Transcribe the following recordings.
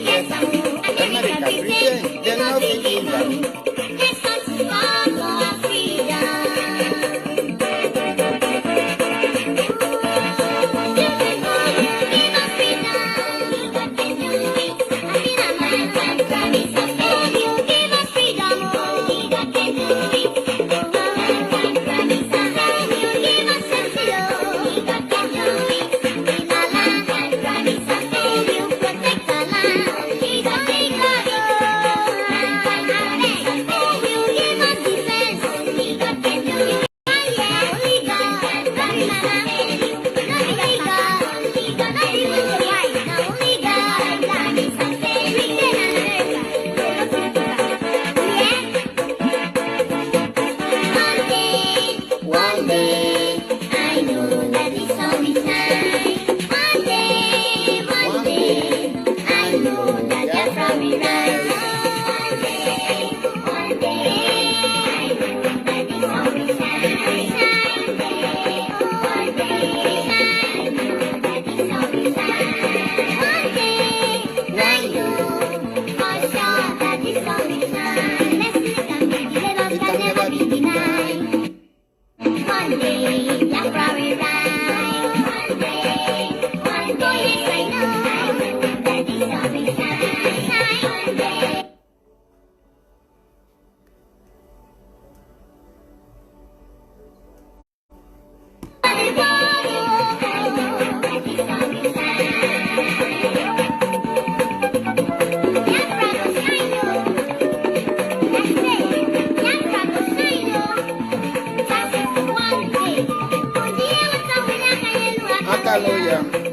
America, Britain, they're not thinking that.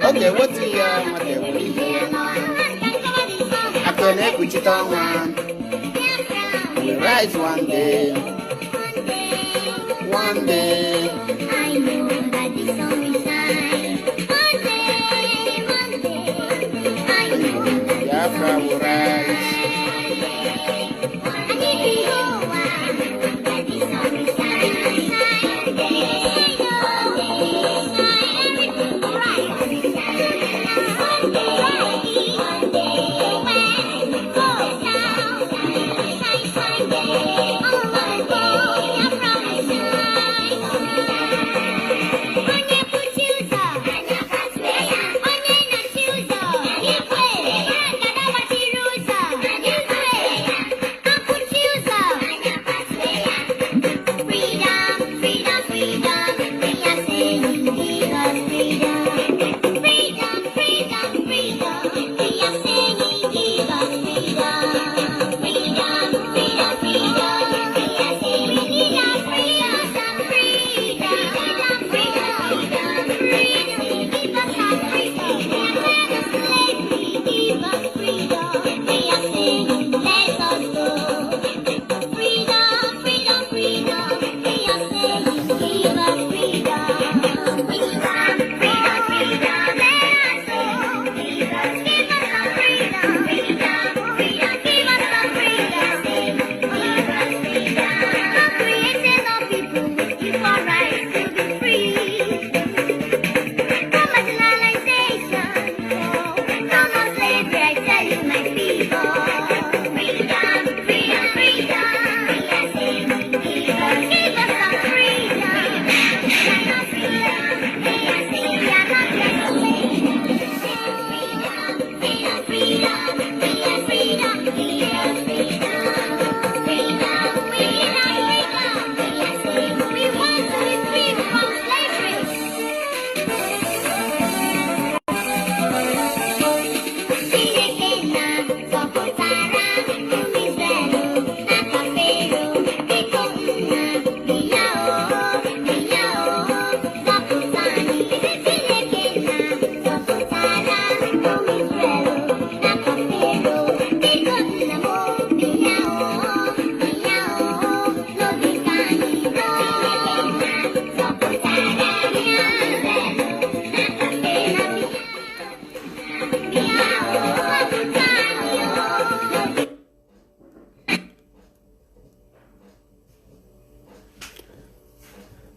Okay, what's the I connect with you on one. Rise one day. One day. I know that the sun will shine. One day. I know that the sun will rise.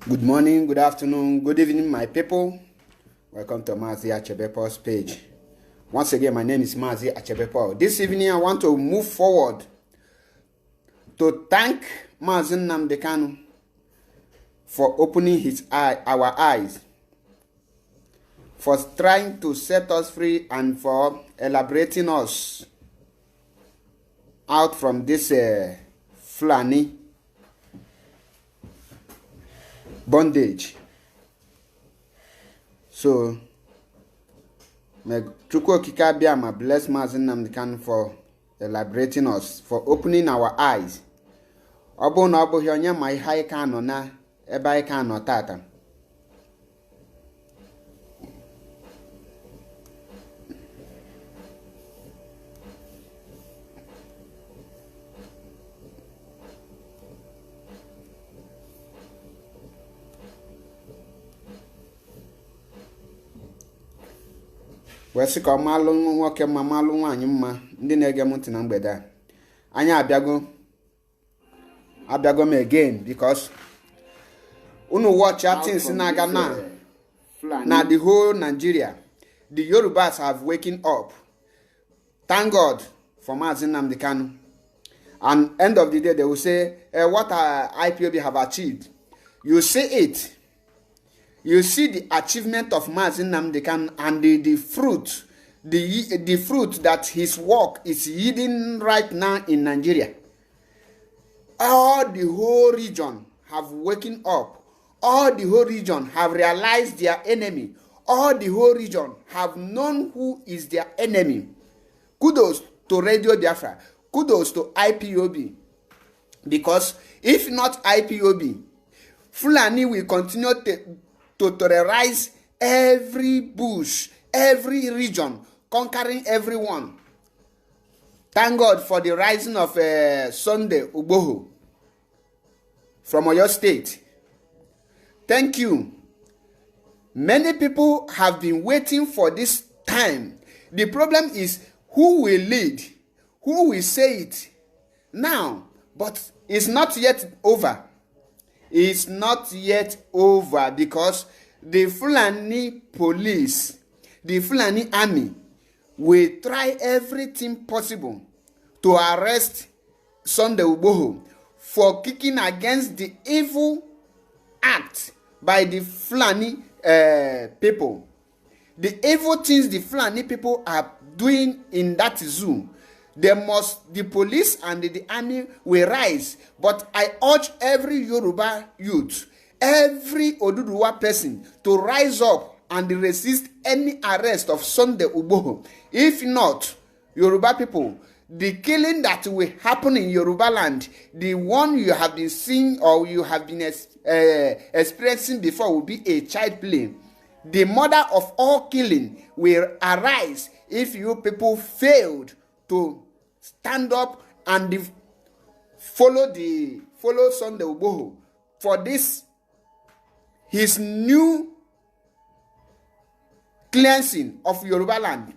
Good morning, good afternoon, good evening, my people. Welcome to Mazi Achebe post page Once again, my name is Mazi Achebe. This evening, I want to move forward to thank Mazi Nnamdi Kanu for opening our eyes, for trying to set us free, and for elaborating us out from this Fulani bondage. So, may Chukwu Okike Abiama bless Mazi Nnamdi Kanu for elaborating us, for opening our eyes. Obu na obu onye ma ihe anyị ka nọ na ebe anyị ka nọ tata. Wesi ka malụ nwoke mma malụ nwaanyị mma ndị na-ege m ntị na mgbede a. Anyị abịago m again because unu watch things na-aga na the whole Nigeria. The Yorubas have waken up. Thank God for Mazi Nnamdi Kanu. And end of the day they will say what IPOB have achieved. You see it. You see the achievement of Mazi Nnamdi Kanu and the fruit, the fruit that his work is yielding right now in Nigeria. All the whole region have waken up. All the whole region have realized their enemy. All the whole region have known who is their enemy. Kudos to Radio Biafra. Kudos to IPOB. Because if not IPOB, Fulani will continue to terrorize every bush, every region, conquering everyone. Thank God for the rising of Sunday Ugboho from Oyo State. Thank you. Many people have been waiting for this time. The problem is who will lead, who will say it now, but it's not yet over. It's not yet over because the Fulani police, the Fulani army will try everything possible to arrest Sunday Ugboho for kicking against the evil act by the Fulani people. The evil things the Fulani people are doing in that zoo. The police and the army will rise. But I urge every Yoruba youth, every Oduduwa person to rise up and resist any arrest of Sunday Ugboho. If not, Yoruba people, the killing that will happen in Yoruba land, the one you have been seeing or you have been experiencing before, will be a child play. The mother of all killing will arise if you people failed to stand up and follow Sunday Ugboho for this his new cleansing of Yoruba land,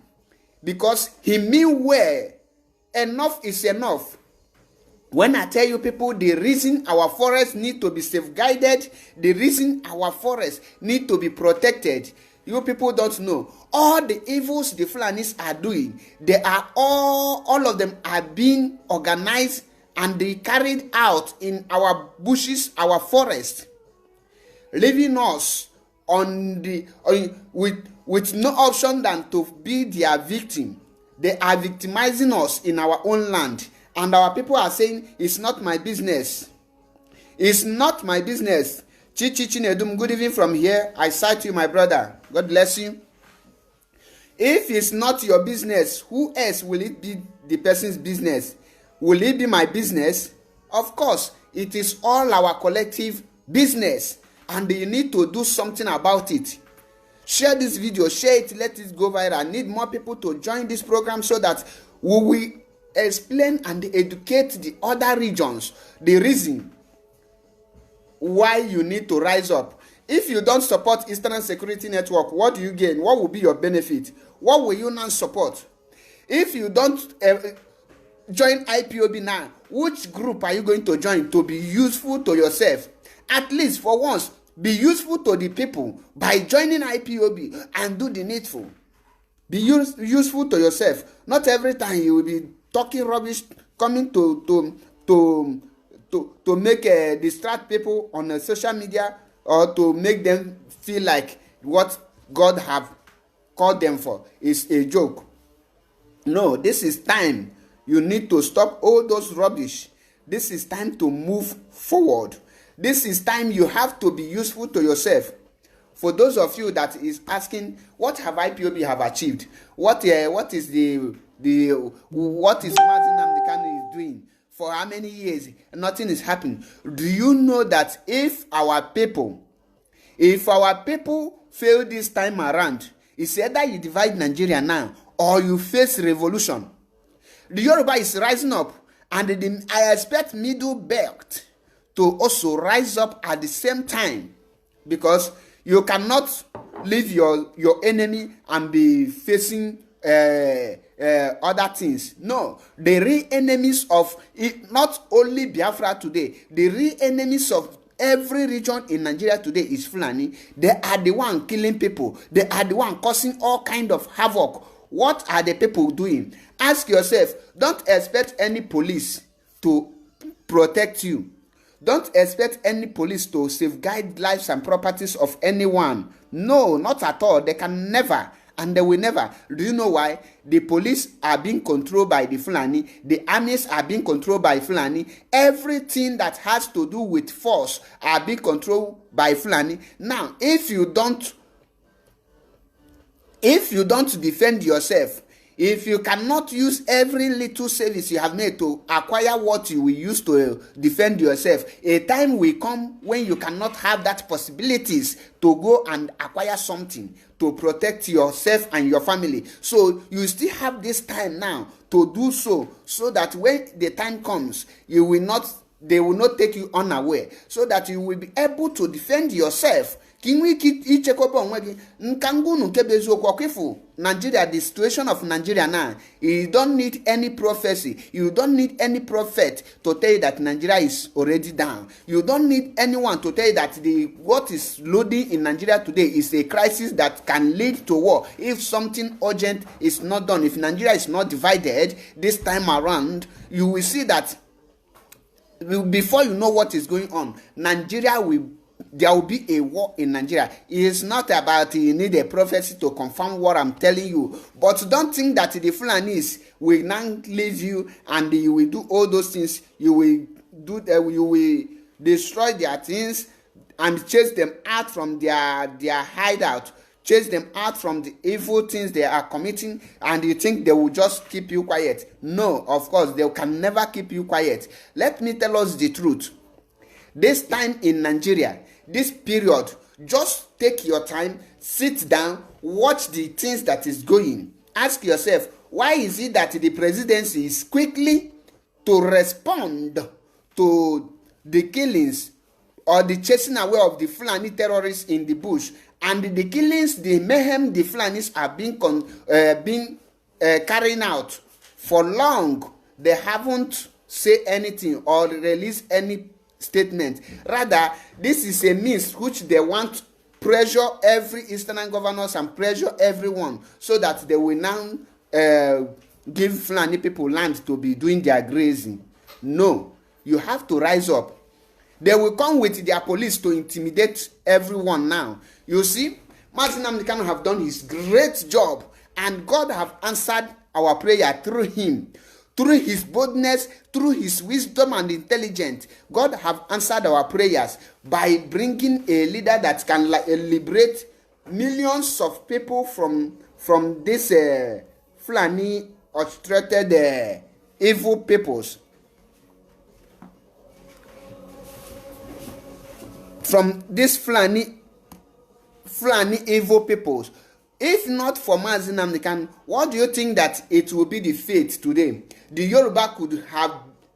because he mean well. Enough is enough. When I tell you people, the reason our forests need to be safeguarded, the reason our forests need to be protected, you people don't know. All the evils the Fulanis are doing, they are all of them are being organized and they carried out in our bushes, our forests, leaving us with no option than to be their victim. They are victimizing us in our own land. And our people are saying, it's not my business. It's not my business. Chichi Chinedum, good evening from here. I cite you, my brother. God bless you. If it's not your business, who else will it be the person's business? Will it be my business? Of course, it is all our collective business. And you need to do something about it. Share this video, share it, let it go viral. I need more people to join this program so that we will explain and educate the other regions the reason why you need to rise up. If you don't support Eastern Security Network, what do you gain? What will be your benefit? What will you not support? If you don't join IPOB now, which group are you going to join to be useful to yourself? At least for once, be useful to the people by joining IPOB and do the needful. Be useful to yourself. Not every time you will be talking rubbish, coming to make distract people on social media, or to make them feel like what God have called them for is a joke. No, this is time. You need to stop all those rubbish. This is time to move forward. This is time you have to be useful to yourself. For those of you that is asking, what have IPOB have achieved? What is Mazi Nnamdi Kanu is doing? For how many years? Nothing is happening. Do you know that if our people fail this time around, it's either you divide Nigeria now or you face revolution. The Yoruba is rising up, and I expect middle belt to also rise up at the same time, because you cannot leave your enemy and be facing other things. No, the real enemies of it, not only Biafra today, the real enemies of every region in Nigeria today is Fulani. They are the one killing people. They are the one causing all kind of havoc. What are the people doing? Ask yourself. Don't expect any police to protect you. Don't expect any police to safeguard lives and properties of anyone. No, not at all. They can never, and they will never. Do you know why? The police are being controlled by the Fulani. The armies are being controlled by Fulani. Everything that has to do with force are being controlled by Fulani. Now, if you don't defend yourself, if you cannot use every little service you have made to acquire what you will use to defend yourself, a time will come when you cannot have that possibilities to go and acquire something to protect yourself and your family. So you still have this time now to do so that when the time comes, they will not take you unaware, so that you will be able to defend yourself. Nigeria, the situation of Nigeria now, you don't need any prophecy, you don't need any prophet to tell you that Nigeria is already down. You don't need anyone to tell you that what is loading in Nigeria today is a crisis that can lead to war if something urgent is not done. If Nigeria is not divided this time around, you will see that before you know what is going on, there will be a war in Nigeria. It is not about you need a prophecy to confirm what I'm telling you. But don't think that the Fulanis will now leave you and you will do all those things. You will destroy their things and chase them out from their hideout. Chase them out from the evil things they are committing, and you think they will just keep you quiet. No, of course, they can never keep you quiet. Let me tell us the truth. This time in Nigeria, this period, just take your time, sit down, watch the things that is going. Ask yourself, why is it that the presidency is quickly to respond to the killings or the chasing away of the Fulani terrorists in the bush, and the killings, the mayhem the Fulanis are being carrying out for long? They haven't said anything or released any statement. Rather, this is a means which they want pressure every eastern governors and pressure everyone, so that they will now give Fulani people land to be doing their grazing. No, you have to rise up. They will come with their police to intimidate everyone now. You see, Mazi Nnamdi Kanu have done his great job, and God have answered our prayer through him. Through his boldness, through his wisdom and intelligence, God have answered our prayers by bringing a leader that can liberate millions of people from this Fulani orchestrated evil peoples. From this Fulani evil peoples. If not for Mazi Nnamdi Kanu, what do you think that it will be the fate today? The Yoruba could have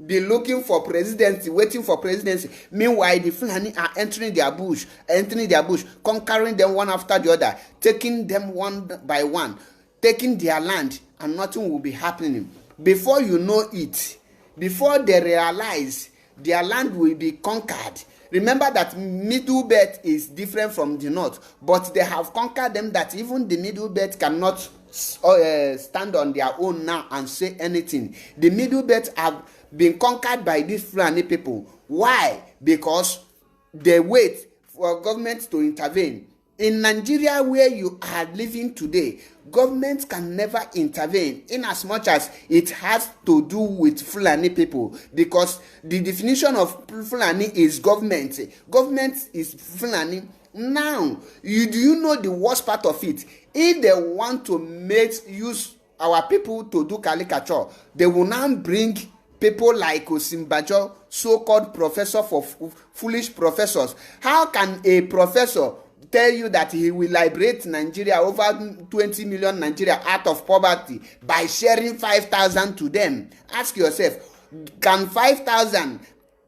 been looking for presidency, waiting for presidency. Meanwhile, the Fulani are entering their bush, conquering them one after the other, taking them one by one, taking their land, and nothing will be happening. Before you know it, before they realize, their land will be conquered. Remember that middle belt is different from the north, but they have conquered them that even the middle belt cannot stand on their own now and say anything. The middle belt have been conquered by these Fulani people. Why? Because they wait for government to intervene. In Nigeria, where you are living today, government can never intervene in as much as it has to do with Fulani people, because the definition of Fulani is government. Government is Fulani. Now, do you know the worst part of it? If they want to use our people to do caricature, they will now bring people like Osinbajo, so-called professor for foolish professors. How can a professor tell you that he will liberate Nigeria, over 20 million Nigeria, out of poverty by sharing 5,000 to them? Ask yourself, can 5,000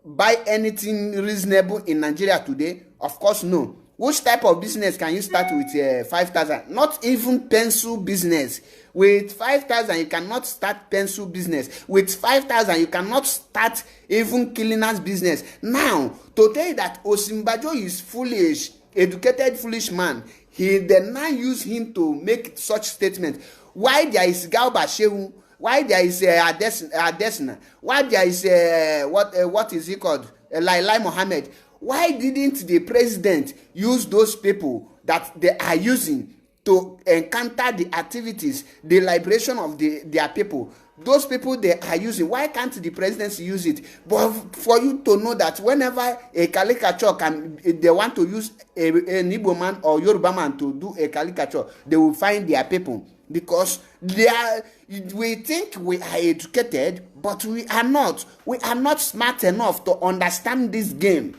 buy anything reasonable in Nigeria today? Of course, no. Which type of business can you start with 5,000? Not even pencil business. With 5,000, you cannot start pencil business. With 5,000, you cannot start even cleaners business. Now, to tell you that Osinbajo is foolish, educated foolish man, they now use him to make such statement. Why there is Galba Shehu? Why there is Adesina? Why there is what is he called? Lailai Mohammed? Why didn't the president use those people that they are using to encounter the activities, the liberation of their people? Those people they are using, why can't the presidency use it? But for you to know that whenever a caricature they want to use an Igbo man or Yoruba man to do a caricature, they will find their people, because we think we are educated, but we are not. We are not smart enough to understand this game.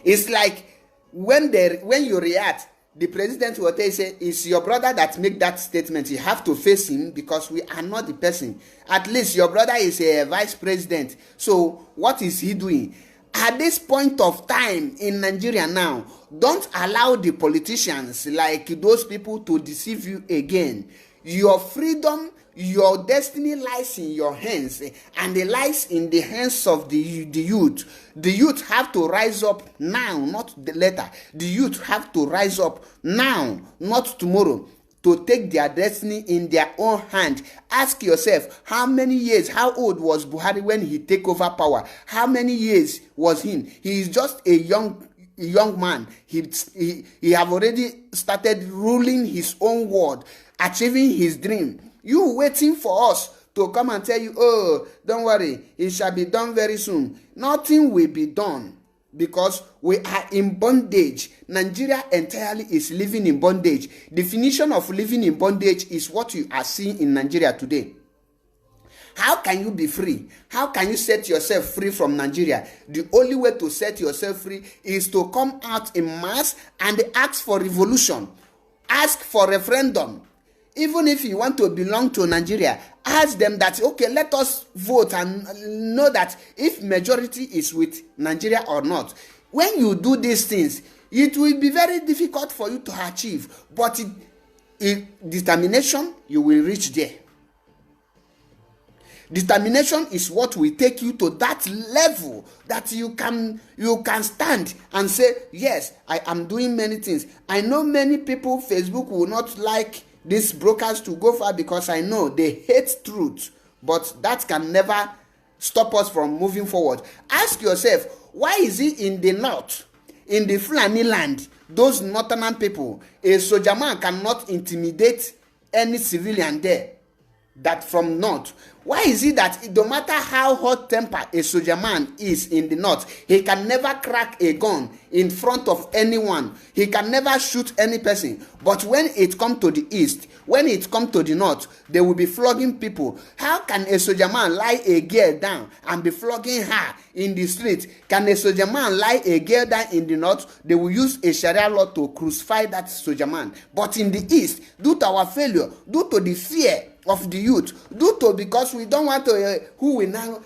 It's like when you react, the president will say, it's your brother that make that statement. You have to face him, because we are not the person. At least your brother is a vice president. So what is he doing? At this point of time in Nigeria now, don't allow the politicians like those people to deceive you again. Your freedom, your destiny lies in your hands, and it lies in the hands of the youth. The youth have to rise up now, not later. The youth have to rise up now, not tomorrow, to take their destiny in their own hand. Ask yourself, how old was Buhari when he take over power? How many years was he? He is just a young man. He have already started ruling his own world, achieving his dream. You waiting for us to come and tell you, oh, don't worry, it shall be done very soon. Nothing will be done, because we are in bondage. Nigeria entirely is living in bondage. Definition of living in bondage is what you are seeing in Nigeria today. How can you be free? How can you set yourself free from Nigeria? The only way to set yourself free is to come out in mass and ask for revolution. Ask for referendum. Even if you want to belong to Nigeria, ask them that, okay, let us vote and know that if majority is with Nigeria or not. When you do these things, it will be very difficult for you to achieve, but determination, you will reach there. Determination is what will take you to that level that you can stand and say, yes, I am doing many things. I know many people, Facebook will not like these brokers to go far, because I know they hate truth, but that can never stop us from moving forward. Ask yourself, why is it in the north, in the Fulani land, those northern people, a soldier man cannot intimidate any civilian there that from north? Why is it that no matter how hot temper a soldier man is in the north, he can never crack a gun in front of anyone? He can never shoot any person. But when it comes to the east, when it comes to the north, they will be flogging people. How can a soldier man lie a girl down and be flogging her in the street? Can a soldier man lie a girl down in the north? They will use a Sharia law to crucify that soldier man. But in the east, due to our failure, due to the fear of the youth, because we don't want to who we now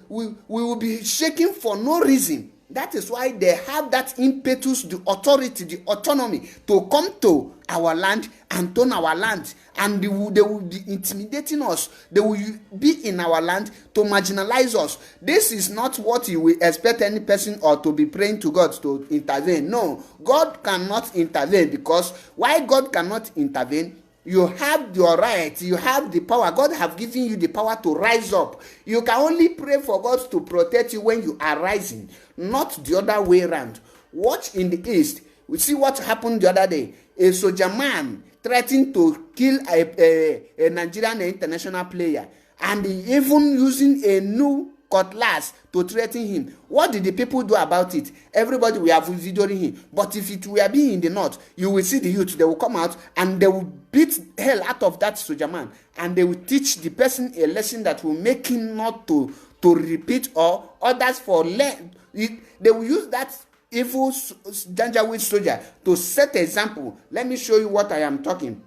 we will be shaking for no reason. That is why they have that impetus, the authority, the autonomy to come to our land and turn our land, and they will be intimidating us. They will be in our land to marginalize us. This is not what you will expect any person or to be praying to God to intervene. No, God cannot intervene, because why God cannot intervene? You have your right. You have the power. God have given you the power to rise up. You can only pray for God to protect you when you are rising, not the other way around. Watch in the East. We see what happened the other day. A soldier man threatened to kill a Nigerian international player, and he even using a new cutlass to threaten him. What did the people do about it? Everybody will have videoing him. But if it were being in the north, you will see the youth. They will come out and they will beat hell out of that soldier man, and they will teach the person a lesson that will make him not to repeat, or others for learn. They will use that evil Janjaweed soldier to set example. Let me show you what I am talking.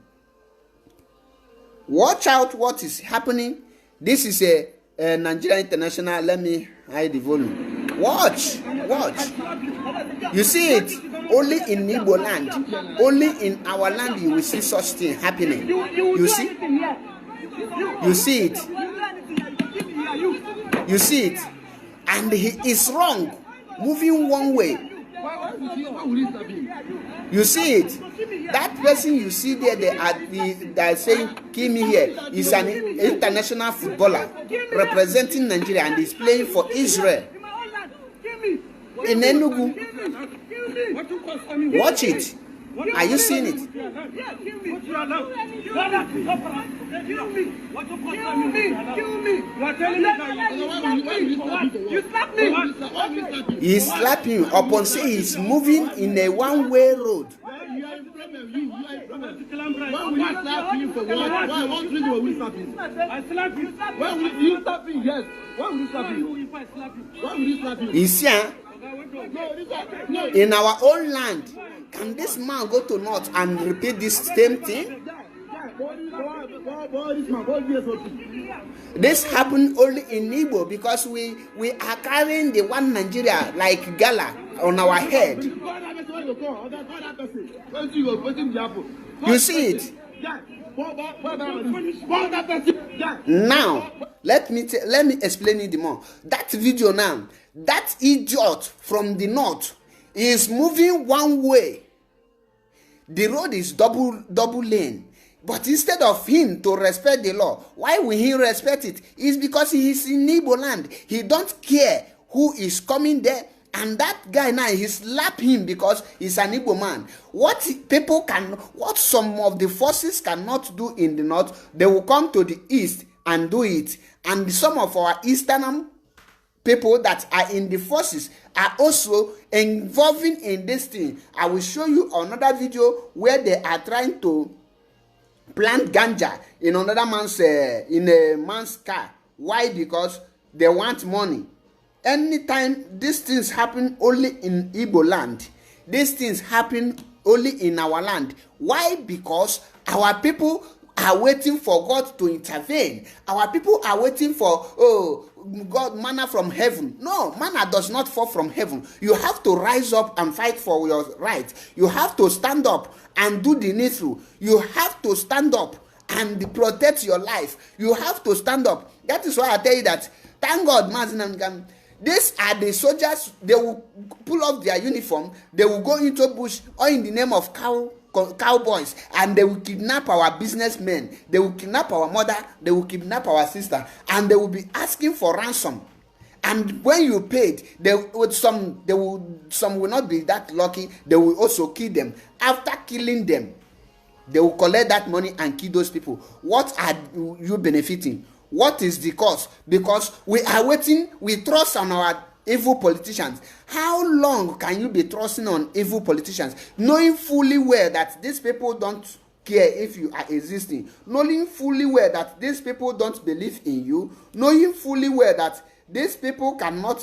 Watch out what is happening. This is a Nigerian international. Let me hide the volume. Watch. You see it only in Igbo land. Only in our land you will see such thing happening. You see it. You see it. And he is wrong, moving one way. You see it. That person you see there, they are saying kill me here, is an international footballer representing Nigeria, and is playing for Israel in Enugu. Watch it. Are you seeing it? He's slapping upon say he's moving in a one-way road. In our own land, can this man go to north and repeat this same thing? This happened only in Igbo because we are carrying the one Nigeria like gala on our head. You see it? Now, let me explain it more. That video now, that idiot from the north is moving one way. The road is double lane. But instead of him to respect the law, why will he respect it? It's because he is in Igbo land. He don't care who is coming there. And that guy now, he slap him because he's an Igbo man. What some of the forces cannot do in the north, they will come to the east and do it. And some of our eastern people that are in the forces are also involving in this thing. I will show you another video where they are trying to plant ganja in another man's in a man's car. Why? Because they want money. Anytime these things happen only in Igbo land, these things happen only in our land. Why? Because our people are waiting for God to intervene. Our people are waiting for God, manna from heaven. No, manna does not fall from heaven. You have to rise up and fight for your right. You have to stand up and do the needful. You have to stand up and protect your life. You have to stand up. That is why I tell you that, thank God, Mazi, these are the soldiers. They will pull off their uniform. They will go into bush or in the name of cowboys, and they will kidnap our businessmen. They will kidnap our mother. They will kidnap our sister, and they will be asking for ransom. And when you paid, some will not be that lucky. They will also kill them. After killing them, they will collect that money and kill those people. What are you benefiting? What is the cause? Because we are waiting. We trust on our evil politicians. How long can you be trusting on evil politicians, knowing fully well that these people don't care if you are existing, knowing fully well that these people don't believe in you, knowing fully well that these people cannot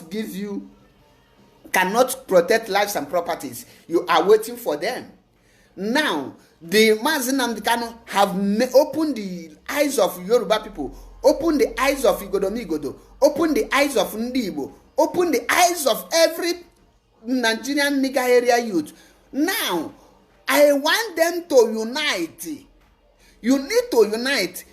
protect lives and properties? You are waiting for them. Now, the Mazi Nnamdi Kanu have opened the eyes of Yoruba people, open the eyes of Igodomigodo, open the eyes of Ndibo, open the eyes of every Nigerian nigger area youth. Now, I want them to unite. You need to unite.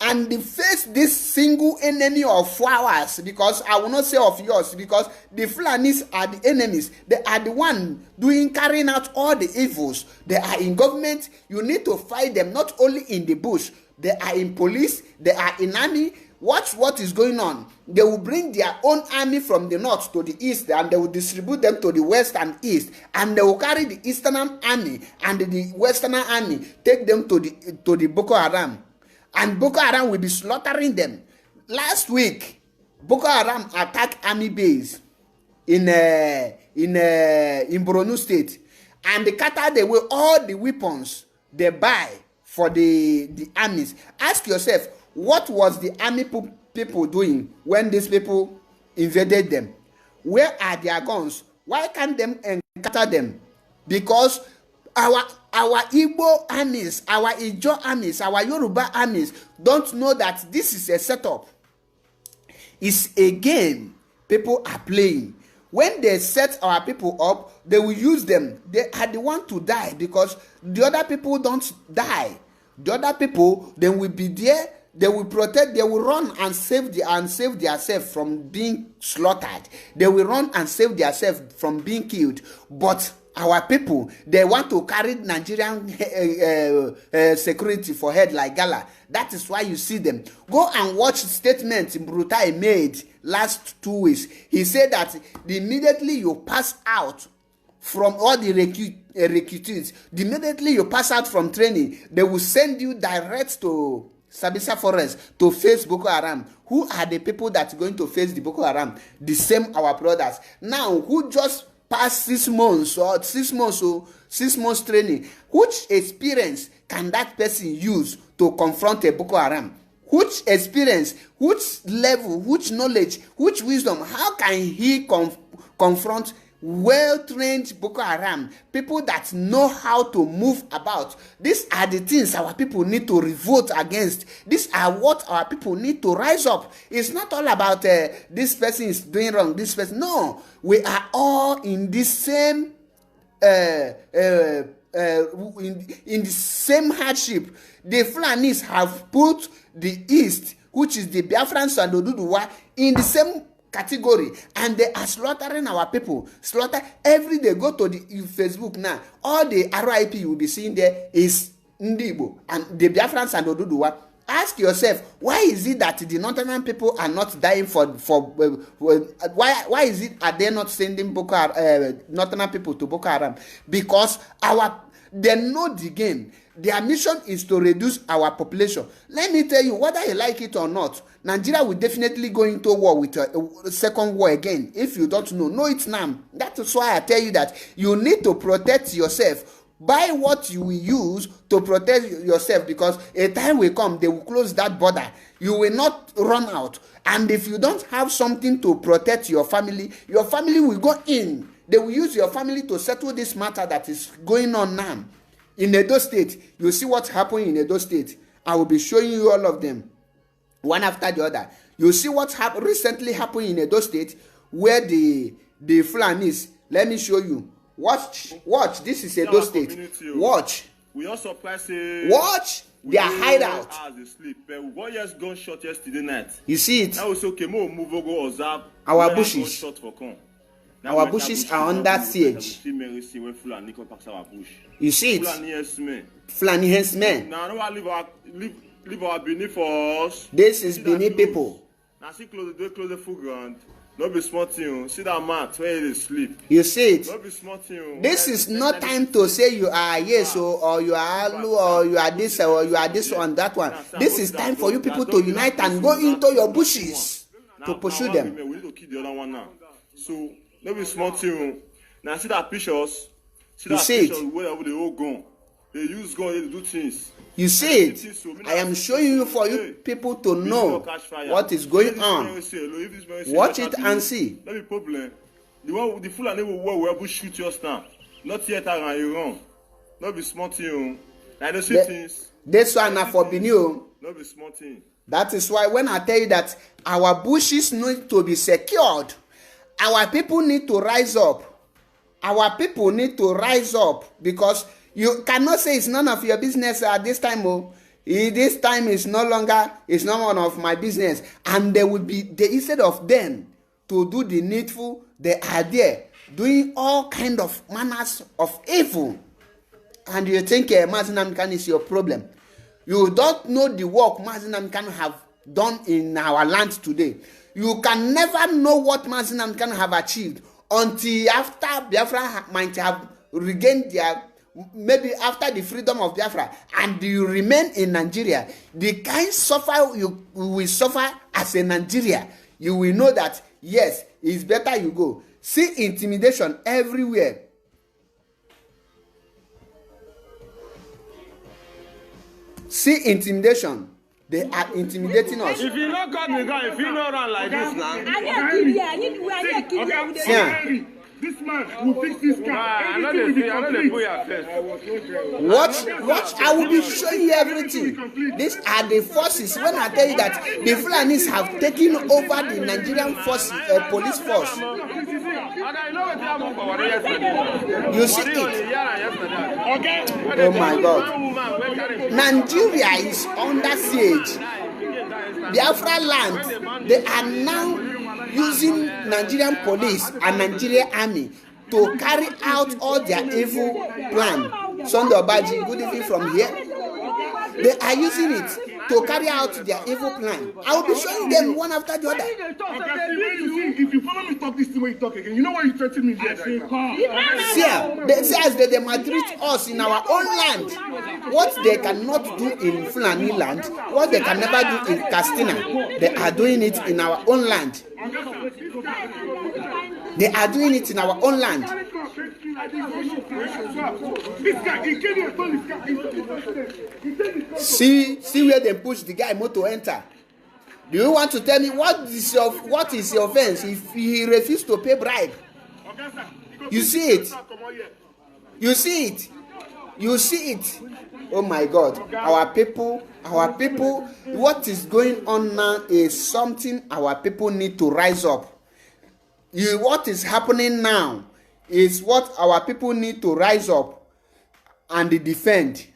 and face this single enemy of ours, because I will not say of yours, because the Fulanis are the enemies. They are the one carrying out all the evils. They are in government. You need to fight them, not only in the bush. They are in police. They are in army. Watch what is going on. They will bring their own army from the north to the east, and they will distribute them to the west and east, and they will carry the eastern army and the western army, take them to the Boko Haram, and Boko Haram will be slaughtering them. Last week, Boko Haram attacked army base in Borno State, and they scattered away all the weapons they buy for the armies. Ask yourself, what was the army people doing when these people invaded them? Where are their guns? Why can't them encounter them? Because our Igbo armies, our Ijo armies, our Yoruba armies don't know that this is a setup. It's a game people are playing. When they set our people up, they will use them. They are the one to die, because the other people don't die. The other people, they will be there. They will protect, they will run and save themselves from being slaughtered. They will run and save themselves from being killed. But our people, they want to carry Nigerian security for head like gala. That is why you see them. Go and watch the statement Brutai made last 2 weeks. He said that immediately you pass out from all the recruits, immediately you pass out from training, they will send you direct to Sabisa Forest to face Boko Haram. Who are the people that are going to face the Boko Haram? The same our brothers. Now, who just passed 6 months or 6 months training? Which experience can that person use to confront a Boko Haram? Which experience, which level, which knowledge, which wisdom? How can he confront well-trained Boko Haram, people that know how to move about? These are the things our people need to revolt against. These are what our people need to rise up. It's not all about this person is doing wrong, this person. No, we are all in the same in the same hardship. The Fulanis have put the East, which is the Biafrans and Oduduwa, in the same category, and they are slaughtering our people. Slaughter every day. Go to the Facebook now, all the RIP you will be seeing there is Ndibo and the Biafrans and Oduduwa. Ask yourself, why is it that the northern people are not dying for why is it are they not sending northern people to Boko Haram? Because they know the game. Their mission is to reduce our population. Let me tell you, whether you like it or not, Nigeria will definitely go into war with a second war again. If you don't know it now. That is why I tell you that you need to protect yourself. Buy what you will use to protect yourself, because a time will come, they will close that border. You will not run out. And if you don't have something to protect your family will go in. They will use your family to settle this matter that is going on now. In Edo State, you see what's happening in Edo State. I will be showing you all of them, one after the other. You see what recently happened in Edo State, where the Fulanis. Let me show you. Watch. This is Edo State. Watch. We also watch their hideout. They sleep. We got just gunshot yesterday night. You see it. Now we say okay, move go observe. Our bushes. Our bushes are under siege. You see it. Fulani herdsmen. Now leave our Benin for us. This is Benin people. Now see close the full ground. Not be smart thing. See that mat where they sleep. You see it. Not be smart thing. This is not time to say you are yes or you are Alu or you are this or you are this one that one. This is time for you people to unite and go into your bushes to pursue them. We need to kill the other one now. So no be smart thing. Now see that pictures. You see it. Where they all gone. They use gun to do things. You see it. I am showing you for you people to know what is going on. Watch it and see. Not the problem. The Fulani will shoot just now. Not yet around Iran. Not be smart thing. Like the things. This one are for Benin. Not be smart thing. That is why when I tell you that our bushes need to be secured, our people need to rise up. Our people need to rise up, because you cannot say it's none of your business at this time. Oh, This time is no one of my business. And they will be, instead of them to do the needful, they are there doing all kind of manners of evil. And you think Mazi Nnamdi Kanu is your problem. You don't know the work Mazi Nnamdi Kanu have done in our land today. You can never know what Mazi Nnamdi Kanu have achieved until after Biafra might have regained their, maybe after the freedom of Biafra, and you remain in Nigeria. The kind suffer you will suffer as a Nigeria, you will know that yes, it's better you go. See intimidation everywhere. See intimidation. They are intimidating us. If you not come, you go. If you not run like this now. Yeah. This man will fix this car. I know they put your face. Watch, I will be showing you everything. These are the forces. When I tell you that the Fulanis have taken over the Nigerian force, police force. You see it. Oh my God. Nigeria is under siege. Biafra land, they are now using Nigerian police and Nigerian army to carry out all their evil plan. Sunday Obaji, good evening from here. They are using it to carry out their evil plan. I will be showing them one after the other. If you follow me talk this thing when you talk again, you know why you threaten me there? They say as they maltreat us in our own land. What they cannot do in Fulani land, what they can never do in Castina, they are doing it in our own land. They are doing it in our own land. See where they push the guy motor enter. Do you want to tell me what is your offense if he refused to pay bribe? You see it. You see it. You see it. Oh my God. Our people, what is going on now is something our people need to rise up. What is happening now is what our people need to rise up and defend.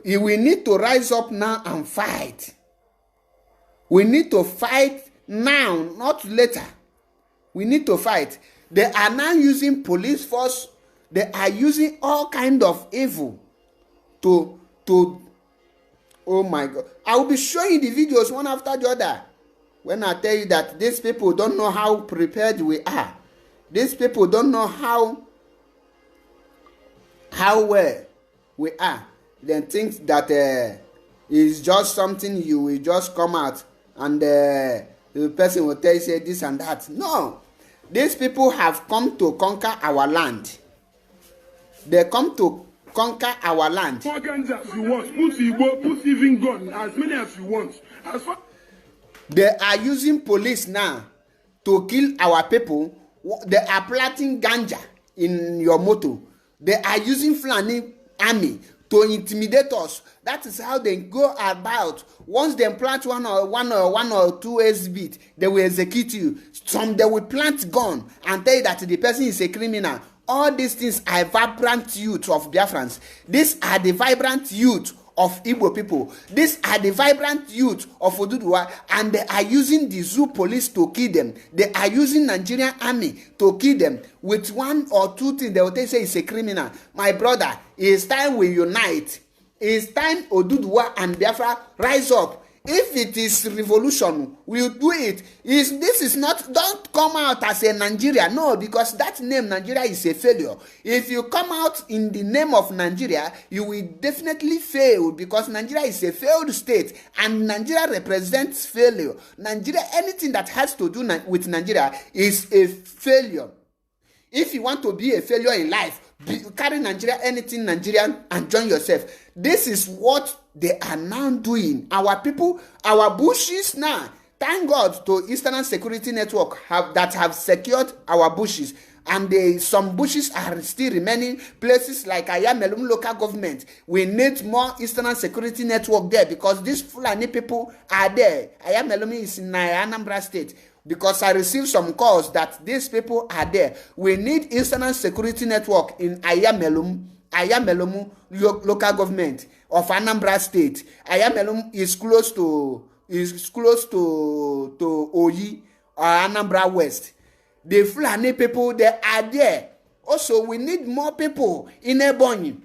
We need to rise up now and fight. We need to fight now, not later. We need to fight. They are now using police force. They are using all kind of evil to oh my God. I will be showing the videos one after the other. When I tell you that these people don't know how prepared we are. These people don't know how well we are. Then think that it's just something you will just come out and the person will tell you say this and that. No. These people have come to conquer our land. They come to conquer our land. Four guns as you want. Put even gun as many as you want. They are using police now to kill our people. They are planting ganja in your motor. They are using Fulani army to intimidate us. That is how they go about. Once they plant one or two exhibit, they will execute you. Some they will plant gun and tell you that the person is a criminal. All these things are vibrant youth of Biafrans. These are the vibrant youth of Igbo people. These are the vibrant youth of Oduduwa, and they are using the zoo police to kill them. They are using Nigerian army to kill them. With one or two things, they will say it's a criminal. My brother, it's time we unite. It's time Oduduwa and Biafra rise up. If it is revolution, we'll do it. This is not, don't come out as a Nigeria. No, because that name Nigeria is a failure. If you come out in the name of Nigeria, you will definitely fail, because Nigeria is a failed state and Nigeria represents failure. Nigeria, anything that has to do with Nigeria is a failure. If you want to be a failure in life, carry Nigeria, anything Nigerian, and join yourself. This is what they are now doing. Our people, our bushes now. Thank God to Eastern Security Network that have secured our bushes. And some bushes are still remaining. Places like Ayamelum local government, we need more Eastern Security Network there, because these Fulani people are there. Ayamelum is in Anambra State. Because I received some calls that these people are there. We need Eastern Security Network in Ayamelum local government. of Anambra State. Ayamelum is close to Oyi or Anambra West. The Fulani people, they are there. Also, we need more people in Ebonyi.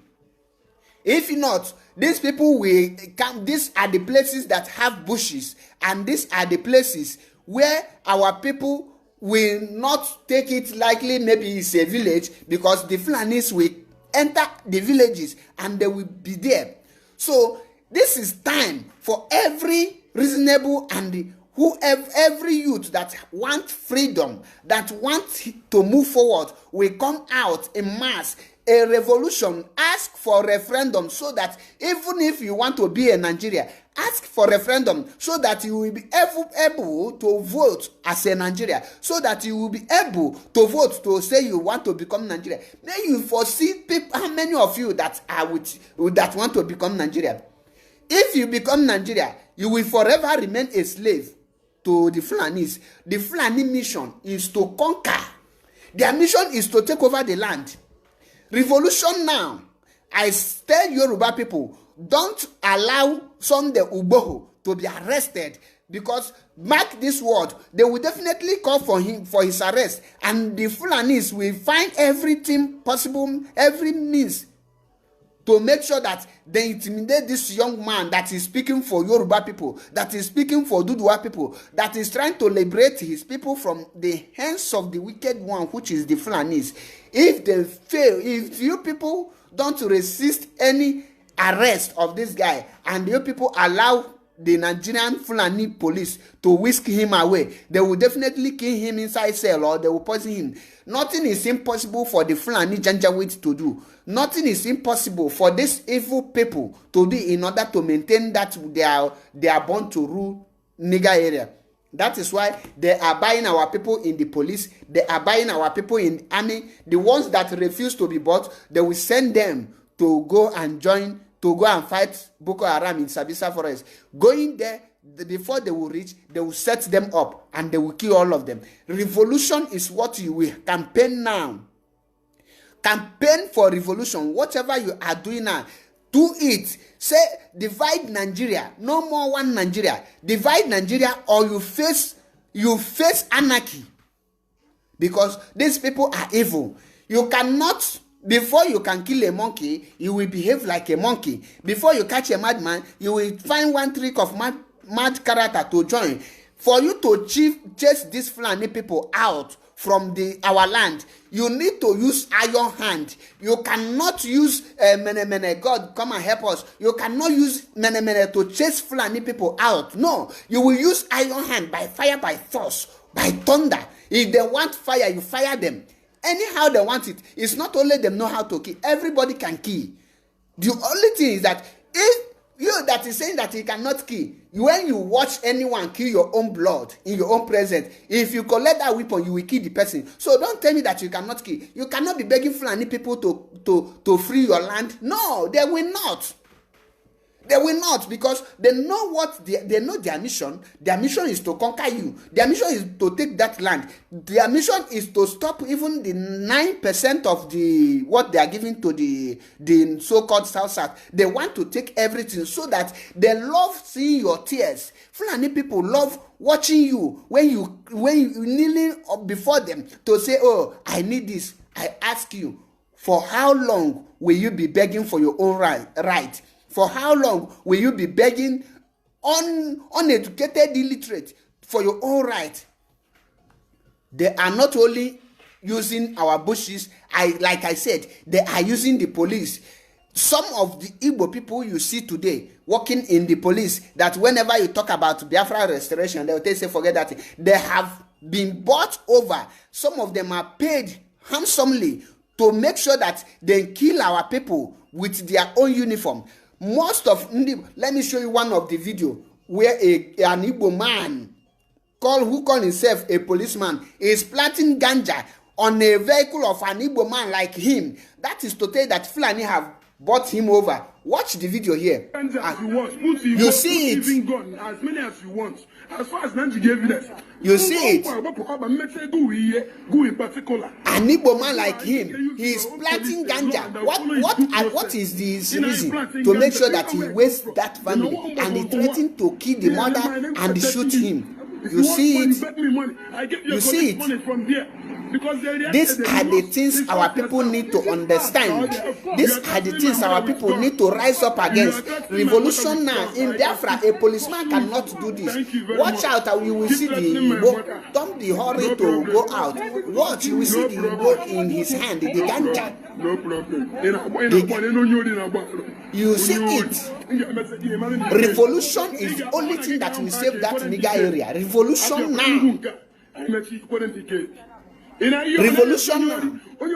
If not, these people will come. These are the places that have bushes, and these are the places where our people will not take it likely. Maybe it's a village, because the Fulanis will enter the villages and they will be there. So this is time for every reasonable and every youth that want freedom, that want to move forward, will come out in mass. A revolution, ask for referendum, so that even if you want to be in Nigeria, ask for referendum, so that you will be able to vote as a Nigeria, so that you will be able to vote to say you want to become Nigeria. Then you foresee people, how many of you that are that want to become Nigeria. If you become Nigeria, you will forever remain a slave to the Fulanis. The Fulani mission is to conquer. Their mission is to take over the land. Revolution now. I tell Yoruba people, don't allow Sunday Ugboho to be arrested, because mark this word, they will definitely call for him for his arrest, and the Fulanis will find everything possible, every means to make sure that they intimidate this young man that is speaking for Yoruba people, that is speaking for Duduwa people, that is trying to liberate his people from the hands of the wicked one, which is the Fulanis. If they fail, if you people don't resist any arrest of this guy, and you people allow the Nigerian Fulani police to whisk him away, they will definitely kill him inside cell, or they will poison him. Nothing is impossible for the Fulani Janjaweed to do. Nothing is impossible for these evil people to do in order to maintain that they are born to rule nigger area. That is why they are buying our people in the police. They are buying our people in the army. The ones that refuse to be bought, they will send them to go and join, to go and fight Boko Haram in Sabisa Forest. Going there, before they will reach, they will set them up and they will kill all of them. Revolution is what you will campaign now. Campaign for revolution. Whatever you are doing now, do it. Say, divide Nigeria. No more one Nigeria. Divide Nigeria, or you face anarchy. Because these people are evil. You cannot, before you can kill a monkey, you will behave like a monkey. Before you catch a madman, you will find one trick of mad character to join. For you to chase these Fulani people out from our land, you need to use iron hand. You cannot use mene, God come and help us. You cannot use mene to chase Fulani people out. No, you will use iron hand, by fire, by force, by thunder. If they want fire, you fire them. Anyhow they want it. It's not only them know how to kill. Everybody can kill. The only thing is that if you that is saying that he cannot kill, when you watch anyone kill your own blood in your own presence, if you collect that weapon, you will kill the person. So don't tell me that you cannot kill. You cannot be begging Fulani people to free your land. No, they will not. They will not, because they know they know their mission. Their mission is to conquer you. Their mission is to take that land. Their mission is to stop even the 9% of what they are giving to the so-called South. They want to take everything, so that they love seeing your tears. Fulani people love watching you when you kneeling up before them to say, "Oh, I need this." I ask you, for how long will you be begging for your own right? For how long will you be begging uneducated illiterate for your own right? They are not only using our bushes, like I said, they are using the police. Some of the Igbo people you see today working in the police, that whenever you talk about Biafra restoration, they will say, forget that. They have been bought over. Some of them are paid handsomely to make sure that they kill our people with their own uniform. Most of let me show you one of the video where an Igbo man who call himself a policeman is planting ganja on a vehicle of an Igbo man like him. That is to say that Fulani have bought him over. Watch the video here. You see it. As many as you want. As far as Nancy gave evidence. You see it. An Igbo man like him, he is planting ganja. What is the reason? To make sure that he wastes that family, and he threatened to kill the mother and shoot him. You see it. You see it. These are the things our people need to understand. These are the things our people need to rise up against. Revolution now. In Biafra, a policeman cannot do this. Watch out, you will see the Igbo. Don't be hurry to go out. Watch, you will see the Igbo in his hand, the ganja. No problem. You see it. Revolution is the only thing that will save that nigger area. Revolution now. Revolution now. Look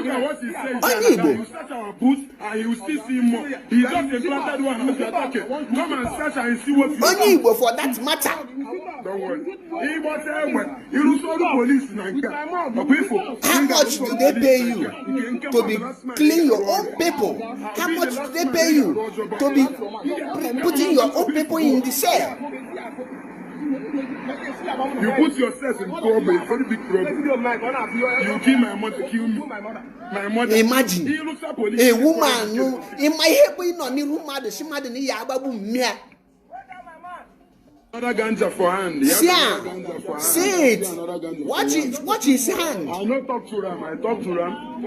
at what he says. You search our boots and you will still see more. He just implanted one of your pocket. Come and search and see what you only Igbo for that matter. Don't worry. He was there. You saw the police in Nigeria. How much do they pay you to be clean your own people? How much do they pay you to be putting your own people in the cell? You put yourself in trouble, a very big trouble. You kill my mother, kill me. My mother. Imagine a woman no in my head we no ni room mad she mad ni ya babu mia. Another ganja for hand. See it. Watch his hand. I not talk to Ram. I talk to Ram.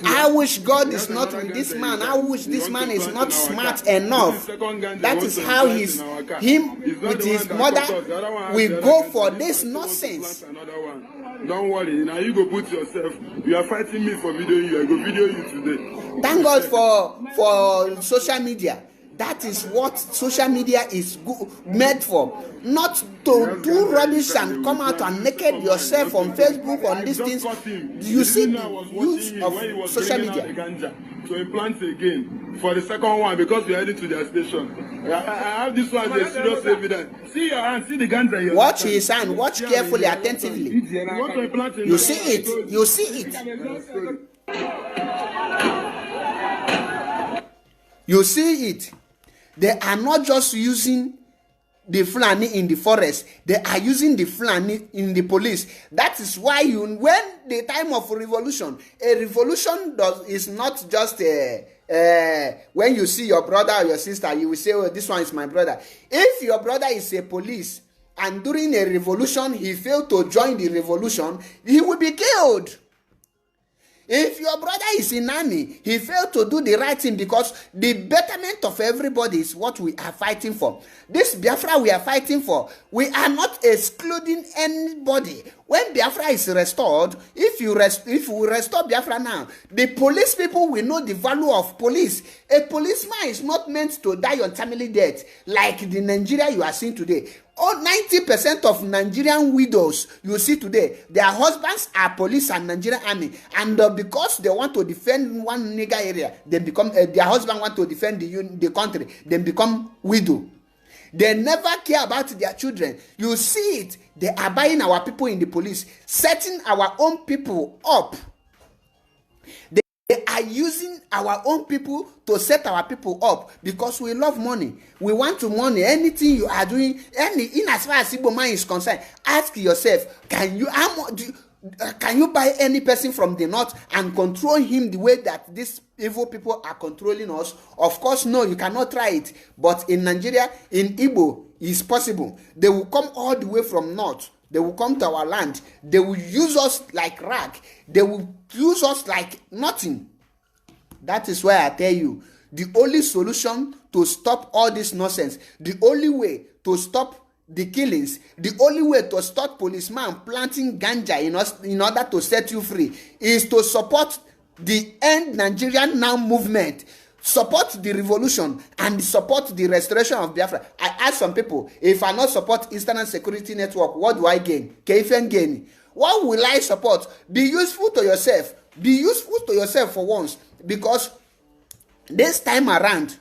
I wish God is not with this man. I wish this man is not smart enough. That is how him with his mother will go for this nonsense. Don't worry. Now you go put yourself. You are fighting me for video you. I go video you today. Thank God for social media. That is what social media is made for. Not to do rubbish and come out and naked yourself on Facebook on these things. You see the use of social media. To implant again for the second one because we are heading to their station. I have this one as a serious evidence. See your hand, see the ganja here. Watch his hand, watch carefully, attentively. You see it, you see it. You see it. They are not just using the Fulani in the forest. They are using the Fulani in the police. That is why when the time of revolution, a revolution is not just when you see your brother or your sister, you will say, oh, this one is my brother. If your brother is a police and during a revolution, he failed to join the revolution, he will be killed. If your brother is in army, he failed to do the right thing because the betterment of everybody is what we are fighting for. This Biafra we are fighting for, we are not excluding anybody. When Biafra is restored, if we restore Biafra now, the police people will know the value of police. A policeman is not meant to die untimely death like the Nigeria you are seeing today. 90% of Nigerian widows you see today, their husbands are police and Nigerian army, and because they want to defend one nigger area, they become their husband want to defend the country, they become widow. They never care about their children. You see it. They are buying our people in the police, setting our own people up. They are using our own people to set our people up because we love money. We want to money. Anything you are doing, in as far as Igbo man is concerned, ask yourself: can you buy any person from the north and control him the way that these evil people are controlling us? Of course, no, you cannot try it. But in Nigeria, in Igbo, it's possible. They will come all the way from north. They will come to our land. They will use us like rag. They will use us like nothing. That is why I tell you, the only solution to stop all this nonsense, the only way to stop the killings, the only way to stop policemen planting ganja in order to set you free is to support the End Nigerian Now movement. Support the revolution and support the restoration of Biafra. I ask some people, if I not support Eastern Security Network, what do I gain? Keifen gain. What will I support? Be useful to yourself. Be useful to yourself for once. Because this time around,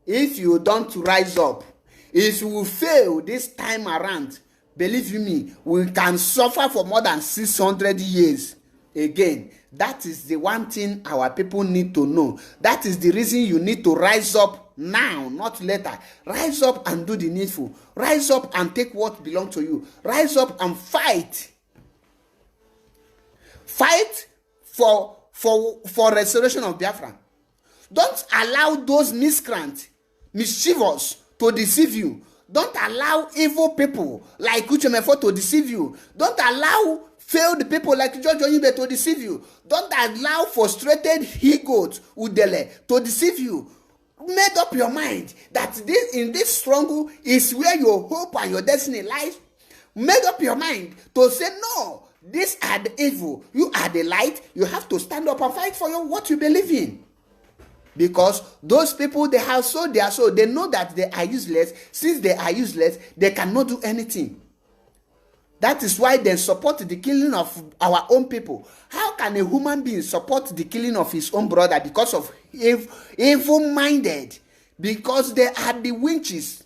if you don't rise up, if you fail this time around, believe you me, we can suffer for more than 600 years again. That is the one thing our people need to know. That is the reason you need to rise up now, not later. Rise up and do the needful. Rise up and take what belongs to you. Rise up and fight. Fight for restoration of Biafra. Don't allow those miscreants, mischievous, to deceive you. Don't allow evil people like Uchemefo to deceive you. Don't allow failed people like George Onyibe to deceive you. Don't allow frustrated he-goats, Udele, to deceive you. Made up your mind that in this struggle is where your hope and your destiny lies. Made up your mind to say, no, these are the evil. You are the light. You have to stand up and fight for what you believe in. Because those people, they have sold their soul. They know that they are useless. Since they are useless, they cannot do anything. That is why they support the killing of our own people. How can a human being support the killing of his own brother? Because of evil-minded. Because they are the winches.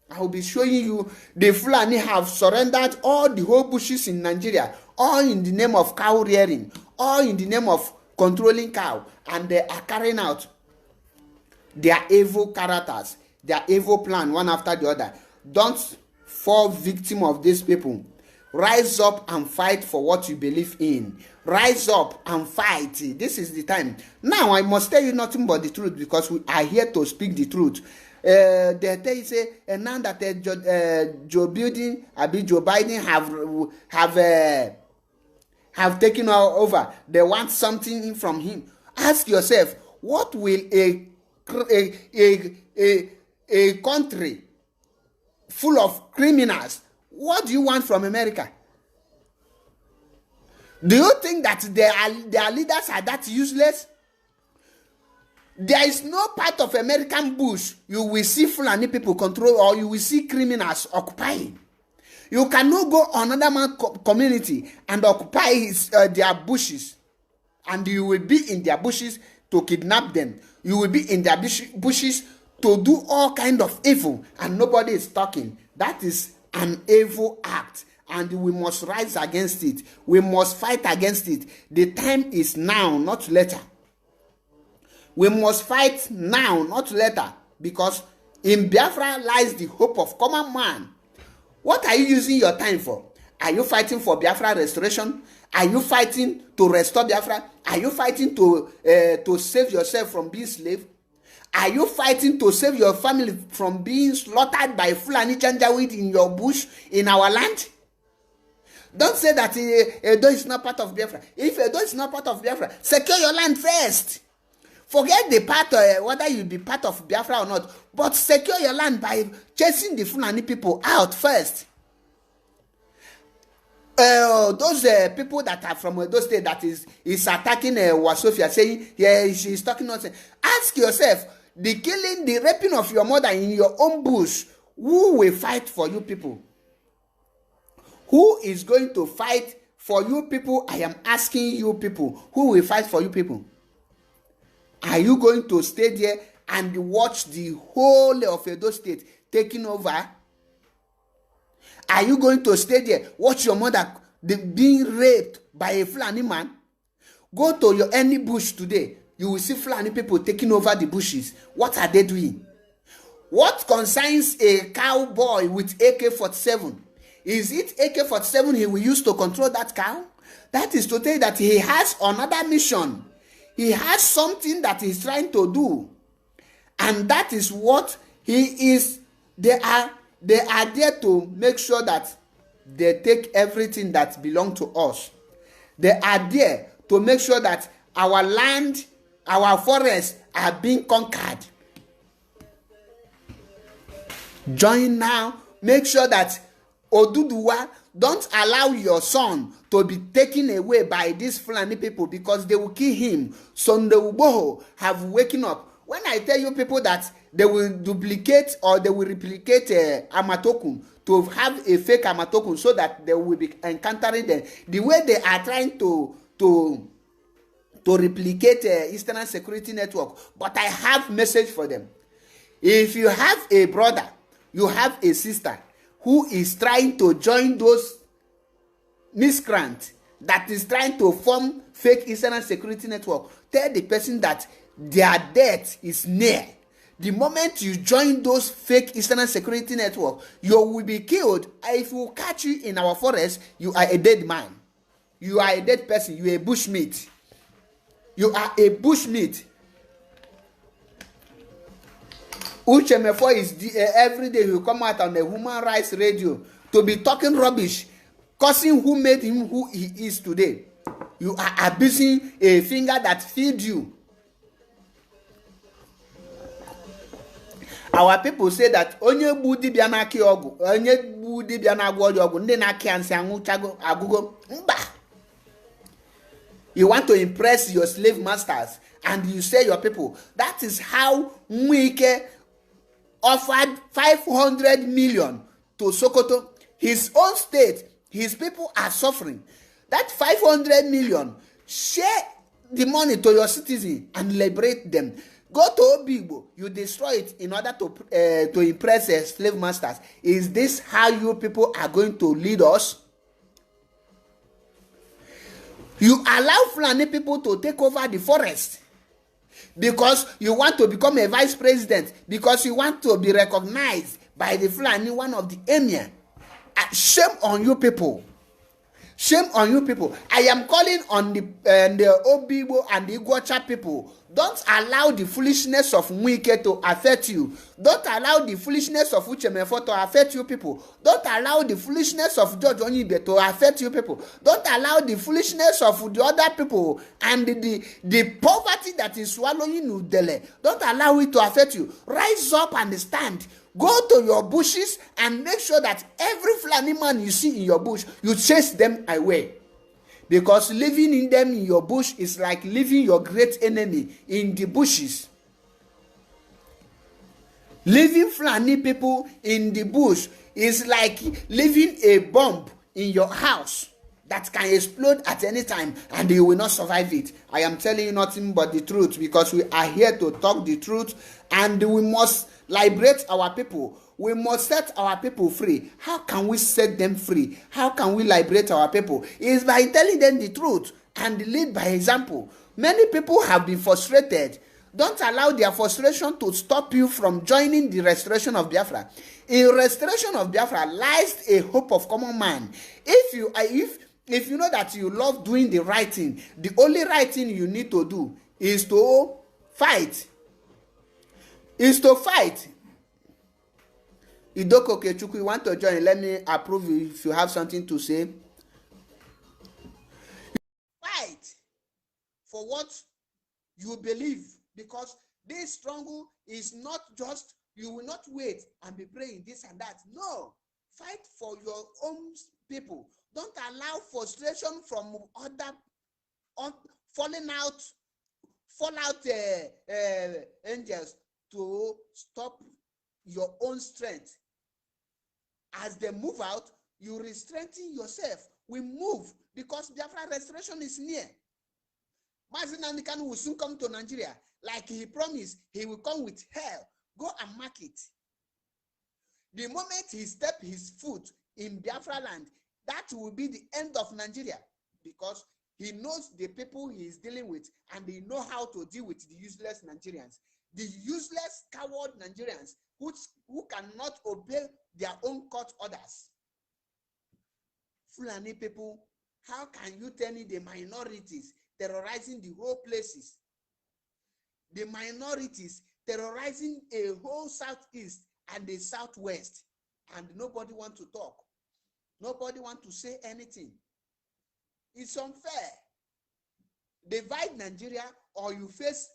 I will be showing you the Fulani have surrendered all the whole bushes in Nigeria. All in the name of cow rearing. All in the name of controlling cow. And they are carrying out their evil characters. Their evil plan one after the other. Don't fall victim of these people. Rise up and fight for what you believe in. Rise up and fight. This is the time. Now I must tell you nothing but the truth because we are here to speak the truth. They tell you say now that Joe Biden have taken over. They want something from him. Ask yourself, what will a country full of criminals, what do you want from America? Do you think that their leaders are that useless? There is no part of American bush you will see Fulani people control or you will see criminals occupying. You cannot go another man's community and occupy their bushes, and you will be in their bushes to kidnap them. You will be in their bushes to do all kind of evil, and nobody is talking. That is an evil act, and we must rise against it. We must fight against it. The time is now, not later. We must fight now, not later, because in Biafra lies the hope of common man. What are you using your time for? Are you fighting for Biafra restoration? Are you fighting to restore Biafra? Are you fighting to save yourself from being slave? Are you fighting to save your family from being slaughtered by Fulani Janjaweed in your bush, in our land? Don't say that Edo is not part of Biafra. If Edo is not part of Biafra, secure your land first. Forget the part, whether you be part of Biafra or not, but secure your land by chasing the Fulani people out first. Those people that are from those states that is attacking Wasofia, saying, yeah, she's talking nonsense. Ask yourself, the killing, the raping of your mother in your own bush, who will fight for you people? Who is going to fight for you people? I am asking you people, who will fight for you people? Are you going to stay there and watch the whole of Edo State taking over? Are you going to stay there, watch your mother being raped by a Fulani man? Go to any bush today, you will see Fulani people taking over the bushes. What are they doing? What concerns a cowboy with AK-47? Is it AK-47 he will use to control that cow? That is to tell you that he has another mission. He has something that he's trying to do. And that is what he is. They are there to make sure that they take everything that belongs to us. They are there to make sure that our land, our forests are being conquered. Join now. Make sure that Oduduwa, don't allow your son to be taken away by these Fulani people because they will kill him. Sunday Uboho have waken up. When I tell you people that they will duplicate or they will replicate Amatokun to have a fake Amatokun so that they will be encountering them, the way they are trying to replicate Eastern Security Network. But I have message for them. If you have a brother, you have a sister who is trying to join those miscreants that is trying to form fake Eastern security network, tell the person that their death is near. The moment you join those fake Eastern security network, you will be killed. If we catch you in our forest, you are a dead man. You are a dead person. You are a bushmeat. You are a bushmeat. Uchemefo is every day he will come out on the human rights radio to be talking rubbish, cursing who made him who he is today. You are abusing a finger that feed you. Our people say that onye gbu dibia na-akị ọgwụ, onye gbu dibia na-agwọ ọgwụ, ndị na-akị ansị anwụchago agụgo mba. You want to impress your slave masters and you say your people. That is how Nwike offered 500 million to Sokoto. His own state, his people are suffering. That 500 million, share the money to your citizens and liberate them. Go to Obigbo, you destroy it in order to impress slave masters. Is this how you people are going to lead us? You allow Fulani people to take over the forest because you want to become a vice president, because you want to be recognized by the Fulani, one of the emir. Shame on you people. Shame on you people. I am calling on the Obigbo and the Igwocha people. Don't allow the foolishness of Nwike to affect you. Don't allow the foolishness of Uchemefo to affect you people. Don't allow the foolishness of George Onyibe to affect you people. Don't allow the foolishness of the other people and the poverty that is swallowing Udele. Don't allow it to affect you. Rise up and stand. Go to your bushes and make sure that every Fulani man you see in your bush, you chase them away. Because living in them in your bush is like leaving your great enemy in the bushes. Leaving Fulani people in the bush is like leaving a bomb in your house that can explode at any time and you will not survive it. I am telling you nothing but the truth because we are here to talk the truth and we must liberate our people. We must set our people free. How can we set them free? How can we liberate our people? It's by telling them the truth and lead by example. Many people have been frustrated. Don't allow their frustration to stop you from joining the restoration of Biafra. In restoration of Biafra lies a hope of common man. If you know that you love doing the right thing, the only right thing you need to do is to fight. Idoko Kechukwu, you want to join? Let me approve you if you have something to say. Fight for what you believe, because this struggle is not just, you will not wait and be praying this and that. No, fight for your own people. Don't allow frustration from other fallout angels to stop your own strength. As they move out, you re-strengthen yourself. We move because Biafra restoration is near. Mazi will soon come to Nigeria. Like he promised, he will come with hell. Go and mark it. The moment he step his foot in Biafra land, that will be the end of Nigeria because he knows the people he is dealing with and they know how to deal with the useless Nigerians. The useless coward Nigerians who cannot obey their own court orders. Fulani people, how can you tell me the minorities terrorizing the whole places? The minorities terrorizing a whole southeast and the southwest, and nobody want to talk. Nobody want to say anything. It's unfair. Divide Nigeria or you face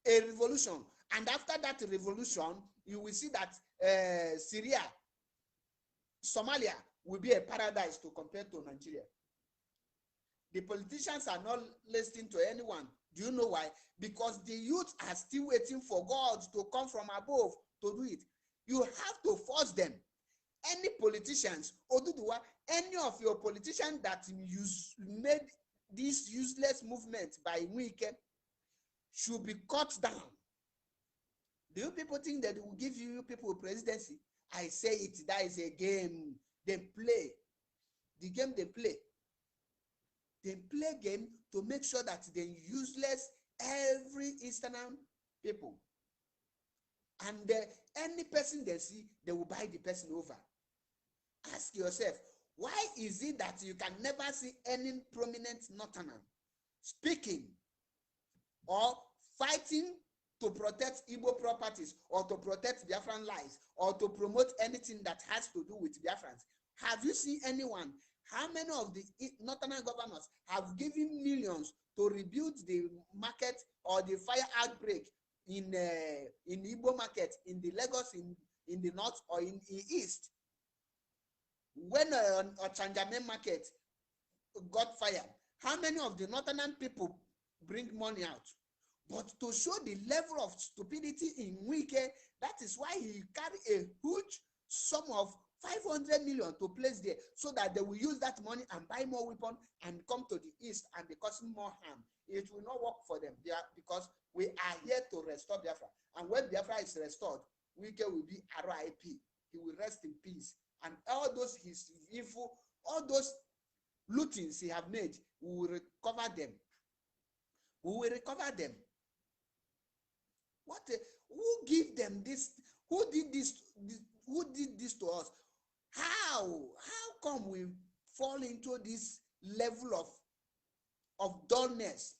a revolution, and after that revolution, you will see that Syria, Somalia will be a paradise to compare to Nigeria. The politicians are not listening to anyone. Do you know why? Because the youth are still waiting for God to come from above to do it. You have to force them. Any politicians, Oduduwa, any of your politicians that made this useless movement by Nwike should be cut down. Do you people think that it will give you people presidency? I say it, that is a game they play. The game they play. They play game to make sure that they useless every Eastern people. And any person they see, they will buy the person over. Ask yourself, why is it that you can never see any prominent Northerner speaking or fighting to protect Igbo properties or to protect Biafran lives or to promote anything that has to do with Biafrans? Have you seen anyone? How many of the Northern governors have given millions to rebuild the market or the fire outbreak in Igbo market, in the Lagos, in the north or in the east? When Ochanjame market got fired, how many of the Northern people bring money out? But to show the level of stupidity in Wike, that is why he carry a huge sum of 500 million to place there, so that they will use that money and buy more weapons and come to the east and be causing more harm. It will not work for them because we are here to restore Biafra. And when Biafra is restored, Wike will be RIP. He will rest in peace. And all those his evil, all those lootings he have made, we will recover them. We will recover them. Who give them this? Who did this? Who did this to us? How come we fall into this level of dullness?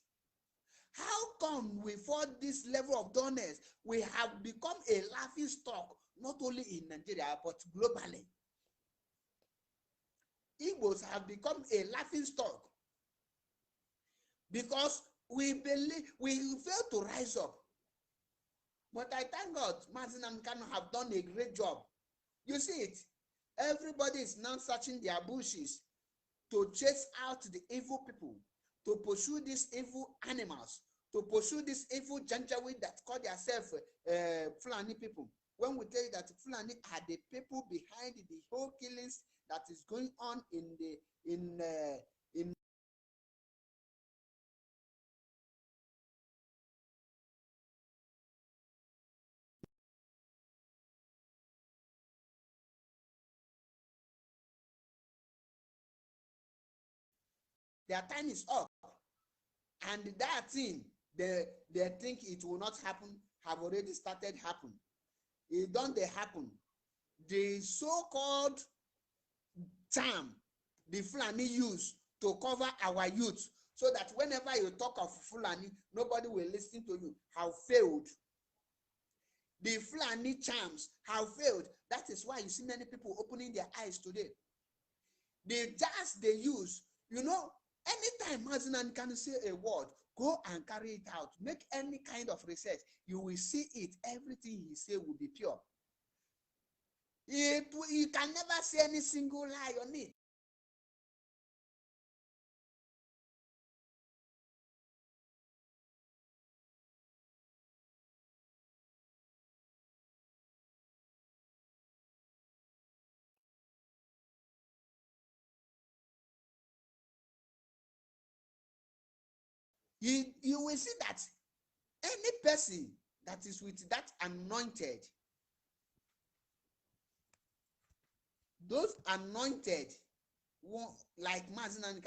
How come we fall this level of dullness? We have become a laughing stock, not only in Nigeria, but globally. Igbos have become a laughing stock because we fail to rise up. But I thank God, Mazi Kanu have done a great job. You see it. Everybody is now searching their bushes to chase out the evil people, to pursue these evil animals, to pursue this evil Janjaweed that call themselves Fulani people. When we tell you that Fulani are the people behind the whole killings that is going on in their time is up, and that thing they think it will not happen have already started happen. It don't they happen. The so-called term the Fulani use to cover our youth, so that whenever you talk of Fulani, nobody will listen to you, have failed. The Fulani charms have failed. That is why you see many people opening their eyes today. The jazz they use, you know, anytime Mazinan can say a word, go and carry it out. Make any kind of research. You will see it. Everything he say will be pure. You can never say any single lie on it. You will see that any person that is with that anointed, those anointed, like Mazinan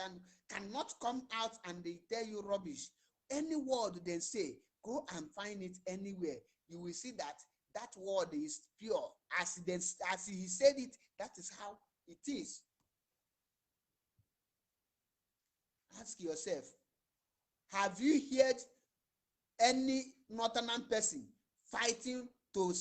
cannot come out and they tell you rubbish. Any word they say, go and find it anywhere. You will see that that word is pure. As he said it, that is how it is. Ask yourself, have you heard any northern person fighting to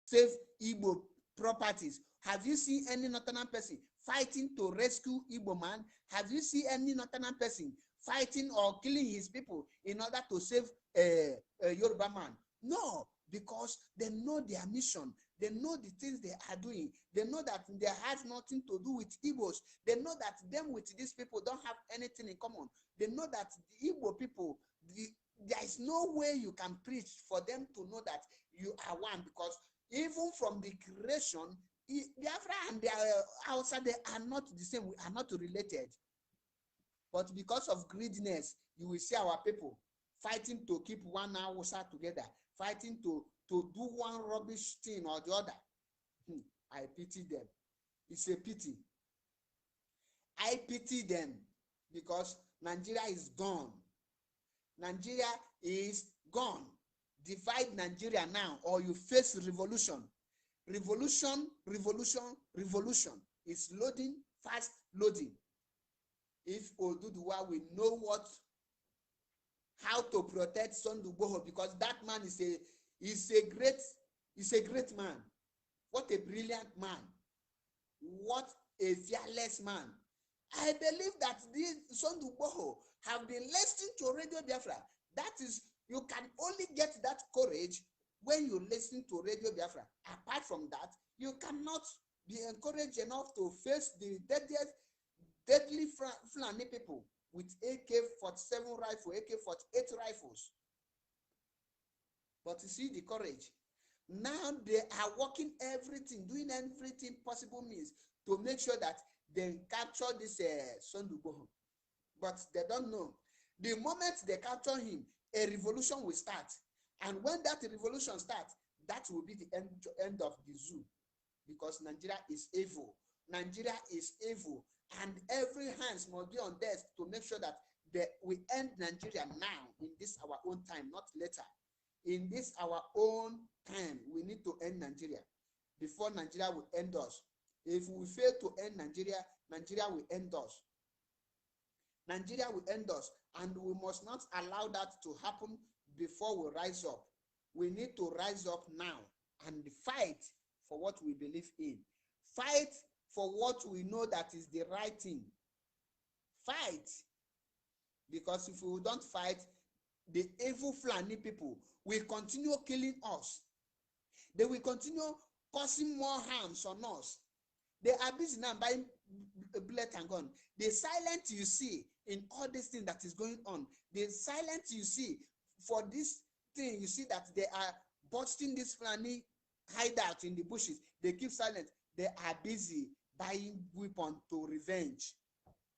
save Igbo properties? Have you seen any northern person fighting to rescue Igbo man? Have you seen any northern person fighting or killing his people in order to save a Yoruba man? No, because they know their mission. They know the things they are doing. They know that they have nothing to do with Igbos. They know that them with these people don't have anything in common. They know that the Igbo people, there is no way you can preach for them to know that you are one, because Even from the creation, Biafra and the Hausa, they are not the same. We are not related. But because of greediness, you will see our people fighting to keep one Hausa together, fighting to do one rubbish thing or the other. I pity them. It's a pity. I pity them because Nigeria is gone. Nigeria is gone. Divide Nigeria now, or you face revolution. Revolution, revolution, revolution. It's loading, fast loading. If Oduduwa will know how to protect Sunday Igboho, because that man is a great man. What a brilliant man. What a fearless man. I believe that these Sunday Igboho have been listening to Radio Biafra. That is, you can only get that courage when you listen to Radio Biafra. Apart from that, you cannot be encouraged enough to face the deadly Fulani people with AK-47 rifle, AK-48 rifles. But you see the courage. Now they are working everything, doing everything possible means to make sure that they capture this Sunday Igboho. But they don't know. The moment they capture him, a revolution will start. And when that revolution starts, that will be the end of the zoo. Because Nigeria is evil. Nigeria is evil. And every hands must be on desk to make sure that we end Nigeria now, in this our own time, not later. In this our own time, we need to end Nigeria before Nigeria will end us. If we fail to end Nigeria, Nigeria will end us. Nigeria will end us, and we must not allow that to happen before we rise up. We need to rise up now and fight for what we believe in. Fight for what we know that is the right thing. Fight. Because if we don't fight, the evil Fulani people will continue killing us. They will continue causing more harms on us. They are busy now buying bullet and gun. The silence you see in all this thing that is going on, the silence you see for this thing, you see that they are busting this Fulani hideout in the bushes. They keep silent. They are busy buying weapons to revenge.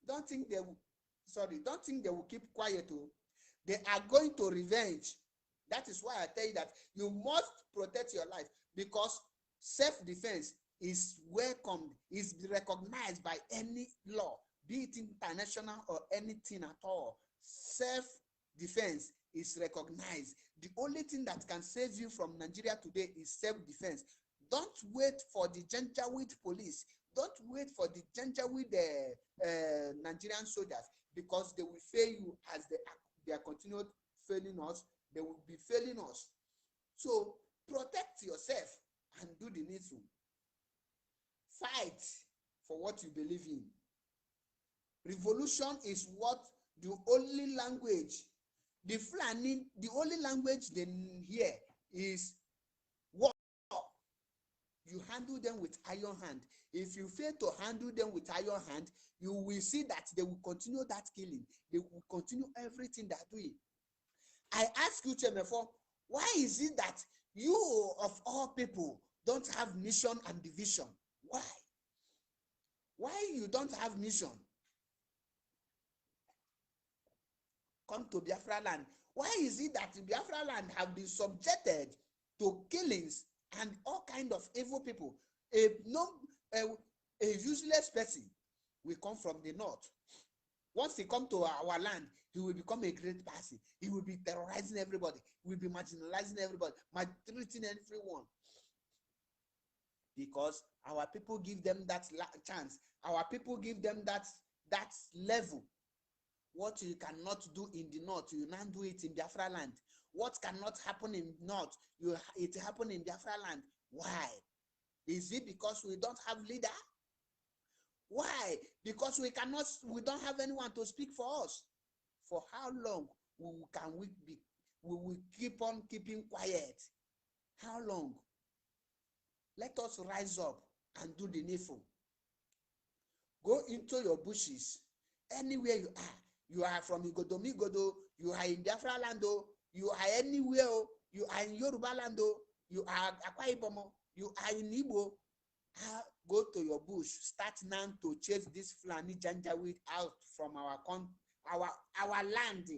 Don't think they will keep quiet. They are going to revenge. That is why I tell you that you must protect your life, because self-defense is welcomed, is recognized by any law, be it international or anything at all. Self-defense is recognized. The only thing that can save you from Nigeria today is self-defense. Don't wait for the Janjaweed police. Don't wait for the Janjaweed Nigerian soldiers, because they will fail you as they are continued failing us. They will be failing us. So protect yourself and do the needful. Fight for what you believe in. Revolution is what the only language, the Fulani, the only language they hear is war. You handle them with iron hand. If you fail to handle them with iron hand, you will see that they will continue that killing. They will continue everything they are doing. I ask you, Chemefo, why is it that you, of all people, don't have mission and division? Why? Why you don't have mission? Come to Biafra land. Why is it that Biafra land have been subjected to killings and all kind of evil people? A useless person will come from the north. Once he come to our land, he will become a great person. He will be terrorizing everybody. He will be marginalizing everybody, maltreating everyone. Because our people give them that chance. Our people give them that level. What you cannot do in the north, you now do it in Biafra land. What cannot happen in north, it happen in Biafra land. Why? Is it because we don't have leader? Why? Because we don't have anyone to speak for us. For how long we will keep on keeping quiet? How long? Let us rise up and do the needful. Go into your bushes, anywhere you are. You are from Igodo, you are in Biafra land, you are anywhere, you are in Yoruba land, you are Akwa Ibom, You are in Igbo, go to your bush, start now to chase this Fulani Janjaweed out from our land.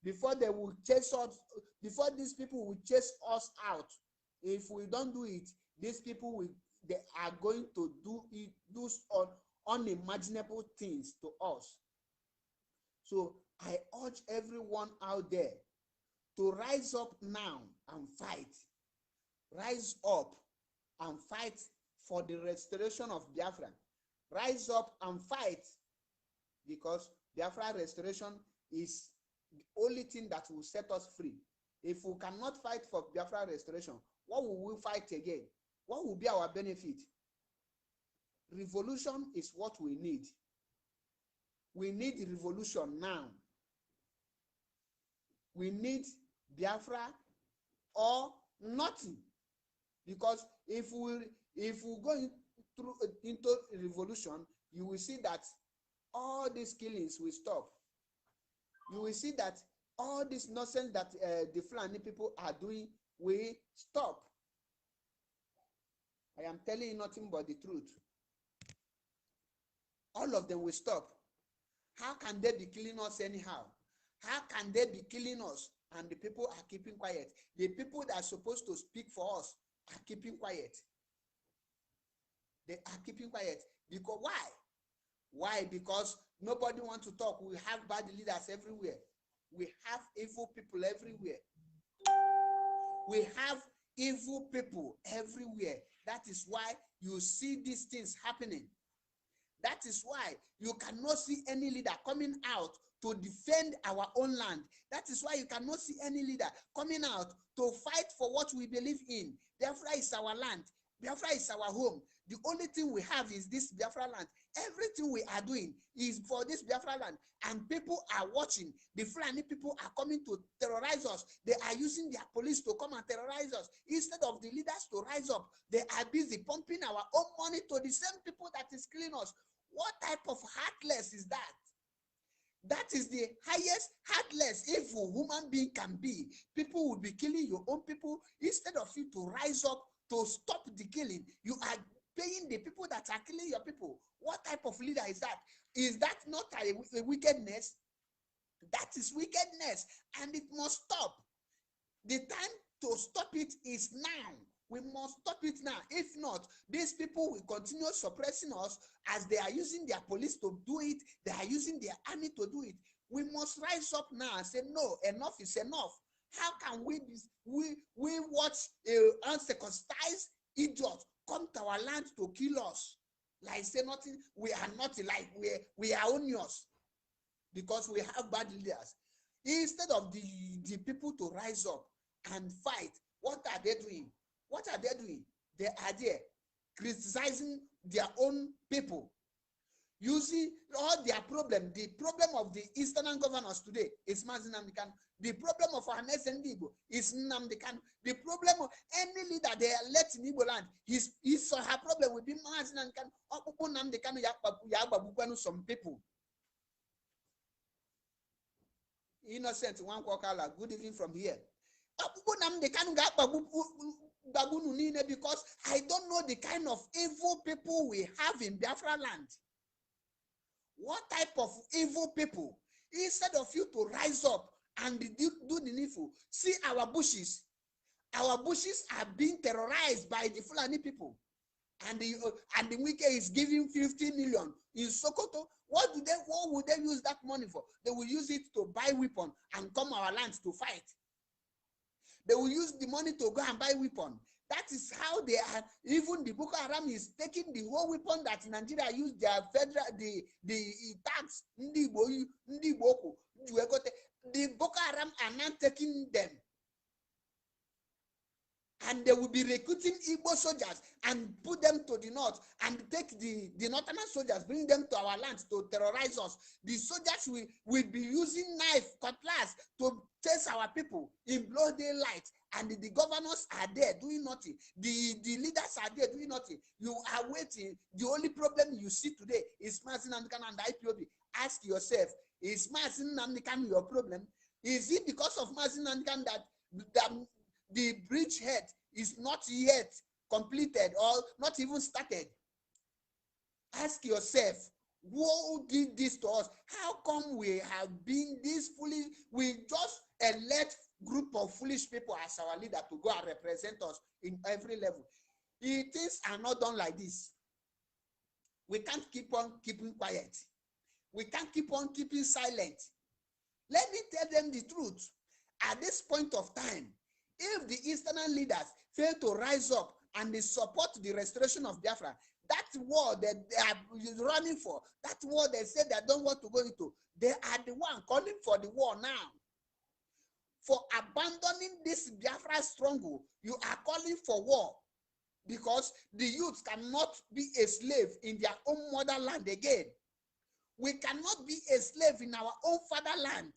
Before they will chase us, before these people will chase us out, if we don't do it, these people they are going to do unimaginable things to us. So I urge everyone out there to rise up now and fight. Rise up and fight for the restoration of Biafra. Rise up and fight, because Biafra restoration is the only thing that will set us free. If we cannot fight for Biafra restoration, what will we fight again? What will be our benefit? Revolution is what we need. We need revolution now. We need Biafra or nothing. Because if we go into revolution, you will see that all these killings will stop. You will see that all this nonsense that the Fulani people are doing will stop. I am telling you nothing but the truth. All of them will stop. How can they be killing us anyhow? How can they be killing us and the people are keeping quiet? The people that are supposed to speak for us are keeping quiet. They are keeping quiet. Because why? Why? Because nobody wants to talk. We have bad leaders everywhere. We have evil people everywhere. We have evil people everywhere. That is why you see these things happening. That is why you cannot see any leader coming out to defend our own land. That is why you cannot see any leader coming out to fight for what we believe in. Biafra is our land. Biafra is our home. The only thing we have is this Biafra land. Everything we are doing is for this Biafra land. And people are watching. The Fulani people are coming to terrorize us. They are using their police to come and terrorize us. Instead of the leaders to rise up, they are busy pumping our own money to the same people that is killing us. What type of heartless is that? That is the highest heartless evil human being can be. People will be killing your own people. Instead of you to rise up to stop the killing, you are paying the people that are killing your people. What type of leader is that? Is that not a wickedness? That is wickedness, and it must stop. The time to stop it is now. We must stop it now. If not, these people will continue suppressing us as they are using their police to do it. They are using their army to do it. We must rise up now and say, no, enough is enough. How can we watch an uncircumcised idiot come to our land to kill us? Like say nothing, we are not like we are onions because we have bad leaders. Instead of the people to rise up and fight, what are they doing? What are they doing? They are there criticizing their own people, using all their problem. The problem of the Eastern governors today is Mazi Nnamdi Kanu. The problem of our nation Igbo is Nnamdi Kanu. The problem of any leader they elect in Igbo land, his or her problem will be Mazi Nnamdi Kanu. Nnamdi Kanu some people. Innocent one Kwakala, good evening from here. Because I don't know the kind of evil people we have in Biafra land. What type of evil people? Instead of you to rise up and do the needful, see our bushes. Our bushes are being terrorized by the Fulani people. And the Wike is giving 50 million in Sokoto. What would they use that money for? They will use it to buy weapon and come our lands to fight. They will use the money to go and buy weapon. That is how they are. Even the Boko Haram is taking the whole weapon that Nigeria used their federal the tax. The Boko Haram are now taking them. And they will be recruiting Igbo soldiers and put them to the north and take the northern soldiers, bring them to our land to terrorize us. The soldiers will be using knife, cutlass to chase our people in broad daylight. And the governors are there doing nothing. The leaders are there doing nothing. You are waiting. The only problem you see today is Mazi Nnamdi Kanu and IPOB. Ask yourself, is Mazi Nnamdi Kanu your problem? Is it because of Mazi Nnamdi Kanu that the bridgehead is not yet completed or not even started. Ask yourself, who did this to us? How come we have been this foolish? We just elect group of foolish people as our leader to go and represent us in every level. Things are not done like this. We can't keep on keeping quiet. We can't keep on keeping silent. Let me tell them the truth. At this point of time, if the Eastern leaders fail to rise up and they support the restoration of Biafra, that war that they are running for, that war they said they don't want to go into, they are the one calling for the war now. For abandoning this Biafra struggle, you are calling for war, because the youth cannot be a slave in their own motherland again. We cannot be a slave in our own fatherland.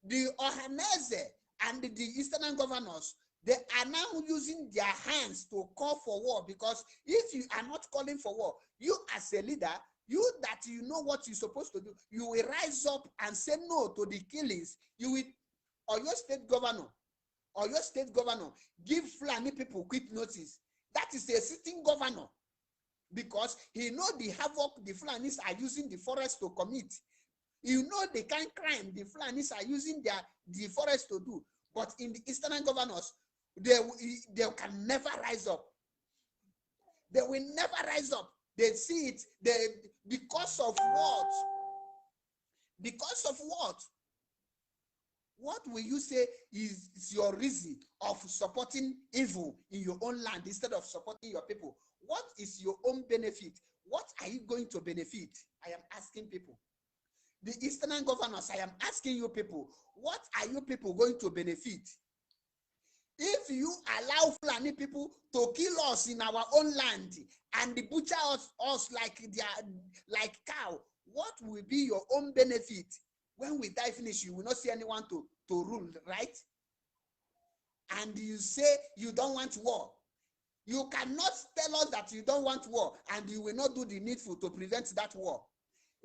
The Ohaneze and the Eastern governors, they are now using their hands to call for war, because if you are not calling for war, you as a leader, you that you know what you're supposed to do, you will rise up and say no to the killings. You will, or your state governor, give Fulani people quick notice. That is a sitting governor, because he know the havoc the Fulanis are using the forest to commit. You know the kind of crime the Fulanis are using the forest to do. But in the Eastern governors, they can never rise up. They will never rise up. They see it. Because of what? Because of what? What will you say is your reason of supporting evil in your own land instead of supporting your people? What is your own benefit? What are you going to benefit? I am asking people. The Eastern governors, I am asking you people, what are you people going to benefit? If you allow Fulani people to kill us in our own land and butcher us like cow, what will be your own benefit? When we die finish, you will not see anyone to rule, right? And you say you don't want war. You cannot tell us that you don't want war and you will not do the needful to prevent that war.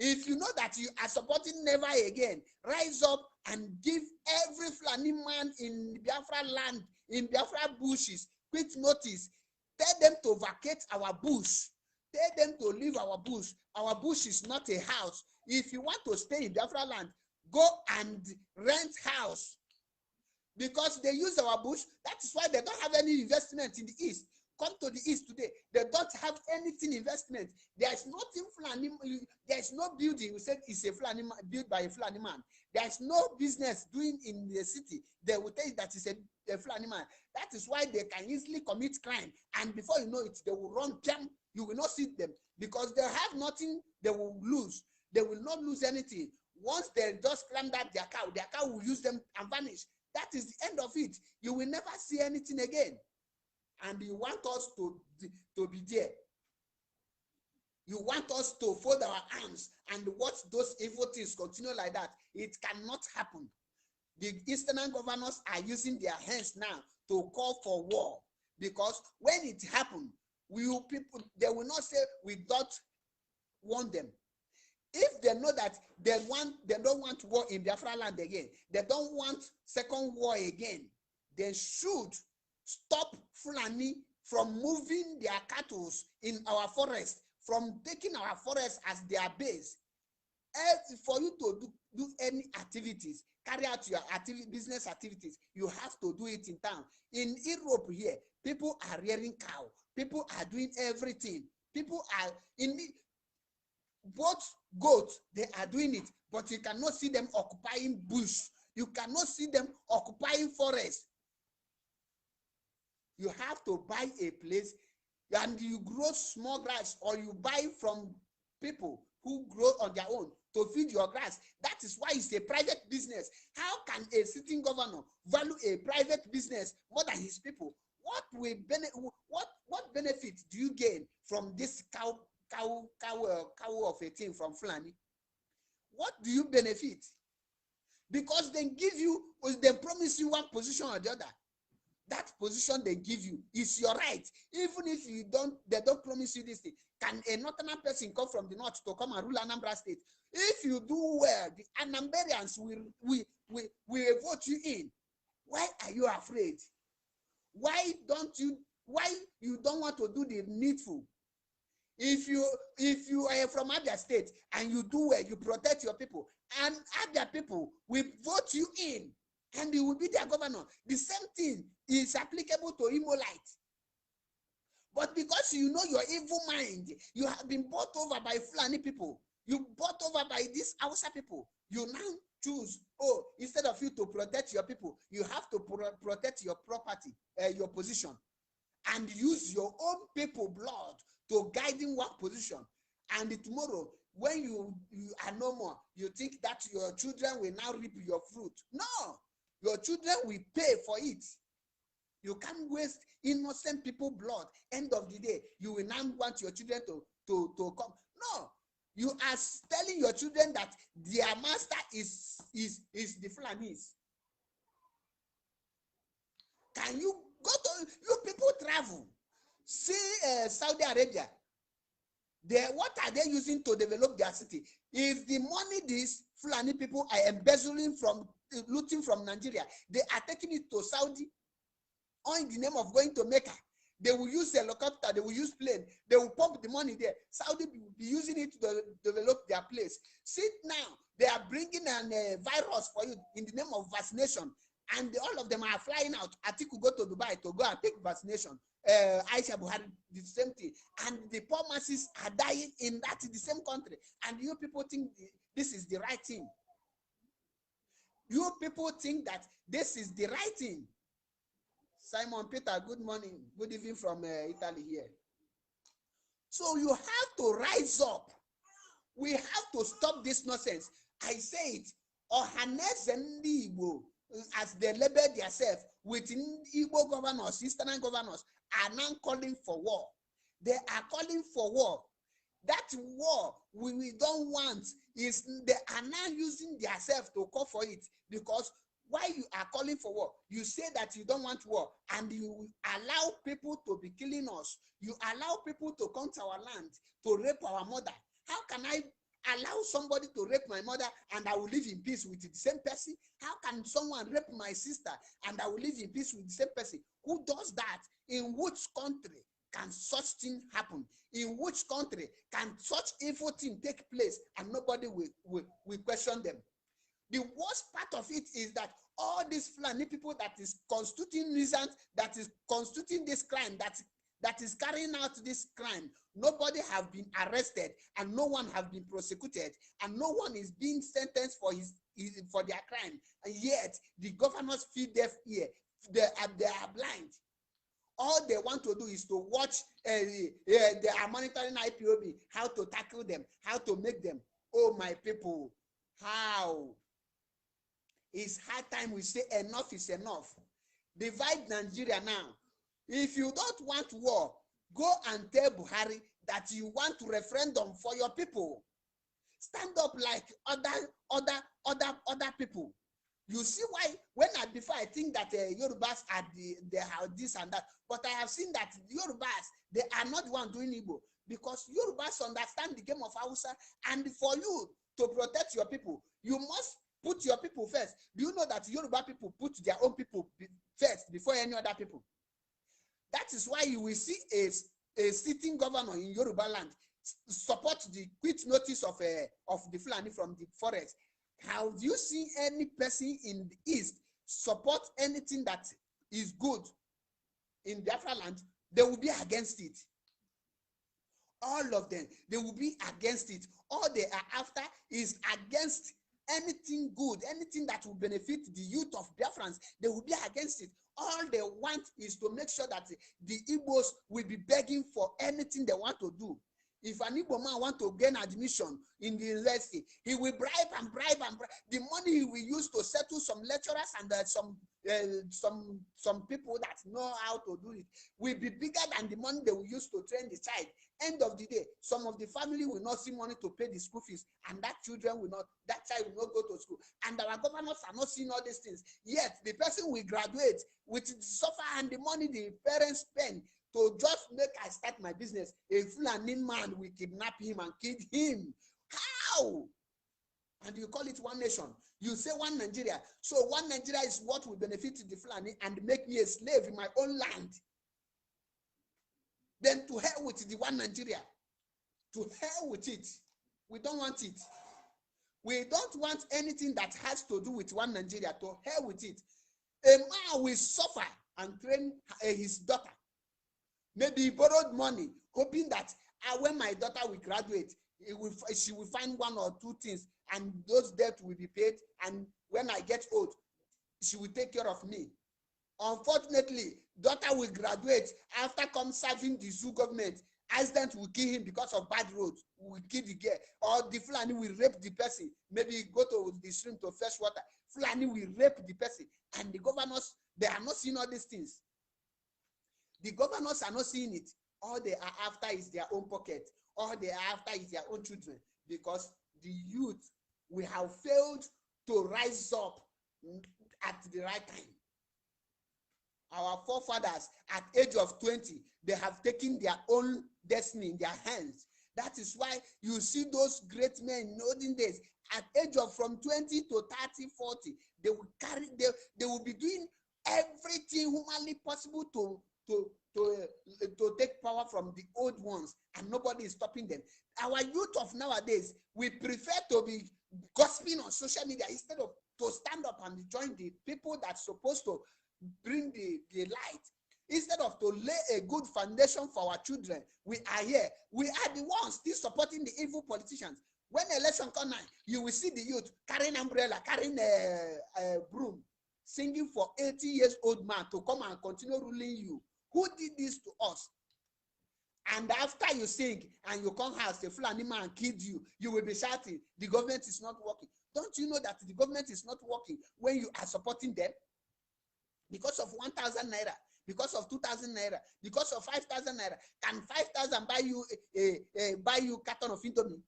If you know that you are supporting never again, rise up and give every Fulani man in Biafra land, in Biafra bushes, quick notice. Tell them to vacate our bush. Tell them to leave our bush. Our bush is not a house. If you want to stay in Biafra land, go and rent house. Because they use our bush, that is why they don't have any investment in the east. Come to the east today, they don't have anything investment. There is nothing Fulani, there is no building. We said it's a Fulani man, built by a Fulani man. There is no business doing in the city. They will tell you that it's a Fulani man. That is why they can easily commit crime. And before you know it, they will run jam. You will not see them because they have nothing they will lose. They will not lose anything. Once they just climb that their cow will use them and vanish. That is the end of it. You will never see anything again. And you want us to be there. You want us to fold our arms and watch those evil things continue like that. It cannot happen. The Eastern governors are using their hands now to call for war, because when it happens, they will not say we don't want them. If they know that they don't want war in Biafra land again, they don't want second war again, they should stop Fulani from moving their cattle in our forest, from taking our forest as their base. For you to do any activities, carry out your business activities, you have to do it in town. In Europe here, people are rearing cow. People are doing everything. People are both goats, they are doing it, but you cannot see them occupying bush. You cannot see them occupying forest. You have to buy a place and you grow small grass, or you buy from people who grow on their own to feed your grass. That is why it's a private business. How can a sitting governor value a private business more than his people? What benefit do you gain from this cow of a thing from Fulani? What do you benefit? Because they promise you one position or the other. That position they give you is your right. Even if they don't promise you this thing. Can a northern person come from the north to come and rule Anambra State? If you do well, the Anambarians will vote you in. Why are you afraid? Why don't you Why you don't want to do the needful? If you are from Abia State and you do well, you protect your people, and Abia people will vote you in, and you will be their governor. The same thing is applicable to Imolite. But because you know your evil mind, you have been bought over by Fulani people, you bought over by these Hausa people, you now choose, oh, instead of you to protect your people, you have to protect your property, your position, and use your own people blood to guide in one position. And tomorrow, when you are no more, you think that your children will now reap your fruit. No, your children will pay for it. You can't waste innocent people blood. End of the day, you will now want your children to come. No, you are telling your children that their master is the Fulanis. Can you go to, you people travel, see Saudi Arabia? What are they using to develop their city? If the money these Fulani people are embezzling from, looting from Nigeria, they are taking it to Saudi in the name of going to Mecca. They will use a helicopter, they will use plane, they will pump the money there. Saudi will be using it to develop their place. See now, they are bringing a virus for you in the name of vaccination, and all of them are flying out. Atiku go to Dubai to go and take vaccination. Achebe had the same thing, and the poor masses are dying in the same country, and you people think this is the right thing. You people think that this is the right thing. Simon Peter, good morning, good evening from Italy here. So you have to rise up. We have to stop this nonsense. I say it. Ohanes and Igbo, as they label themselves within Igbo governors, Eastern governors, are now calling for war. They are calling for war. That war we don't want is they are now using themselves to call for it, because why you are calling for war? You say that you don't want war, and you allow people to be killing us. You allow people to come to our land to rape our mother. How can I allow somebody to rape my mother and I will live in peace with the same person? How can someone rape my sister and I will live in peace with the same person? Who does that? In which country can such thing happen? In which country can such evil thing take place and nobody will question them? The worst part of it is that all these Fulani people that is constituting nuisance, that is constituting this crime, that is carrying out this crime, nobody have been arrested and no one have been prosecuted and no one is being sentenced for for their crime. And yet the governors feel deaf ear. They are blind. All they want to do is to watch. They are monitoring IPOB, how to tackle them, how to make them. Oh my people, how? It's high time we say enough is enough. Divide Nigeria now. If you don't want war, go and tell Buhari that you want referendum for your people. Stand up like other people. You see why before I think that Yorubas are they have this and that, but I have seen that Yorubas, they are not the one doing Igbo, because Yorubas understand the game of Hausa, and for you to protect your people, you must put your people first. Do you know that Yoruba people put their own people first before any other people? That is why you will see a sitting governor in Yoruba land support the quit notice of the Fulani from the forest. Have you seen any person in the East support anything that is good in Biafra land? They will be against it. All of them, they will be against it. All they are after is against anything good, anything that will benefit the youth of Biafrans. They will be against it. All they want is to make sure that the Igbos will be begging for anything they want to do. If an Igbo man want to gain admission in the university, he will bribe and bribe and bribe. The money he will use to settle some lecturers and some people that know how to do it will be bigger than the money they will use to train the child. End of the day, some of the family will not see money to pay the school fees, and that child will not go to school. And our governors are not seeing all these things. Yet the person will graduate with the suffer and the money the parents spend to just make I start my business. A Fulani man will kidnap him and kill him. How? And you call it one nation. You say one Nigeria. So one Nigeria is what will benefit the Fulani and make me a slave in my own land. Then to hell with the one Nigeria. To hell with it. We don't want it. We don't want anything that has to do with one Nigeria. To hell with it. A man will suffer and train his daughter. Maybe he borrowed money, hoping that when my daughter will graduate, she will find one or two things, and those debts will be paid. And when I get old, she will take care of me. Unfortunately, daughter will graduate after come serving the zoo government. Accident will kill him because of bad roads. Will kill the girl, or the Fulani will rape the person. Maybe go to the stream to fetch water. Fulani will rape the person, and the governors, they are not seeing all these things. The governors are not seeing it. All they are after is their own pocket. All they are after is their own children, because the youth, we have failed to rise up at the right time. Our forefathers at age of 20, they have taken their own destiny in their hands. That is why you see those great men in olden days at age of from 20 to 30, 40, they will carry, they will be doing everything humanly possible to take power from the old ones, and nobody is stopping them. Our youth of nowadays, we prefer to be gossiping on social media instead of to stand up and join the people that's supposed to bring the light. Instead of to lay a good foundation for our children, we are here. We are the ones still supporting the evil politicians. When election comes, you will see the youth carrying umbrella, carrying a broom, singing for 80 years old man to come and continue ruling you. Who did this to us? And after you sing and you come house, the Fulani man killed you, you will be shouting, the government is not working. Don't you know that the government is not working when you are supporting them? Because of 1,000 naira, because of 2,000 naira, because of 5,000 naira, can 5,000 buy you carton of Indomie?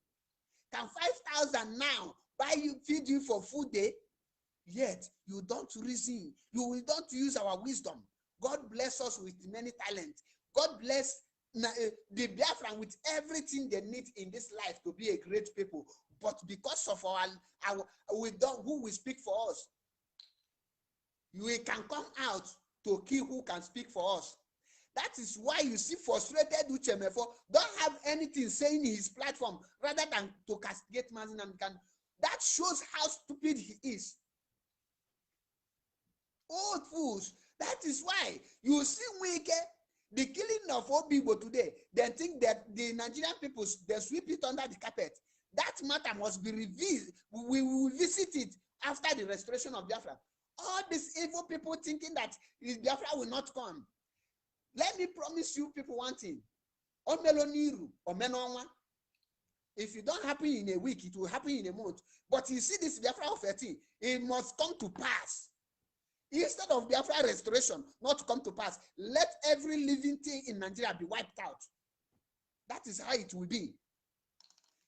Can 5,000 now feed you for food day? Yet you don't reason. You don't use our wisdom. God bless us with many talents. God bless the Biafran with everything they need in this life to be a great people. But because of who will speak for us, we can come out to kill who can speak for us. That is why you see frustrated Uchemefo don't have anything saying in his platform rather than to castigate Mazi. That shows how stupid he is. Old fools. That is why you see Wike, the killing of Obibo today, they think that the Nigerian people, they sweep it under the carpet. That matter must be revealed. We will visit it after the restoration of Biafra. All these evil people thinking that Biafra will not come. Let me promise you people one thing. If it don't happen in a week, it will happen in a month. But you see this Biafra of 13, it must come to pass. Instead of Biafra restoration not to come to pass, let every living thing in Nigeria be wiped out. That is how it will be.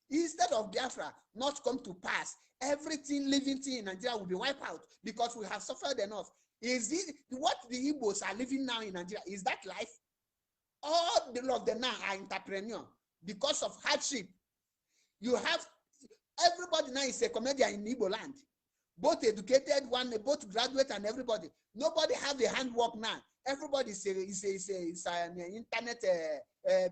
Instead of Biafra not come to pass, everything living thing in Nigeria will be wiped out because we have suffered enough. Is it what the Igbos are living now in Nigeria? Is that life? All of them now are entrepreneurs because of hardship. You have everybody now is a comedian in Igbo land. Both educated one, both graduate and everybody. Nobody have a handwork now. Everybody is an internet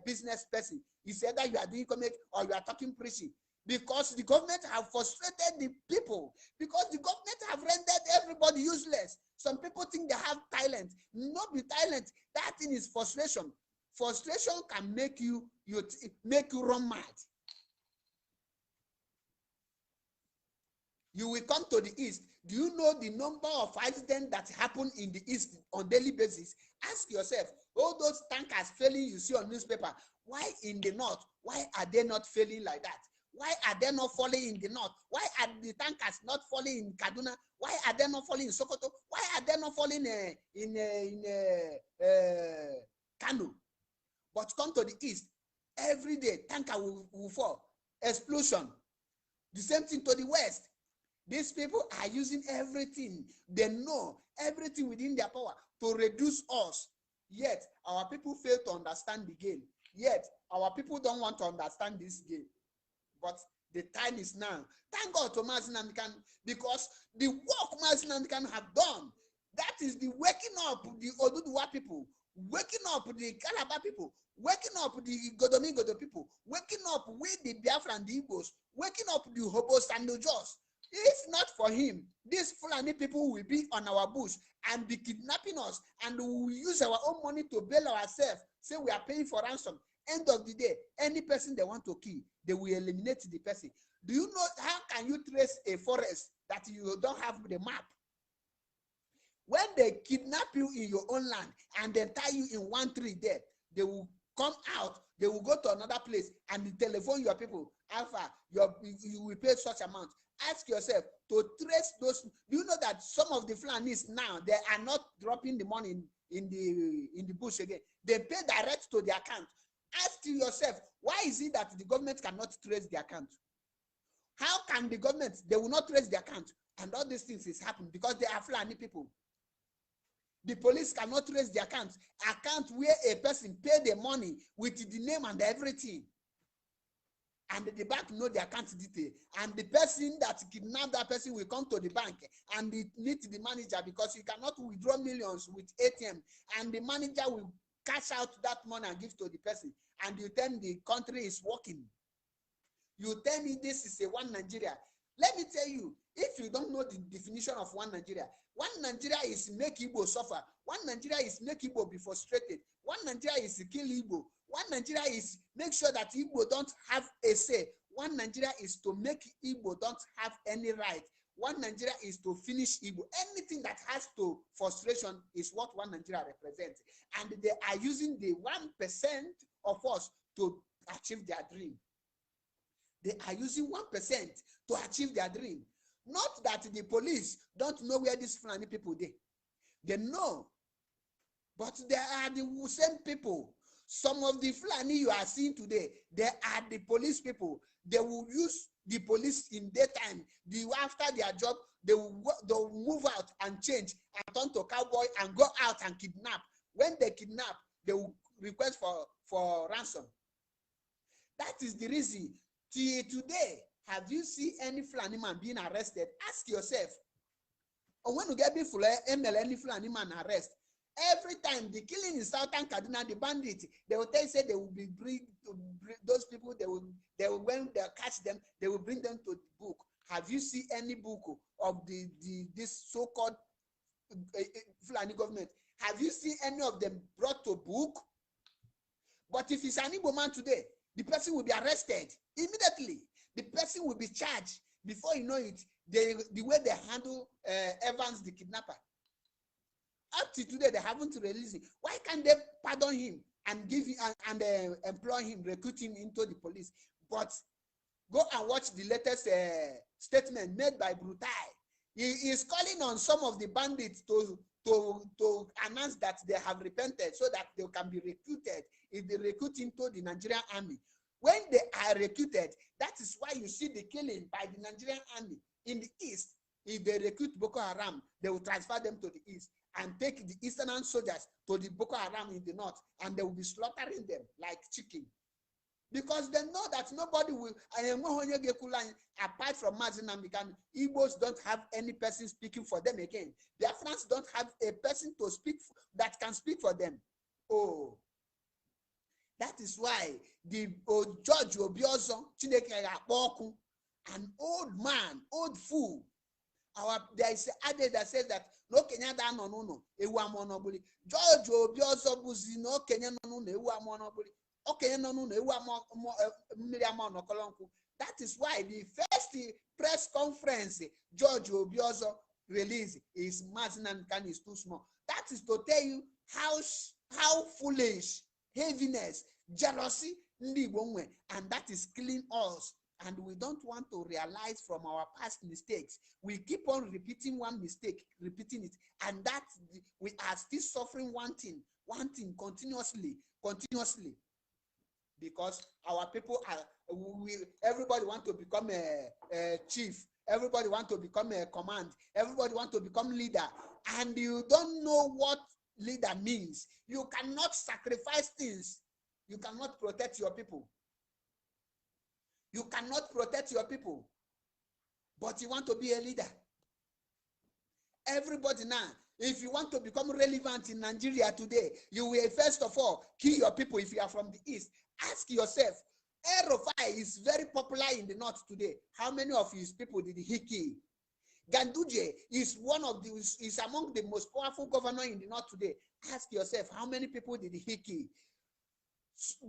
business person. It's either you are doing comic or you are talking preaching. Because the government have frustrated the people. Because the government have rendered everybody useless. Some people think they have talent. Not be talent. That thing is frustration. Frustration can make you run mad. You will come to the east. Do you know the number of accidents that happen in the east on daily basis? Ask yourself, all those tankers failing you see on newspaper, why in the north? Why are they not failing like that? Why are they not falling in the north? Why are the tankers not falling in Kaduna? Why are they not falling in Sokoto? Why are they not falling in Kano? But come to the east, every day tanker will fall. Explosion. The same thing to the west. These people are using everything. They know everything within their power to reduce us. Yet, our people fail to understand the game. Yet, our people don't want to understand this game. But the time is now. Thank God to Mazi Nnamdi, because the work Mazi Nnamdi have done, that is the waking up of the Oduduwa people waking up the Calabar people, waking up the Godomingodo people, waking up with the Biafra and the Igbos, waking up the Hobos and the Jaws. If not for him, these Fulani people will be on our bush and be kidnapping us, and we will use our own money to bail ourselves, say we are paying for ransom. End of the day, any person they want to kill, they will eliminate the person. Do you know how can you trace a forest that you don't have the map? When they kidnap you in your own land and then tie you in one tree there, they will come out, they will go to another place and telephone your people. Alpha, you will pay such amount. Ask yourself to trace those. Do you know that some of the Fulanis now, they are not dropping the money in the bush again? They pay direct to the account. Ask yourself, why is it that the government cannot trace the account? How can the government, they will not trace the account? And all these things is happening because they are Fulani people. The police cannot trace the account where a person paid the money with the name and everything. And the bank know the account detail. And the person that kidnapped that person will come to the bank and meet the manager because you cannot withdraw millions with ATM. And the manager will cash out that money and give to the person. And you tell me the country is working. You tell me this is a one Nigeria. Let me tell you, if you don't know the definition of one Nigeria is make Igbo suffer. One Nigeria is make Igbo be frustrated. One Nigeria is kill Igbo. One Nigeria is make sure that Igbo don't have a say. One Nigeria is to make Igbo don't have any right. One Nigeria is to finish Igbo. Anything that has to frustration is what one Nigeria represents. And they are using the 1% of us to achieve their dream. They are using 1% to achieve their dream. Not that the police don't know where these Fulani people are. They know. But they are the same people. Some of the Fulani you are seeing today, they are the police people. They will use the police in daytime. After their job, they will move out and change and turn to cowboy and go out and kidnap. When they kidnap, they will request for ransom. That is the reason. Till today, have you seen any Fulani man being arrested? Ask yourself. Or when you get before any Fulani man arrest, every time the killing in Southern Kaduna, the bandits, they will say they will bring those people. They will when they catch them, they will bring them to the book. Have you seen any book of this so-called Fulani government? Have you seen any of them brought to book? But if it's an Igbo man today, the person will be arrested immediately. The person will be charged. Before you know it, the way they handle Evans, the kidnapper. Up to today, they haven't released him. Why can't they pardon him and give him and employ him, recruit him into the police? But go and watch the latest statement made by Brutai. He is calling on some of the bandits to announce that they have repented so that they can be recruited. If they recruit into the Nigerian army, when they are recruited, that is why you see the killing by the Nigerian army in the east. If they recruit Boko Haram, they will transfer them to the east and take the eastern soldiers to the Boko Haram in the north, and they will be slaughtering them like chicken. Because they know that nobody will, apart from Mazi and Igbos don't have any person speaking for them again. Their friends don't have a person to speak that can speak for them. Oh, that is why the George Obiozo, an old man, old fool. There is an adage that says that no Kenya da no ewu amonobuli. George Obiozo buzi no Kenya no ewu amonobuli. Okay, no ewu amonokolonku. That is why the first press conference George Obiozo released is Mazinankan is too small. That is to tell you how foolish, heaviness, jealousy, and that is killing us. And we don't want to realize from our past mistakes. We keep on repeating one mistake, repeating it, and that we are still suffering one thing continuously, because our people are. Everybody want to become a chief. Everybody want to become a command. Everybody want to become leader, and you don't know what leader means. You cannot sacrifice things. You cannot protect your people. You cannot protect your people, but you want to be a leader. Everybody now, If you want to become relevant in Nigeria today, you will first of all kill your people. If you are from the east, ask yourself, El-Rufai is very popular in the north today. How many of his people did he kill? Ganduje is among the most powerful governor in the north today. Ask yourself, how many people did he kill?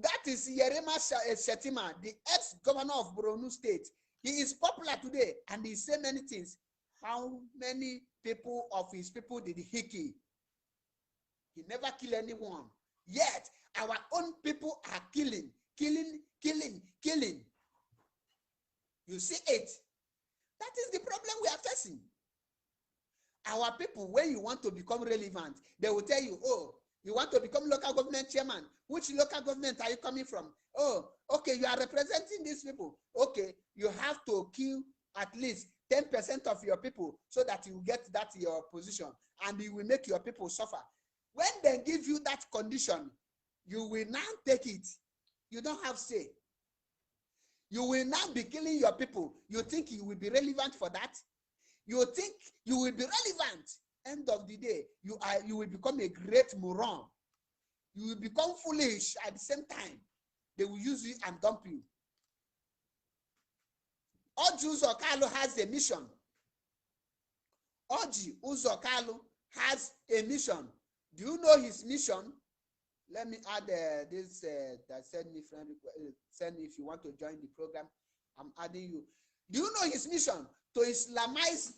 That is Yerema Shetima, the ex-governor of Borno State. He is popular today and he said many things. How many people of his people did he kill? He never killed anyone. Yet, our own people are killing. You see it? That is the problem we are facing. Our people, when you want to become relevant, they will tell you, oh, you want to become local government chairman. Which local government are you coming from? Oh, okay, you are representing these people. Okay, you have to kill at least 10% of your people so that you get that your position, and you will make your people suffer. When they give you that condition, you will now take it. You don't have say. You will now be killing your people. You think you will be relevant for that? You think you will be relevant? End of the day, you will become a great moron. You will become foolish at the same time. They will use you and dump you. Oji Uzor Kalu has a mission. Oji Uzor Kalu has a mission. Do you know his mission? Let me add this that send me friend send me if you want to join the program. I'm adding you. Do you know his mission? To Islamize,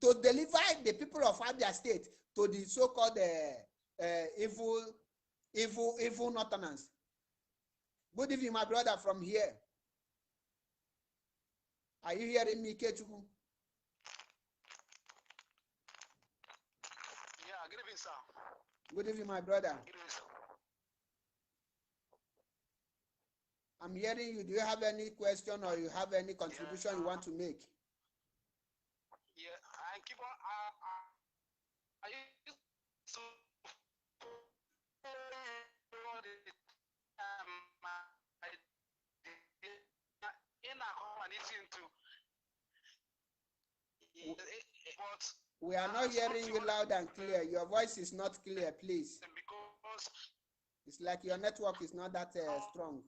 to deliver the people of Abia State to the so-called evil northerners. Good evening, my brother from here. Are you hearing me, Kechuku? Yeah, good evening, sir. Good evening, my brother. Good evening, sir. I'm hearing you. Do you have any question or you have any contribution you want to make? Yeah, I keep on. I used to We are not hearing you loud and clear. Your voice is not clear, please. Because it's like your network is not that strong.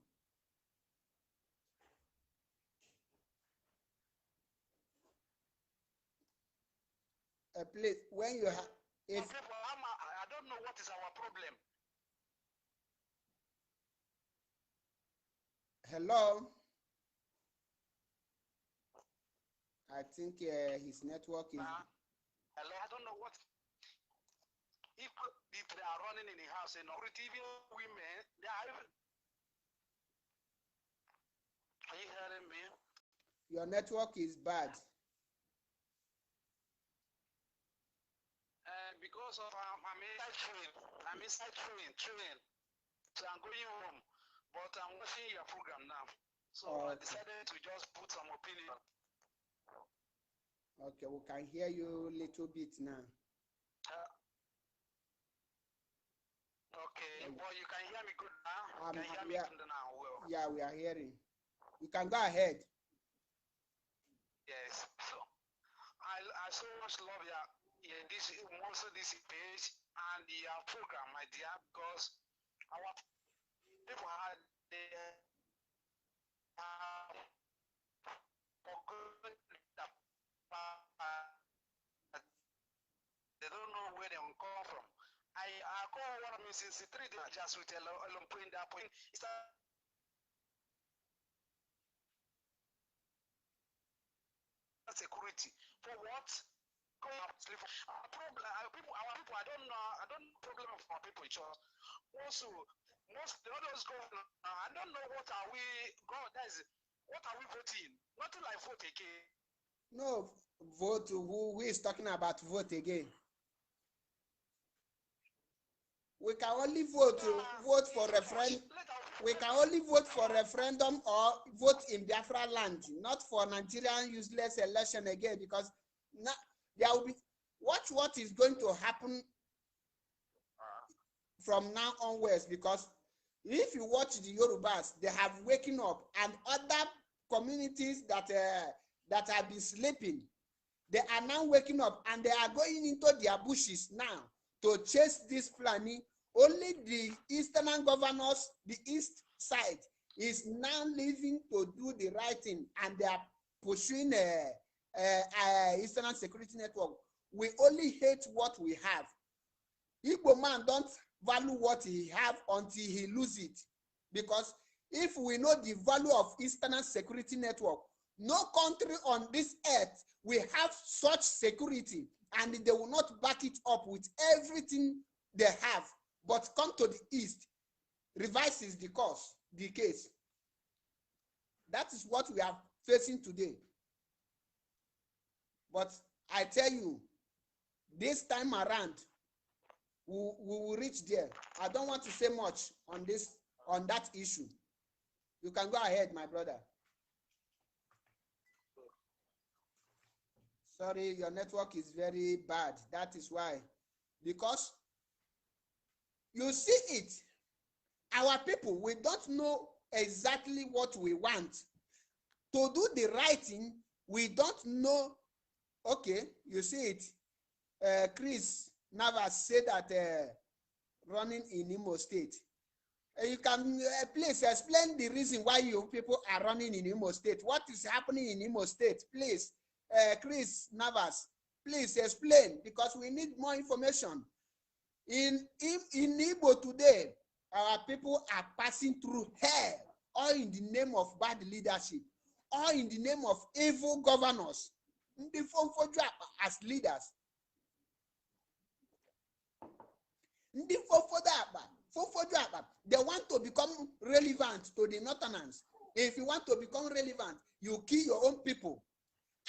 Please, when you have, if I don't know what is our problem. Hello. I think his network is. Hello, I don't know what. If they are running in the house, and even women, they are. Are you hearing me? Your network is bad. Because of I'm inside train. So I'm going home, but I'm watching your program now. So I decided to just put some opinion. Okay, we can hear you a little bit now. Okay, well, you can hear me good now? You can hear me good now? Well. Yeah, we are hearing. You can go ahead. Yes, so I so much love this page and your program, my dear, because our people are they don't know where they come from. I call one of me since 3 days just with a long point that point. Security for what? Our people, I don't know. I don't know problem of our people. Also, most the others go. I don't know what are we. God, what are we voting? Nothing like vote again. No, vote. Who is talking about vote again? We can only vote for referendum. We can only vote for referendum or vote in Biafra land, not for Nigerian useless election again, because there will be what is going to happen from now onwards. Because if you watch the Yorubas, they have waken up, and other communities that have been sleeping, They are now waking up and they are going into their bushes now to chase this Fulani. Only the eastern governors, the east side, is now leaving to do the right thing, and they are pursuing a Eastern Security Network. We only hate what we have. Igbo man don't value what he have until he lose it. Because if we know the value of Eastern Security Network, no country on this earth will have such security, and they will not back it up with everything they have, but come to the east, revises the case. That is what we are facing today. But I tell you, this time around, we will reach there. I don't want to say much on that issue. You can go ahead, my brother. Sorry, your network is very bad. That is why. Because you see it, our people, we don't know exactly what we want. To do the right thing, we don't know. Okay, you see it. Chris Navas said that running in Imo State. You can please explain the reason why you people are running in Imo State. What is happening in Imo State? Please, Chris Navas, please explain, because we need more information. In Igbo today, our people are passing through hell, all in the name of bad leadership, all in the name of evil governors, as leaders. They want to become relevant to the Northerners. If you want to become relevant, you kill your own people.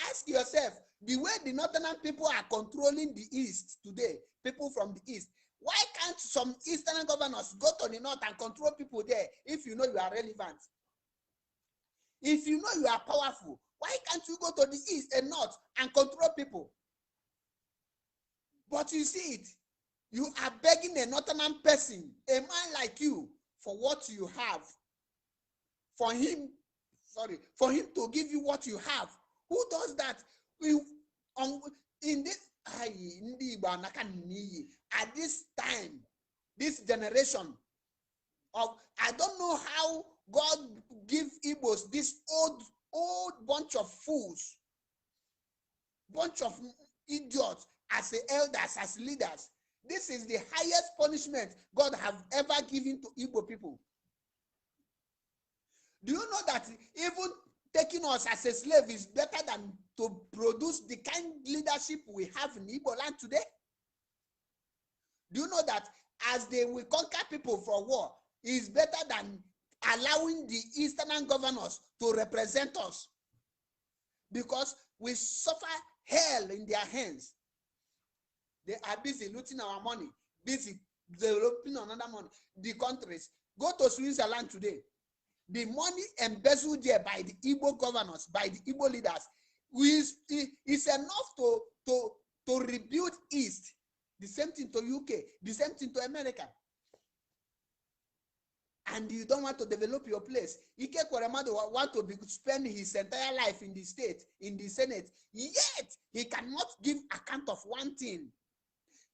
Ask yourself, the way the Northern people are controlling the East today, people from the East, why can't some Eastern governors go to the North and control people there if you know you are relevant? If you know you are powerful, why can't you go to the East and North and control people? But you see it, you are begging a Northern person, a man like you, for what you have. For him to give you what you have. Who does that? In this at this time, this generation of, I don't know how God give Igbos this old bunch of fools, bunch of idiots as the elders, as leaders. This is the highest punishment God have ever given to Igbo people. Do you know that even taking us as a slave is better than to produce the kind of leadership we have in Igbo land today? Do you know that as they will conquer people for war is better than allowing the Eastern governors to represent us? Because we suffer hell in their hands. They are busy looting our money, busy developing another money. The countries, go to Switzerland today. The money embezzled there by the Igbo governors, by the Igbo leaders, is enough to rebuild East. The same thing to UK, the same thing to America. And you don't want to develop your place. Ike Kweremadu want to spend his entire life in the state, in the Senate, yet he cannot give account of one thing.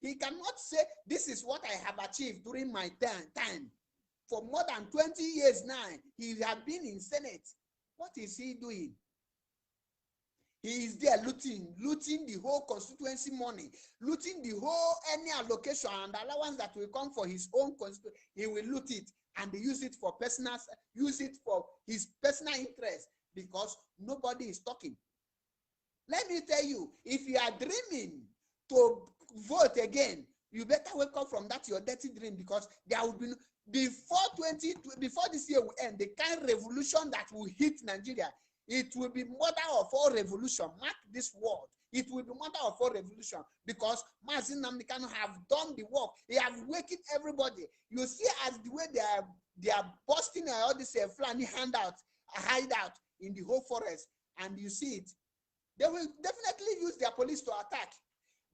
He cannot say, this is what I have achieved during my time. For more than 20 years now, he has been in Senate. What is he doing? He is there looting the whole constituency money, looting the whole any allocation and allowance that will come for his own constituency. He will loot it and use it for his personal interest, because nobody is talking. Let me tell you, if you are dreaming to vote again, you better wake up from that your dirty dream, because there will be before this year will end, the kind of revolution that will hit Nigeria, it will be mother of all revolution. Mark this word. It will be mother of all revolution, because Mazi have done the work. They have wakened everybody. You see, as the way they are busting all this Fulani hideout in the whole forest, and you see it. They will definitely use their police to attack.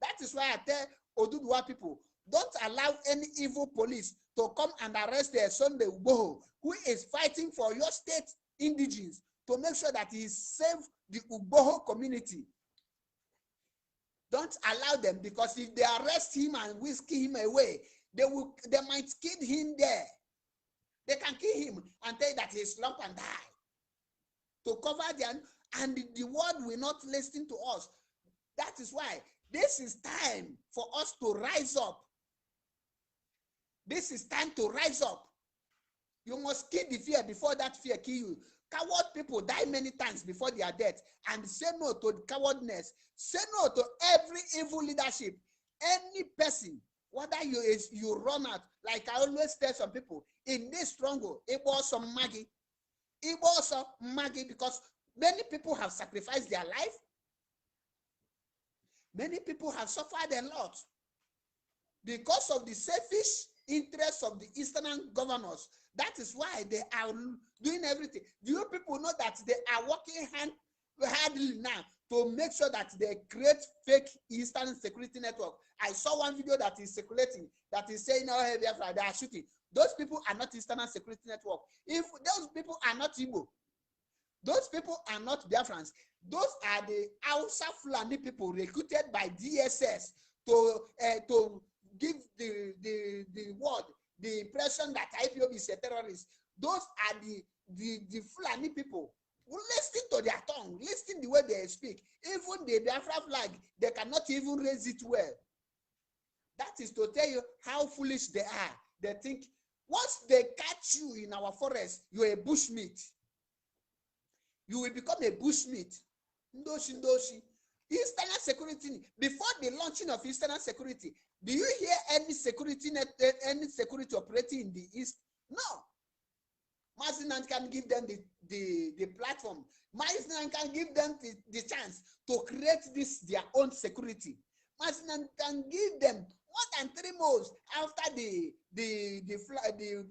That is why I tell Oduduwa people, don't allow any evil police to come and arrest their Sunday Ugboho, who is fighting for your state indigenes to make sure that he save the Ugboho community. Don't allow them, because if they arrest him and whisk him away, they might kill him there. They can kill him and tell that he's slump and die. To cover their, and the world will not listen to us. That is why this is time for us to rise up. This is time to rise up. You must kill the fear before that fear kill you. Coward people die many times before their death, and say no to the cowardness. Say no to every evil leadership. Any person, whether you run out, like I always tell some people, in this struggle, it was some Maggie. It was some Maggie, because many people have sacrificed their life. Many people have suffered a lot because of the selfish interests of the Eastern governors. That is why they are doing everything. Do you people know that they are working hardly now to make sure that they create fake Eastern security network? I saw one video that is circulating that is saying, oh, hey, they are shooting. Those people are not Eastern security network. If those people are not Igbo, those people are not Biafrans. Those are the Hausa Fulani people recruited by DSS to give the word, the impression that IPOB is a terrorist. Those are the Fulani people who listen to their tongue, listen the way they speak. Even the Biafra flag, they cannot even raise it well. That is to tell you how foolish they are. They think once they catch you in our forest, you're a bushmeat. You will become a bushmeat. Ndoshi. Eastern security. Before the launching of Eastern security, do you hear any security operating in the East? No. Mazi can give them the platform. Mazi can give them the chance to create their own security. Mazi can give them more than 3 months after the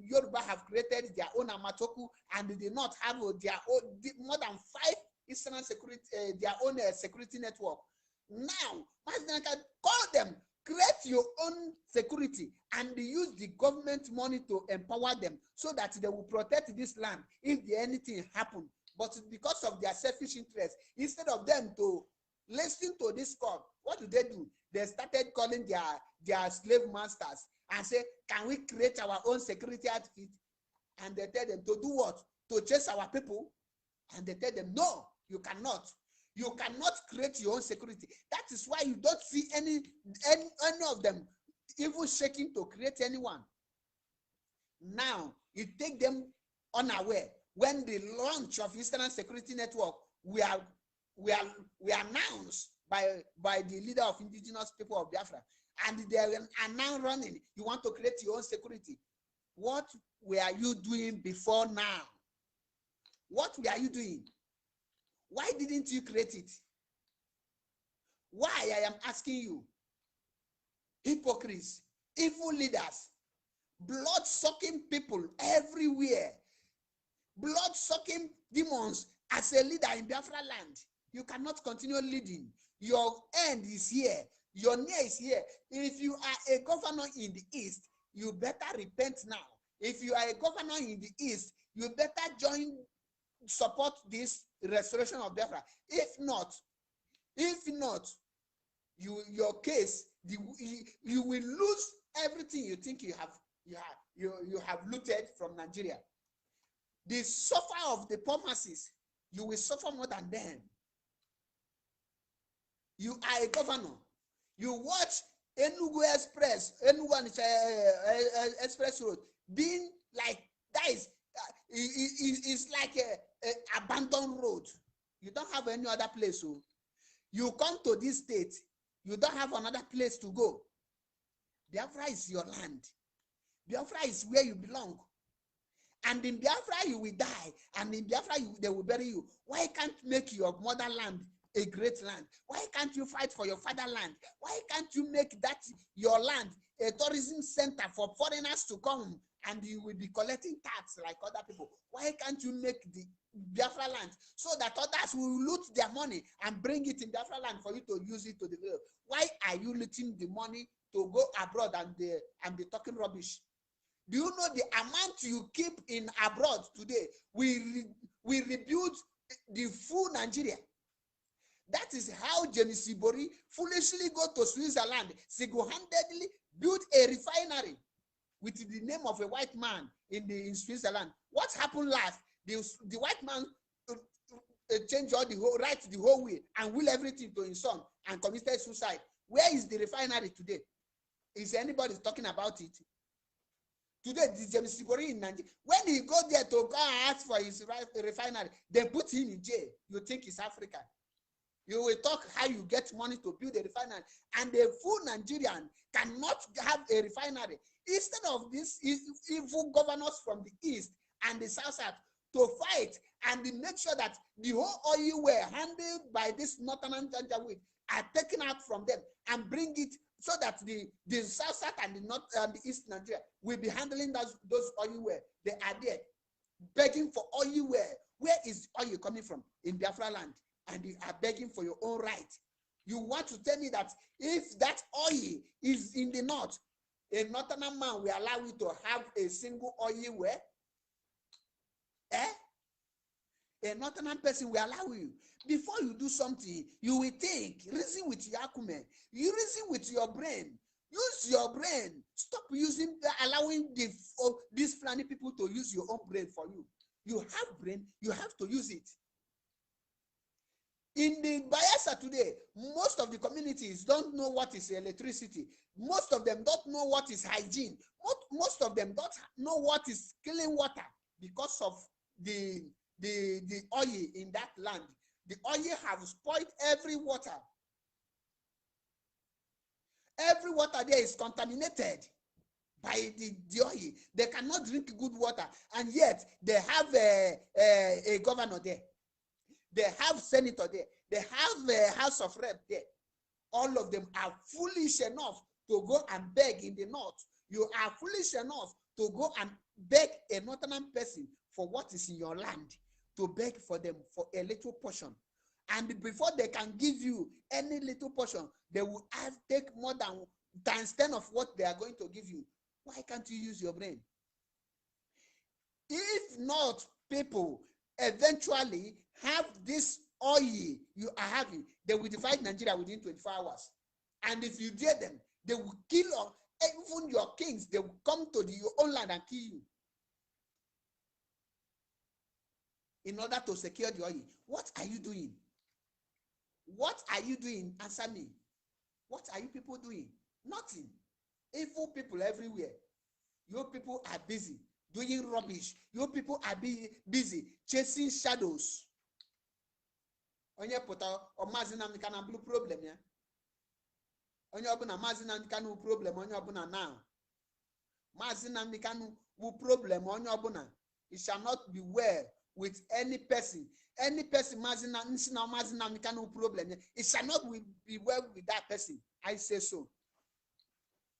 Yoruba have created their own Amatoku, and they did not have their own more than 5 Eastern security, their own security network. Now, Mazi can call them, create your own security, and use the government money to empower them so that they will protect this land if anything happens. But because of their selfish interest, instead of them to listen to this call, what do? They started calling their slave masters and say, can we create our own security outfit? And they tell them to do what? To chase our people? And they tell them, no, you cannot. You cannot create your own security. That is why you don't see any of them even shaking to create anyone. Now, you take them unaware. When the launch of Eastern Security Network, we are announced by the leader of indigenous people of Biafra, and they are now running. You want to create your own security. What were you doing before now? What were you doing? Why didn't you create it? Why, I am asking you? Hypocrites, evil leaders, blood-sucking people everywhere, blood-sucking demons as a leader in Biafra land. You cannot continue leading. Your end is here. Your near is here. If you are a governor in the East, you better repent now. If you are a governor in the East, you better support this restoration of Biafra. If not, your case, you will lose everything you think you have looted from Nigeria. The suffer of the poor masses, you will suffer more than them. You are a governor. You watch Enugu Express, Enugu Express Road being like that is like a abandoned road. You don't have any other place. So you come to this state, you don't have another place to go. Biafra is your land. Biafra is where you belong. And in Biafra you will die, and in Biafra they will bury you. Why can't you make your motherland a great land? Why can't you fight for your fatherland? Why can't you make that your land a tourism center for foreigners to come, and you will be collecting tax like other people? Why can't you make the Biafra land so that others will loot their money and bring it in Biafra land for you to use it to develop? Why are you looting the money to go abroad and be talking rubbish? Do you know the amount you keep in abroad today? We rebuild the full Nigeria. That is how James Sibori foolishly go to Switzerland, single-handedly built a refinery with the name of a white man in Switzerland. What happened last? The white man changed all the whole right the whole way and will everything to his son and committed suicide. Where is the refinery today? Is anybody talking about it? Today, the James Sibori in Nigeria, when he go there to go and ask for his refinery, they put him in jail. You think he's African? You will talk how you get money to build a refinery, and a full Nigerian cannot have a refinery. Instead of these evil governors from the east and the south to fight and make sure that the whole oil well handled by this northern Janjaweed are taken out from them and bring it so that the south and the north and the east Nigeria will be handling those oil well. They are there begging for oil well. Where is oil coming from? In Biafra land. And you are begging for your own right. You want to tell me that if that oil is in the north, a northern man will allow you to have a single oil well? A northern person will allow you. Before you do something, you will think, reason with your acumen. You reason with your brain. Use your brain. Stop allowing these Fulani people to use your own brain for you. You have brain, you have to use it. In the Bayelsa today, most of the communities don't know what is electricity. Most of them don't know what is hygiene. Most of them don't know what is clean water because of the oil in that land. The oil have spoiled every water. Every water there is contaminated by the oil. They cannot drink good water, and yet they have a governor there. They have senator there. They have a House of Rep there. All of them are foolish enough to go and beg in the north. You are foolish enough to go and beg a northern person for what is in your land, to beg for them for a little portion. And before they can give you any little portion, they will take more than times 10 of what they are going to give you. Why can't you use your brain? If not, people eventually have this oil you are having, they will divide Nigeria within 24 hours. And if you dare them, they will kill even your kings. They will come to your own land and kill you in order to secure the oil. What are you doing? What are you doing? Answer me. What are you people doing? Nothing. Evil people everywhere. You people are busy doing rubbish. You people are busy chasing shadows. Onye pụta Mazi Nnamdi Kanu blue problem ya. Onye ọbụla Mazi Nnamdi Kanu problem onye ọbụla now. Mazi Nnamdi Kanu will problem onye ọbụla. It shall not be well with any person. Any person Mazi Nnamdi Kanu problem. It shall not be well with that person. I say so.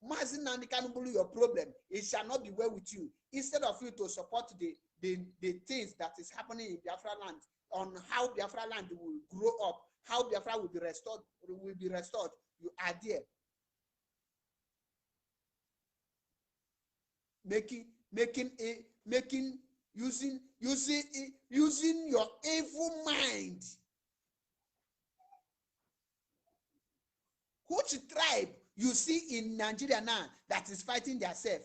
Mazi Nnamdi Kanu your problem. It shall not be well with you. Instead of you to support the things that is happening in Biafra land, on how Biafra land will grow up, how Biafra will be restored, you are there. Using your evil mind. Which tribe you see in Nigeria now that is fighting themselves,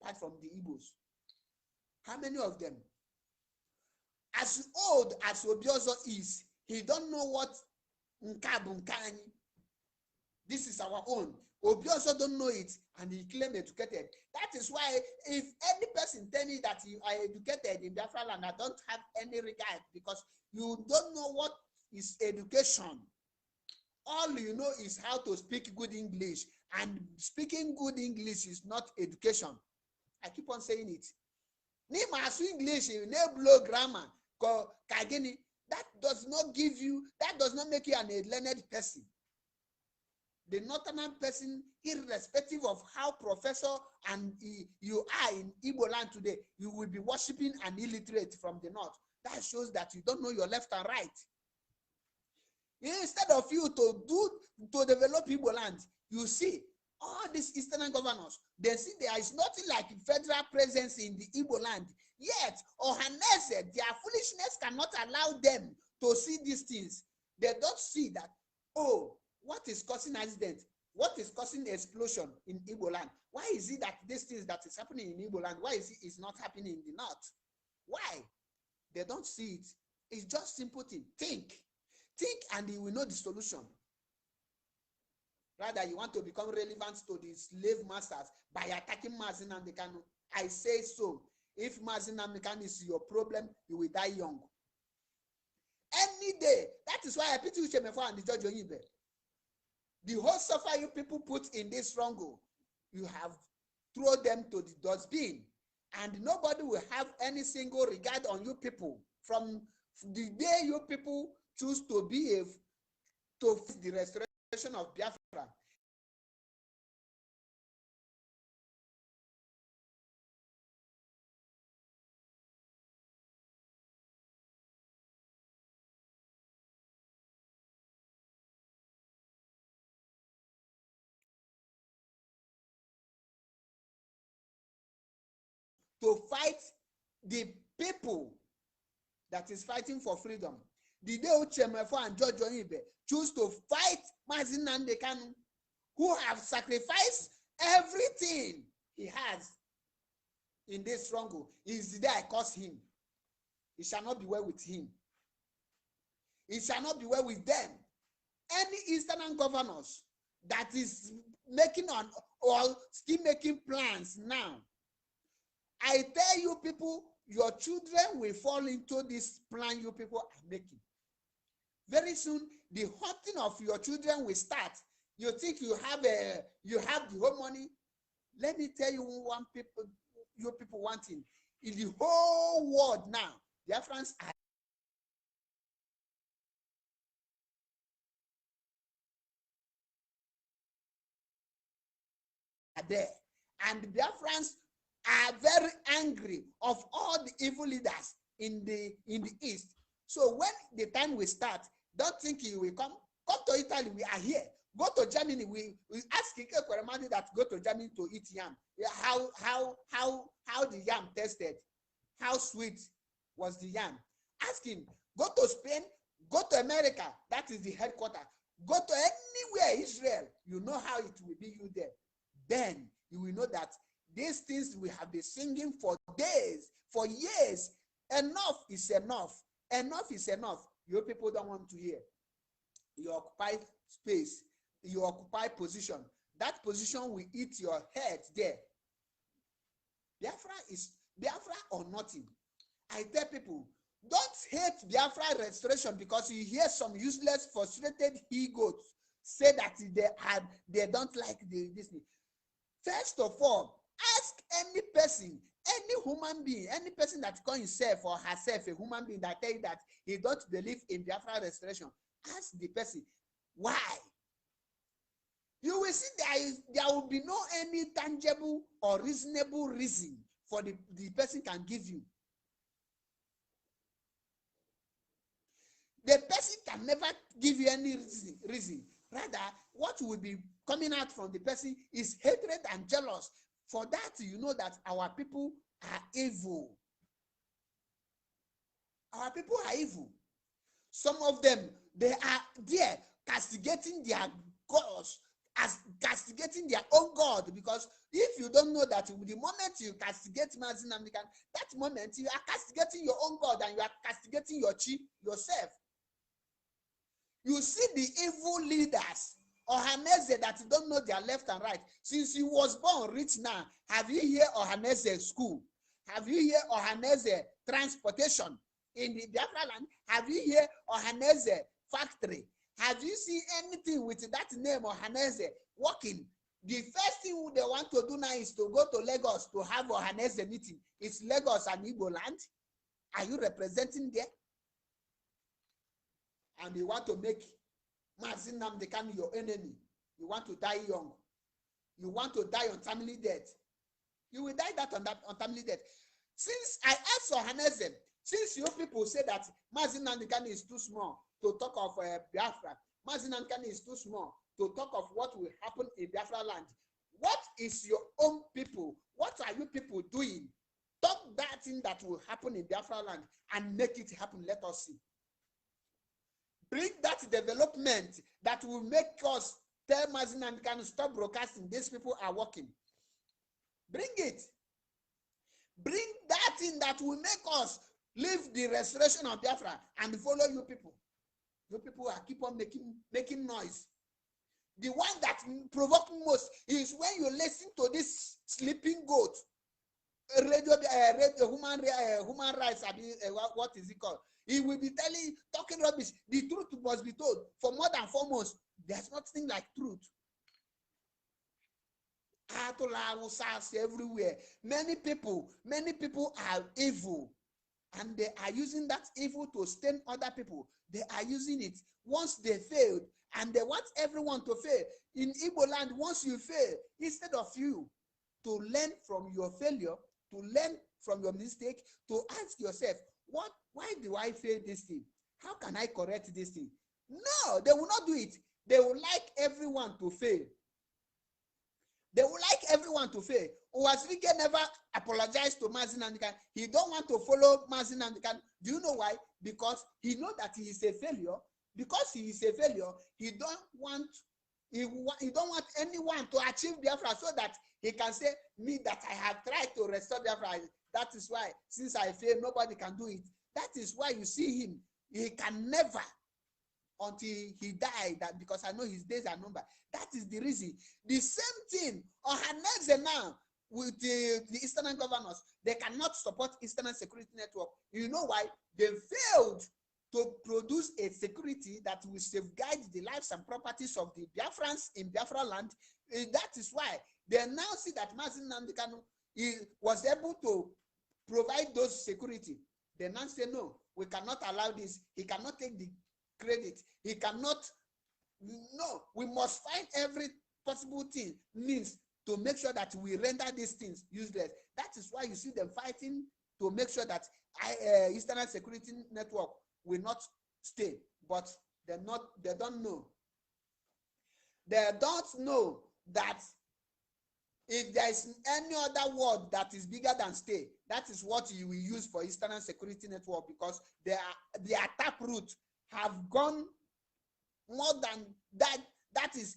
apart from the Igbos? How many of them? As old as Obiozo is, he don't know what Nkabunkanyi. This is our own. Obiozo don't know it, and he claimed educated. That is why if any person tell me that you are educated in Biafra land, I don't have any regard, because you don't know what is education. All you know is how to speak good English, and speaking good English is not education. I keep on saying it. Nimasu English, blow grammar, kageni. That does not give you, that does not make you a learned person. The northern person, irrespective of how professor and you are in Igbo land today, you will be worshiping an illiterate from the north. That shows that you don't know your left and right. Instead of you to develop Igbo land, you see all these eastern governors, they see there is nothing like federal presence in the Igbo land. Yet, Ohanese, their foolishness cannot allow them to see these things. They don't see that, oh, what is causing accident? What is causing explosion in Igbo land? Why is it that these things that is happening in Igbo land, why is it is not happening in the north? Why? They don't see it. It's just simple thing. Think and you will know the solution. Rather, you want to become relevant to the slave masters by attacking Mazi Nnamdi Kanu. I say so. If Mazi Nnamdi Kanu is your problem, you will die young. Any day. That is why I pity Ucheme and the Judge Onyibe. The whole suffer you people put in this struggle, you have thrown them to the dustbin. And nobody will have any single regard on you people from the day you people choose to be to the restoration of Biafra. To fight the people that is fighting for freedom. The day Uchemefo and George Onyibe choose to fight Mazi Nnamdi Kanu, who have sacrificed everything he has in this struggle, is the day I curse him. It shall not be well with him. It shall not be well with them. Any Eastern governors that is making on or still making plans now, I tell you people, your children will fall into this plan you people are making. Very soon, the hunting of your children will start. You think you have the whole money? Let me tell you you people wanting. In the whole world now, the Africans are there. And the Biafrans are very angry of all the evil leaders in the East. So when the time will start, don't think you will come to Italy. We are here. Go to Germany. We ask Ike Kweremadu that go to Germany to eat yam. How the yam tasted, how sweet was the yam. Ask him. Go to Spain. Go to America. That is the headquarters. Go to anywhere Israel. You know how it will be you there. Then you will know that these things we have been singing for days, for years. Enough is enough. Enough is enough. You people don't want to hear. You occupy space. You occupy position. That position will eat your head there. Biafra is Biafra or nothing. I tell people, don't hate Biafra restoration because you hear some useless, frustrated he-goats say that they don't like this thing. First of all, ask any person, any human being, any person that calls himself or herself a human being that tell you that he don't believe in Biafra restoration. Ask the person, why? You will see there will be no any tangible or reasonable reason for the person can give you. The person can never give you any reason. Rather, what will be coming out from the person is hatred and jealous. For that, you know that our people are evil. Our people are evil. Some of them, they are there castigating their gods, as castigating their own God. Because if you don't know that, the moment you castigate Mazi Nnamdi Kanu, that moment you are castigating your own God and you are castigating your chi yourself. You see the evil leaders Ohaneze that you don't know their left and right. Since you was born rich now, have you heard Ohaneze school? Have you heard Ohaneze transportation in the Biafra land? Have you heard Ohaneze factory? Have you seen anything with that name Ohaneze working? The first thing they want to do now is to go to Lagos to have Ohaneze meeting. It's Lagos and Igbo land. Are you representing there? And you want to make Mazi Nnamdi Kanu your enemy. You want to die young. You want to die on timely death. You will die that on timely death. Since I asked Ohaneze, since you people say that Mazi Nnamdi Kanu is too small to talk of Biafra, Mazi Nnamdi Kanu is too small to talk of what will happen in Biafra land. What is your own people? What are you people doing? Talk that thing that will happen in Biafra land and make it happen. Let us see. Bring that development that will make us tell Mazi and can stop broadcasting. These people are working. Bring it. Bring that thing that will make us leave the restoration of Biafra and follow you people. You people are keep on making noise. The one that provoke most is when you listen to this sleeping goat, radio human rights. What is it called? He will be talking rubbish. The truth must be told. For more than 4 months, there's nothing like truth. Everywhere. Many people are evil, and they are using that evil to stain other people. They are using it. Once they failed, and they want everyone to fail. In Igbo land, once you fail, instead of you to learn from your failure, to learn from your mistake, to ask yourself, why do I fail this thing? How can I correct this thing? No, they will not do it. They will like everyone to fail. They would like everyone to fail. Uwazirike never apologized to Mazi Nandikan. He don't want to follow Mazi Nandikan. Do you know why? Because he knows that he is a failure. Because he is a failure, he don't want anyone to achieve Biafra, so that he can say, me that I have tried to restore Biafra. That is why, since I fail, nobody can do it. That is why you see him. He can never, until he died, that because I know his days are numbered. That is the reason. The same thing on Haneze now with the Eastern governors. They cannot support Eastern Security Network. You know why? They failed to produce a security that will safeguard the lives and properties of the Biafrans in Biafra land. That is why they now see that Mazi Nnamdi Kanu was able to provide those security. They now say, no, we cannot allow this. He cannot take the credit. He cannot. No, we must find every possible thing, means to make sure that we render these things useless. That is why you see them fighting to make sure that Eastern Security Network will not stay. But they don't know. They don't know that if there is any other word that is bigger than stay, that is what you will use for Eastern Security Network, because their taproot have gone more than that. That is,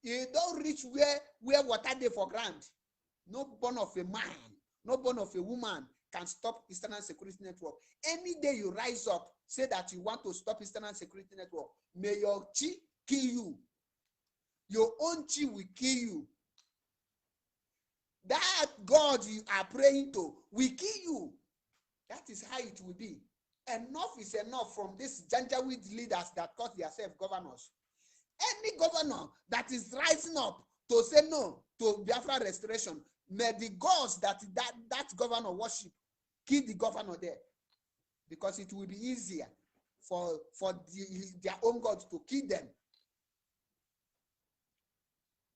you don't reach where water dey for ground. No born of a man, no born of a woman can stop Eastern Security Network. Any day you rise up, say that you want to stop Eastern Security Network, may your chi kill you. Your own chi will kill you. That God you are praying to will kill you. That is how it will be. Enough is enough from these Janjaweed leaders that call themselves governors. Any governor that is rising up to say no to Biafra restoration, may the gods that governor worship kill the governor there, because it will be easier for their own gods to kill them.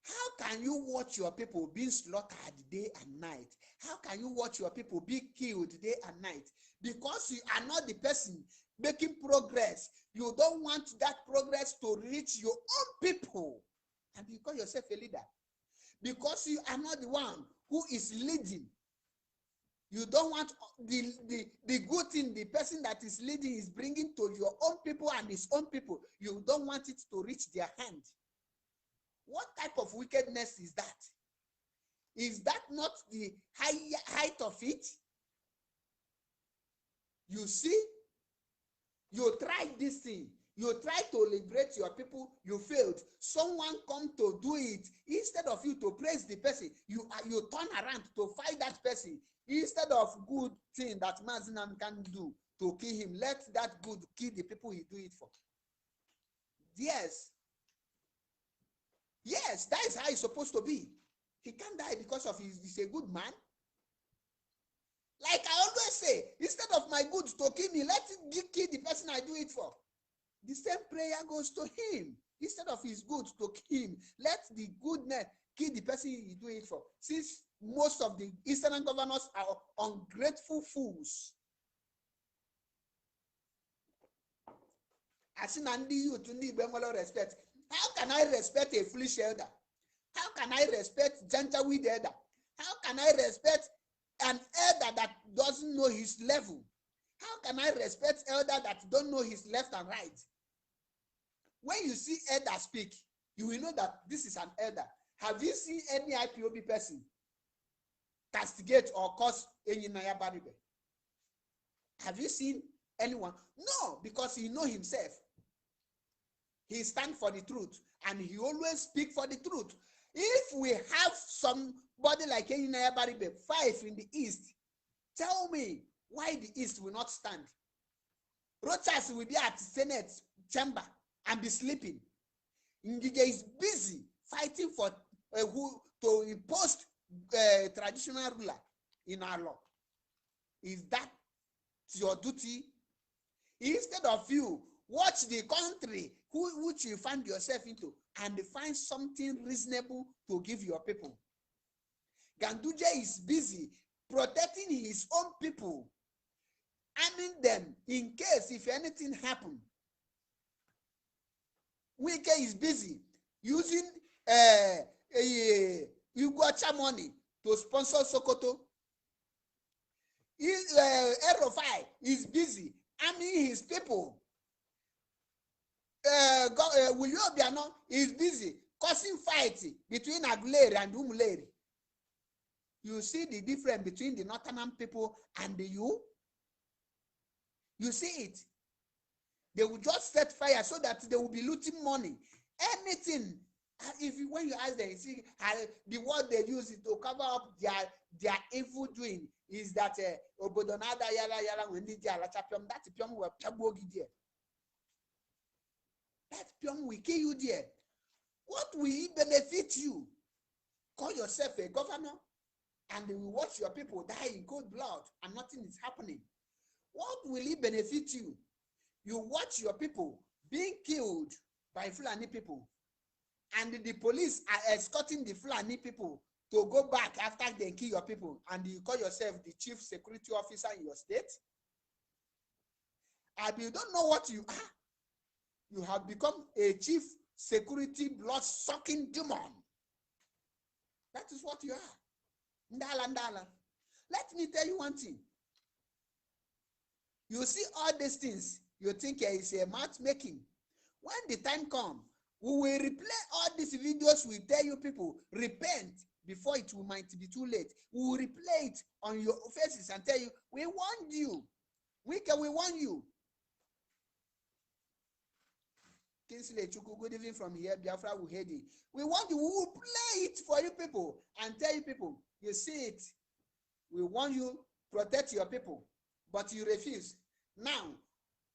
How can you watch your people being slaughtered day and night? How can you watch your people be killed day and night? Because you are not the person making progress. You don't want that progress to reach your own people. And you call yourself a leader. Because you are not the one who is leading. You don't want the good thing the person that is leading is bringing to your own people and his own people. You don't want it to reach their hand. What type of wickedness is that? Is that not the height of it? You see, you tried this thing. You tried to liberate your people. You failed. Someone come to do it. Instead of you to praise the person, you turn around to fight that person. Instead of good thing that Mazi Nnamdi can do to kill him, let that good kill the people he do it for. Yes. Yes, that is how it's supposed to be. He can't die because of he's a good man. Like I always say, instead of my goods to kill me, let it kill the person I do it for. The same prayer goes to him. Instead of his goods to kill him, let the goodness kill the person he do it for. Since most of the Eastern governors are ungrateful fools. As in Andy, you to need respect. How can I respect a foolish elder? How can I respect Janjaweed elder? How can I respect an elder that doesn't know his level? How can I respect elder that don't know his left and right? When you see elder speak, you will know that this is an elder. Have you seen any IPOB person castigate or cause any Naya Baribe? Have you seen anyone? No, because he know himself. He stand for the truth, and he always speak for the truth. If we have somebody like Naya Baribe, 5 in the East, tell me why the East will not stand. Rochas will be at Senate chamber and be sleeping. Ngige is busy fighting for who to impose traditional ruler in our law. Is that your duty? Instead of you watch the country which you find yourself into and find something reasonable to give your people. Ganduje is busy protecting his own people, arming them in case if anything happen. Wike is busy using Iguacha money to sponsor Sokoto. Erofai is busy arming his people. William Obiano is busy causing fight between Aguleri and Umuleri. You see the difference between the Northern people and the you? You see it. They will just set fire so that they will be looting money. Anything. When you ask them, you see the word they use to cover up their evil doing is that Obodonada yala yala when they that pium will chabogi there. That pium will kill you there. What will it benefit you? Call yourself a governor and they will watch your people die in cold blood and nothing is happening. What will it benefit you? You watch your people being killed by Fulani people, and the police are escorting the Fulani people to go back after they kill your people, and you call yourself the chief security officer in your state? And you don't know what you are. You have become a chief security blood-sucking demon. That is what you are. Ndala, ndala. Let me tell you one thing. You see all these things, you think it's a matchmaking. When the time comes, we will replay all these videos. We tell you people, repent before it might be too late. We will replay it on your faces and tell you, we want you. We want you. Kinsley Chuku, good evening from here. Biafra will head it. We want you. We will play it for you people and tell you people, you see it. We want you, protect your people. But you refuse. Now,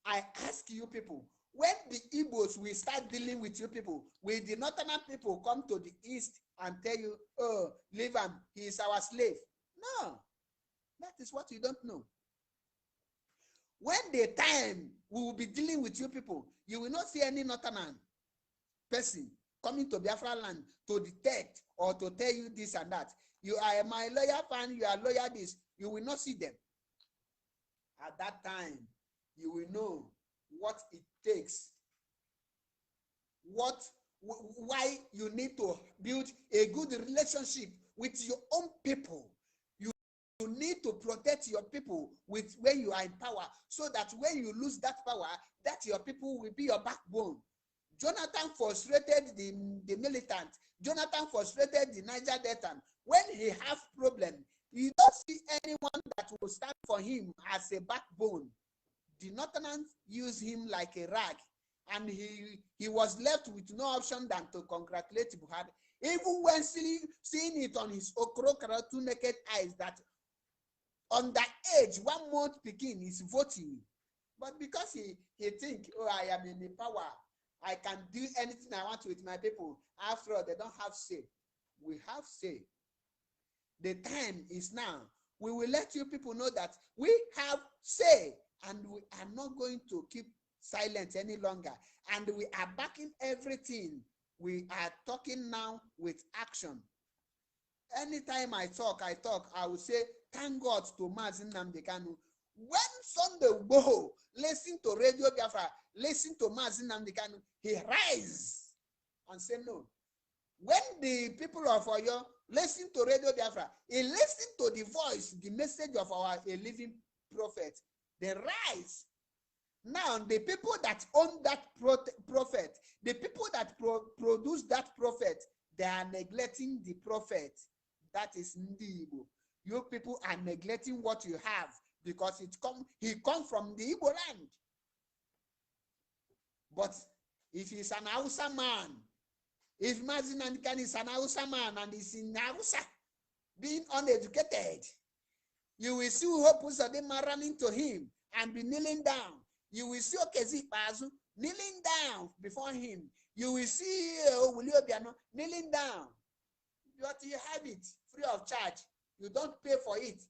I ask you people, when the Igbos will start dealing with you people, will the Northern people come to the East and tell you, oh, leave him, he is our slave? No, that is what you don't know. When the time we will be dealing with you people, you will not see any Northern person coming to Biafra land to detect or to tell you this and that. You are my lawyer fan, you are lawyer this. You will not see them. At that time, you will know what it takes, why you need to build a good relationship with your own people. You need to protect your people with when you are in power, so that when you lose that power, that your people will be your backbone. Jonathan frustrated the militant. Jonathan frustrated the Niger Delta. When he have problem, you don't see anyone that will stand for him as a backbone. The Northerners use him like a rag, and he was left with no option than to congratulate Buhari, even when seeing it on his okrokara 2 naked eyes that on that age 1 month Pekin is voting. But because he think, oh, I am in the power, I can do anything I want with my people. After all, they don't have say. We have say. The time is now. We will let you people know that we have say, and we are not going to keep silent any longer. And we are backing everything. We are talking now with action. Anytime I talk, I will say, thank God to Mazi Nnamdi Kanu. When Sunday Igboho listen to Radio Biafra, listen to Mazi Nnamdi Kanu, he rise and say no. When the people of Oyo listen to Radio Biafra, he listen to the voice, the message of our living prophet, they rise Now, the people that own that prophet, the people that produce that prophet, they are neglecting the prophet. That is Ndi Igbo. You people are neglecting what you have because he come from the Igbo land. But if he's an Hausa man, if Mazi Nankan is an Hausa man and is in Hausa, being uneducated, you will see Hope Uzodinma running to him and be kneeling down. You will see Okezi Ikpeazu kneeling down before him. You will see Wuli Obiano kneeling down. But you have it free of charge. You don't pay for it.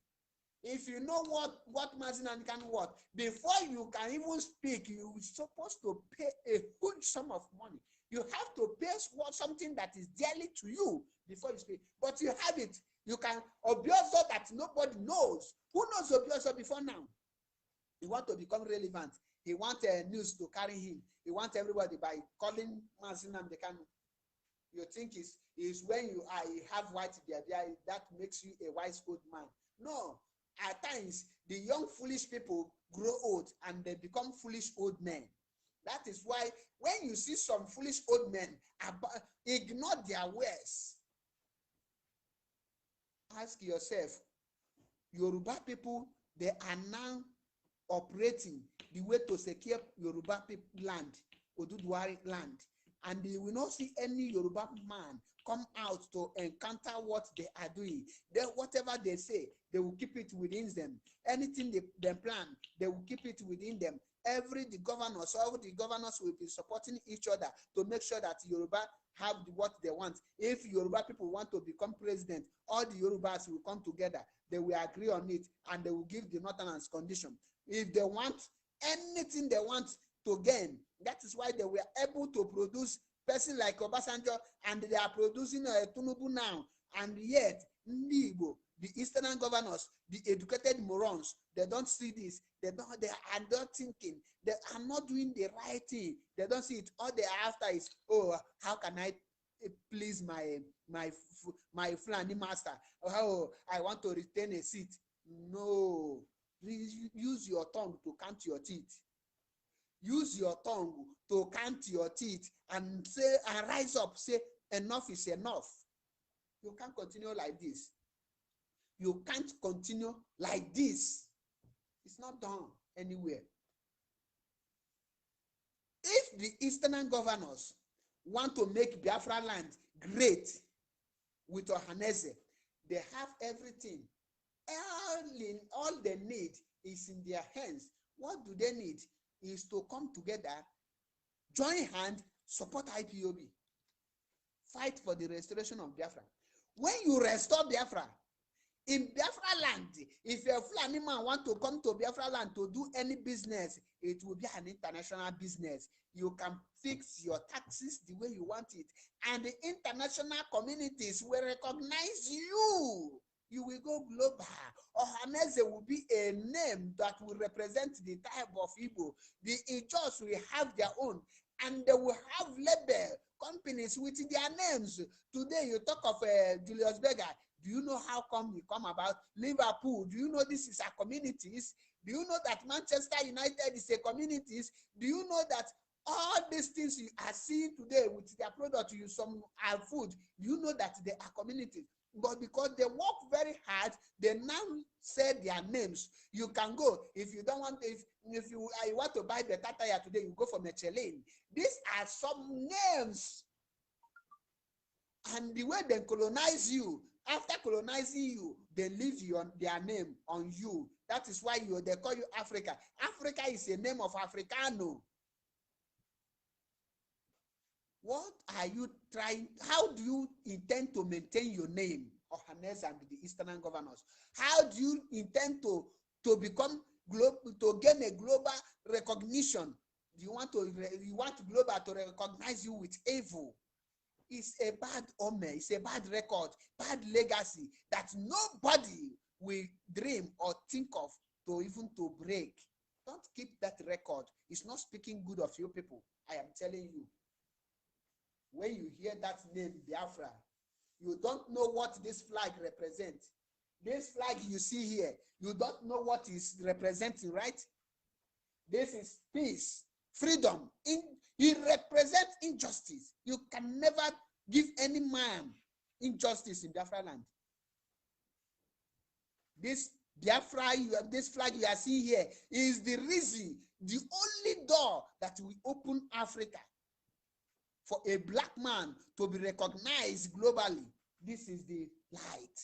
If you know what Mazi Nankan what, before you can even speak, you're supposed to pay a huge sum of money. You have to pay something that is dearly to you before you speak. But you have it. You can Obiozo that nobody knows. Who knows Obiozo before now? He want to become relevant. He wants news to carry him. He wants everybody by calling Mazi Nankan. You think is when you have white beard, that makes you a wise old man. No. At times, the young foolish people grow old and they become foolish old men. That is why when you see some foolish old men, ignore their ways. Ask yourself, Yoruba people, they are now operating the way to secure Yoruba people land, Oduduwari land. And they will not see any Yoruba man come out to encounter what they are doing. Then whatever they say, they will keep it within them. Anything they plan, they will keep it within them. All the governors will be supporting each other to make sure that Yoruba have what they want. If Yoruba people want to become president, all the Yorubas will come together. They will agree on it and they will give the Northerners condition. If they want anything they want to gain, that is why they were able to produce person like Obasanjo, and they are producing Tinubu now. And yet, Igbo, the Eastern governors, the educated morons, they don't see this. They are not thinking. They are not doing the right thing. They don't see it. All they are after is, oh, how can I please my Fulani master? Oh, I want to retain a seat. No, use your tongue to count your teeth. Use your tongue to count your teeth and say and rise up. Say enough is enough. You can't continue like this. You can't continue like this. It's not done anywhere. If the Eastern governors want to make Biafra land great with Ohaneze, they have everything. All they need is in their hands. What do they need? Is to come together, join hand, support IPOB, fight for the restoration of Biafra. When you restore Biafra, in Biafra land, if a Fulani man want to come to Biafra land to do any business, it will be an international business. You can fix your taxes the way you want it, and the international communities will recognize you. You will go global. Ohaneze will be a name that will represent the type of Igbo. The Ijos will have their own, and they will have label companies with their names. Today, you talk of Julius Berger. Do you know how come he come about? Liverpool, do you know this is a communities? Do you know that Manchester United is a communities? Do you know that all these things you are seeing today with their product, some are food, do you know that they are communities? But because they work very hard, they now say their names. You can go if you don't want. If you want to buy the tire today, you go for Michelin. These are some names, and the way they colonize you. After colonizing you, they leave their name on you. That is why they call you Africa. Africa is a name of Africano. What are you trying? How do you intend to maintain your name, Ohaneze and the Eastern governors? How do you intend to become global, to gain a global recognition? You want global to recognize you with evil? It's a bad omen. It's a bad record, bad legacy that nobody will dream or think of to break. Don't keep that record. It's not speaking good of you people. I am telling you. When you hear that name, Biafra, you don't know what this flag represents. This flag you see here, you don't know what it's representing, right? This is peace, freedom. He represents injustice. You can never give any man injustice in Biafra land. This Biafra, this flag you are seeing here is the reason, the only door that will open Africa for a black man to be recognized globally. This is the light.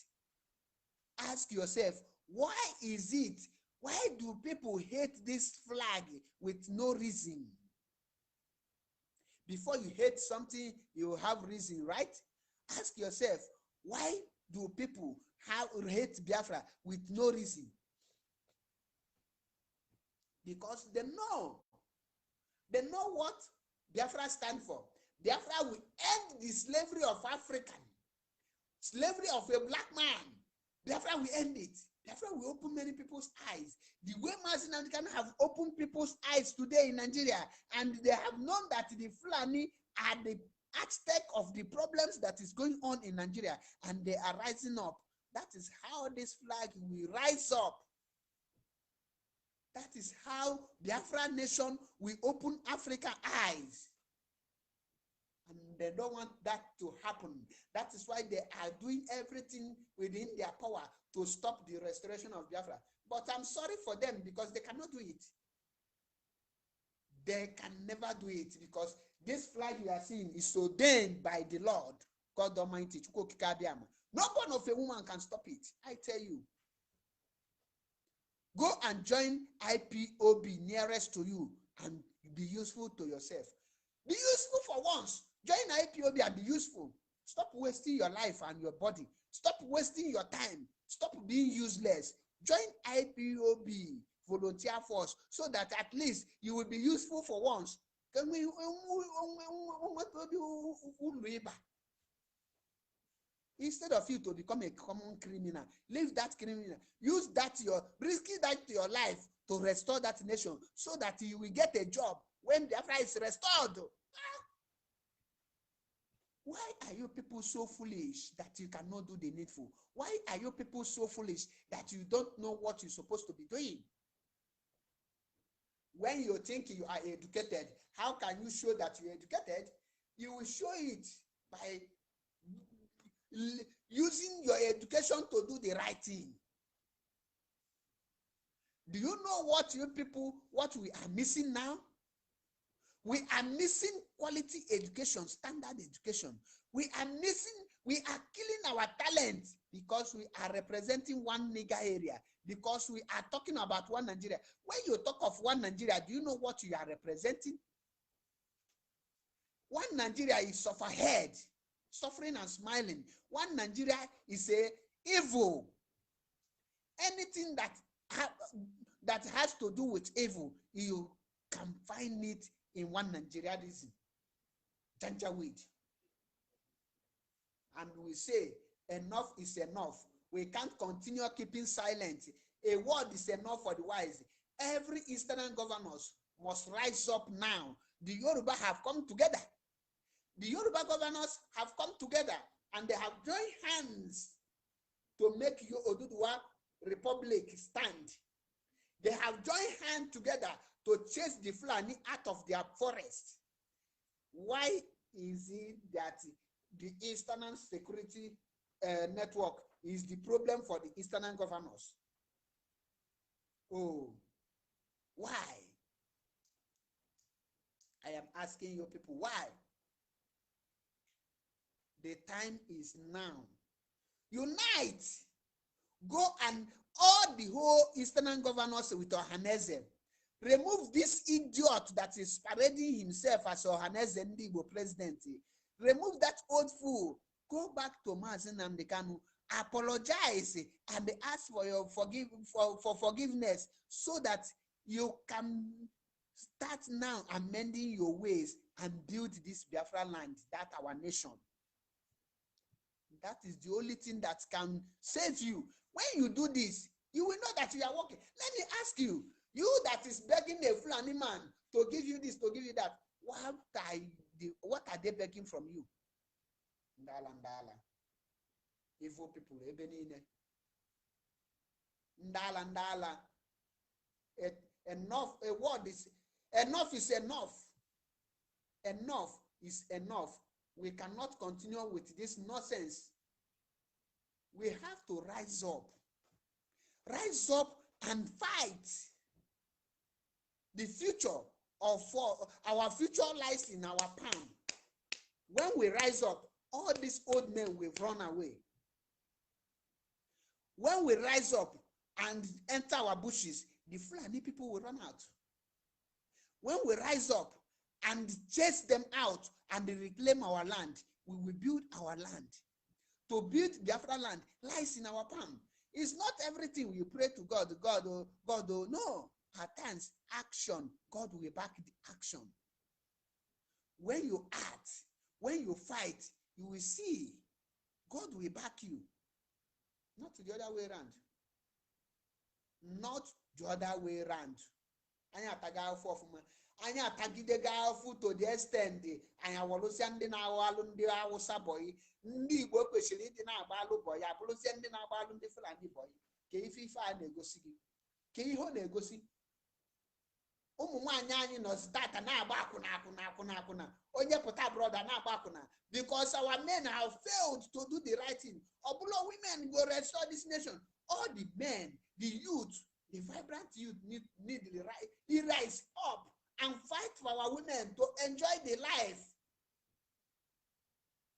Ask yourself, why is it? Why do people hate this flag with no reason? Before you hate something, you have reason, right? Ask yourself, why do people hate Biafra with no reason? Because they know what Biafra stands for. Biafra will end the slavery of African, slavery of a black man. Biafra will end it. Biafra will open many people's eyes. The way Mazi can have opened people's eyes today in Nigeria, and they have known that the Fulani are the architect of the problems that is going on in Nigeria, and they are rising up. That is how this flag will rise up. That is how Biafra nation will open Africa eyes. And they don't want that to happen. That is why they are doing everything within their power to stop the restoration of Biafra. But I'm sorry for them because they cannot do it. They can never do it because this flag you are seeing is ordained by the Lord, God Almighty. No born of a woman can stop it. I tell you. Go and join IPOB nearest to you and be useful to yourself. Be useful for once. Join IPOB and be useful. Stop wasting your life and your body. Stop wasting your time. Stop being useless. Join IPOB volunteer force so that at least you will be useful for once. Instead of you to become a common criminal, leave that criminal. Use that risking that to your life to restore that nation so that you will get a job when Biafra is restored. Why are you people so foolish that you cannot do the needful? Why are you people so foolish that you don't know what you're supposed to be doing? When you think you are educated, how can you show that you're educated? You will show it by using your education to do the right thing. Do you know what we are missing now? We are missing quality education, standard education. We are killing our talent because we are representing one nigger area, because we are talking about one Nigeria. When you talk of one Nigeria, do you know what you are representing? One Nigeria is sufferhead, suffering and smiling. One Nigeria is a evil. Anything that has to do with evil, you can find it in one Nigerianism. Janjaweed. And we say, enough is enough. We can't continue keeping silent. A word is enough for the wise. Every Eastern governors must rise up now. The Yoruba have come together. The Yoruba governors have come together and they have joined hands to make Oduduwa Republic stand. They have joined hands together to chase the Fulani out of their forest. Why is it that the Eastern Security Network is the problem for the Eastern governors? Oh, why? I am asking you people, why? The time is now. Unite. Go and all the whole Eastern governors with Ohaneze. Remove this idiot that is parading himself as Ohaneze Ndigbo president. Remove that old fool. Go back to Mazi Nnamdi Kanu. Apologize and ask for your forgiveness so that you can start now amending your ways and build this Biafra land, that our nation. That is the only thing that can save you. When you do this, you will know that you are working. Let me ask you, you that is begging a Fulani man to give you this, to give you that, what are they begging from you? Ndala, ndala. Evil people, ebenine. Ndala, ndala. Enough, a word is enough is enough. Enough is enough. We cannot continue with this nonsense. We have to rise up. Rise up and fight. The future of our future lies in our palm. When we rise up, all these old men will run away. When we rise up and enter our bushes, the Fulani people will run out. When we rise up and chase them out and reclaim our land, we will build our land. To build Biafra land lies in our palm. It's not everything we pray to God, God, oh, God, oh, no. At times, action, God will back the action. When you act, when you fight, you will see God will back you. Not the other way around. Not the other way around. Anyị atagide ga-afụ to the extent anyị awalụsịa ndị na-awụ alụ ndị Awụsa bọyị, ndị Igbo kwesịrị ịdị na-agba alụ bọyị, abụrụsịa ndị na-agba alụ ndị Fulani bọyị. Ka ife a na-egosi gị, ka ihe ọ na-egosi. Ụmụ nwaanyị anyị nọzi tata na-agba akwụna onye pụta brother na-agba akwụna because our men have failed to do the right thing. Ọbụla women go restore this nation. All the men, the youth, the vibrant youth need the rise up and fight for our women to enjoy the life.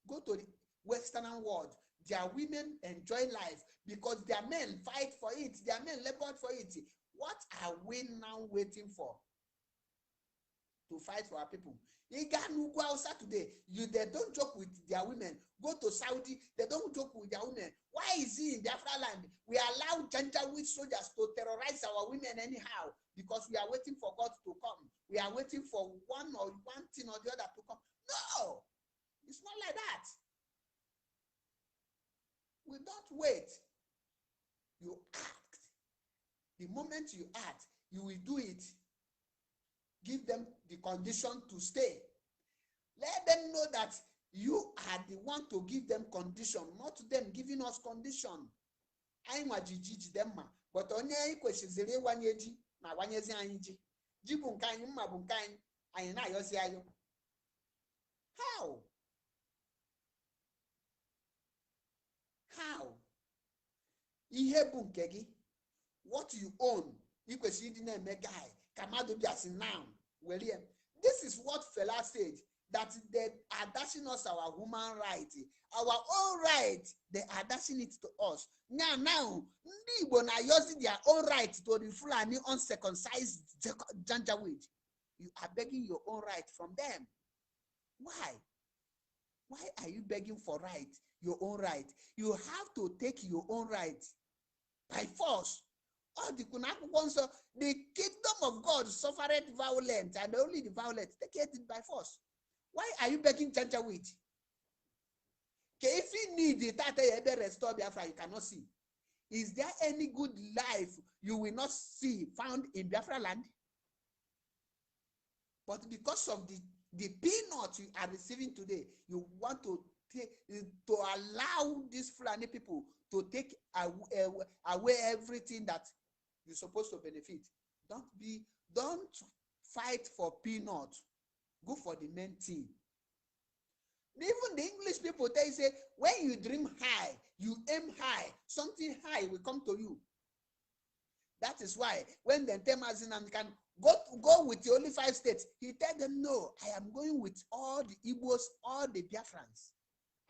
Go to the Western world. Their women enjoy life because their men fight for it. Their men labored for it. What are we now waiting for? To fight for our people. They don't joke with their women. Go to Saudi, they don't joke with their women. Why is it in Biafra land we allow Janjaweed soldiers to terrorize our women anyhow? Because we are waiting for God to come. We are waiting for one thing or the other to come. No, it's not like that. We don't wait. You act. The moment you act, you will do it. Give them the condition to stay. Let them know that you are the one to give them condition, not them giving us condition. I'm a jiji them, but only questions na wanyezi anyị ji. Ji bụ nke anyị, mma bụ nke anyị, anyị na-ayọzi ayọ. How? How? Ihe bụ nke gị. What you own, you kwesịrị ịdị na-eme guy. Kamado biasi now. This is what Fela said, that they are dashing us our human right. Our own right, they are dashing it to us. Now, ndị Igbo na using their own right to the Fulani uncircumcised Janjaweed. You are begging your own right from them. Why? Why are you begging for right, your own right? You have to take your own right by force. Oh, the kingdom of God suffered violence, and only the violent take it by force. Why are you begging Janjaweed? If you need the Tata restore Biafra, you cannot see. Is there any good life you will not see found in Biafra land? But because of the peanuts you are receiving today, you want to allow these Fulani people to take away everything that you're supposed to benefit. Don't fight for peanuts. Go for the main thing. Even the English people, they say, when you dream high, you aim high, something high will come to you. That is why when the Mazi can go with the only 5 states, he tell them, no, I am going with all the Igbos, all the Biafrans.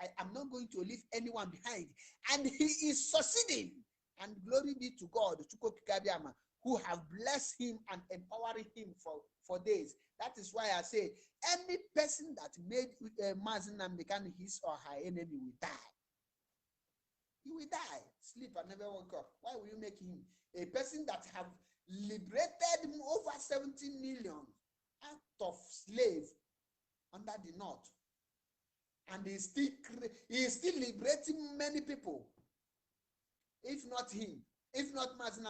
I am not going to leave anyone behind. And he is succeeding. And glory be to God, who have blessed him and empowering him for days. That is why I say, any person that made Mazi his or her enemy will die. He will die, sleep and never wake up. Why will you make him a person that have liberated over 17 million out of slave under the north? And he is still liberating many people. If not him, if not Mazi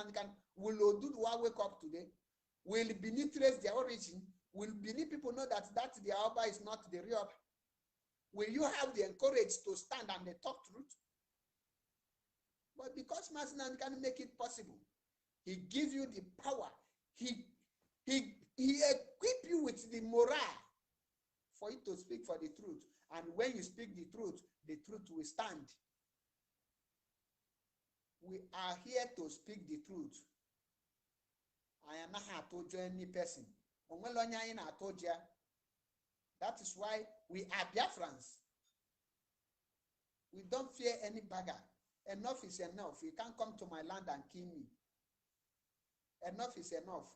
will Oduduwa wake up today? Will Benin trace their origin? Will Benin people know that the Alba is not the real? Will you have the courage to stand and talk truth? But because Mazi can make it possible, he gives you the power. He He equip you with the morale for you to speak for the truth. And when you speak the truth will stand. We are here to speak the truth. I am not told you any person. That is why we are Biafrans. We don't fear any beggar. Enough is enough. You can't come to my land and kill me. Enough is enough.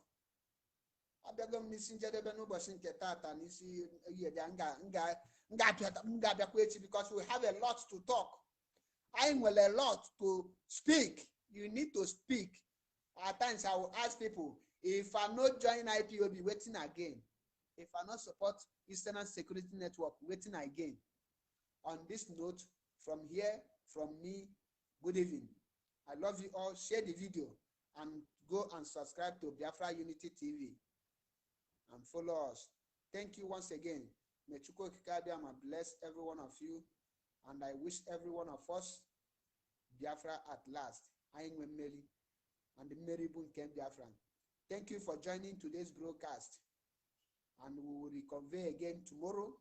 Because we have a lot to talk. I will a lot to speak. You need to speak. At times I will ask people, if I not join IPOB, waiting again. If I not support Eastern Security Network, waiting again. On this note, from here, from me, good evening. I love you all. Share the video and go and subscribe to Biafra Unity TV and follow us. Thank you once again. May Chukwu Kikabiyama bless every one of you, and I wish every one of us Biafra at last. I am Mary and the Mary Bunkem Biafra. Thank you for joining today's broadcast, and we will reconvene again tomorrow.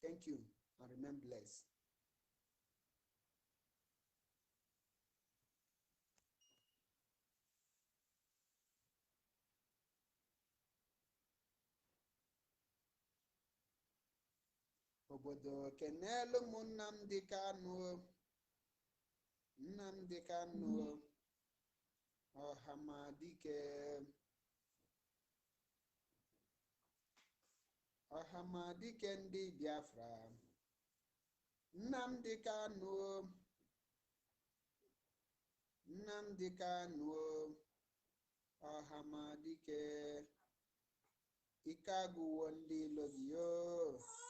Thank you and remain blessed. Obodo kenelu m Nnamdi Kanu, Nnamdi Kanu, Ọhamadike, Ọhamadike ndị Biafra, Nnamdi Kanu, Nnamdi Kanu, Ọhamadike, ike agụwo ndị ilo gị.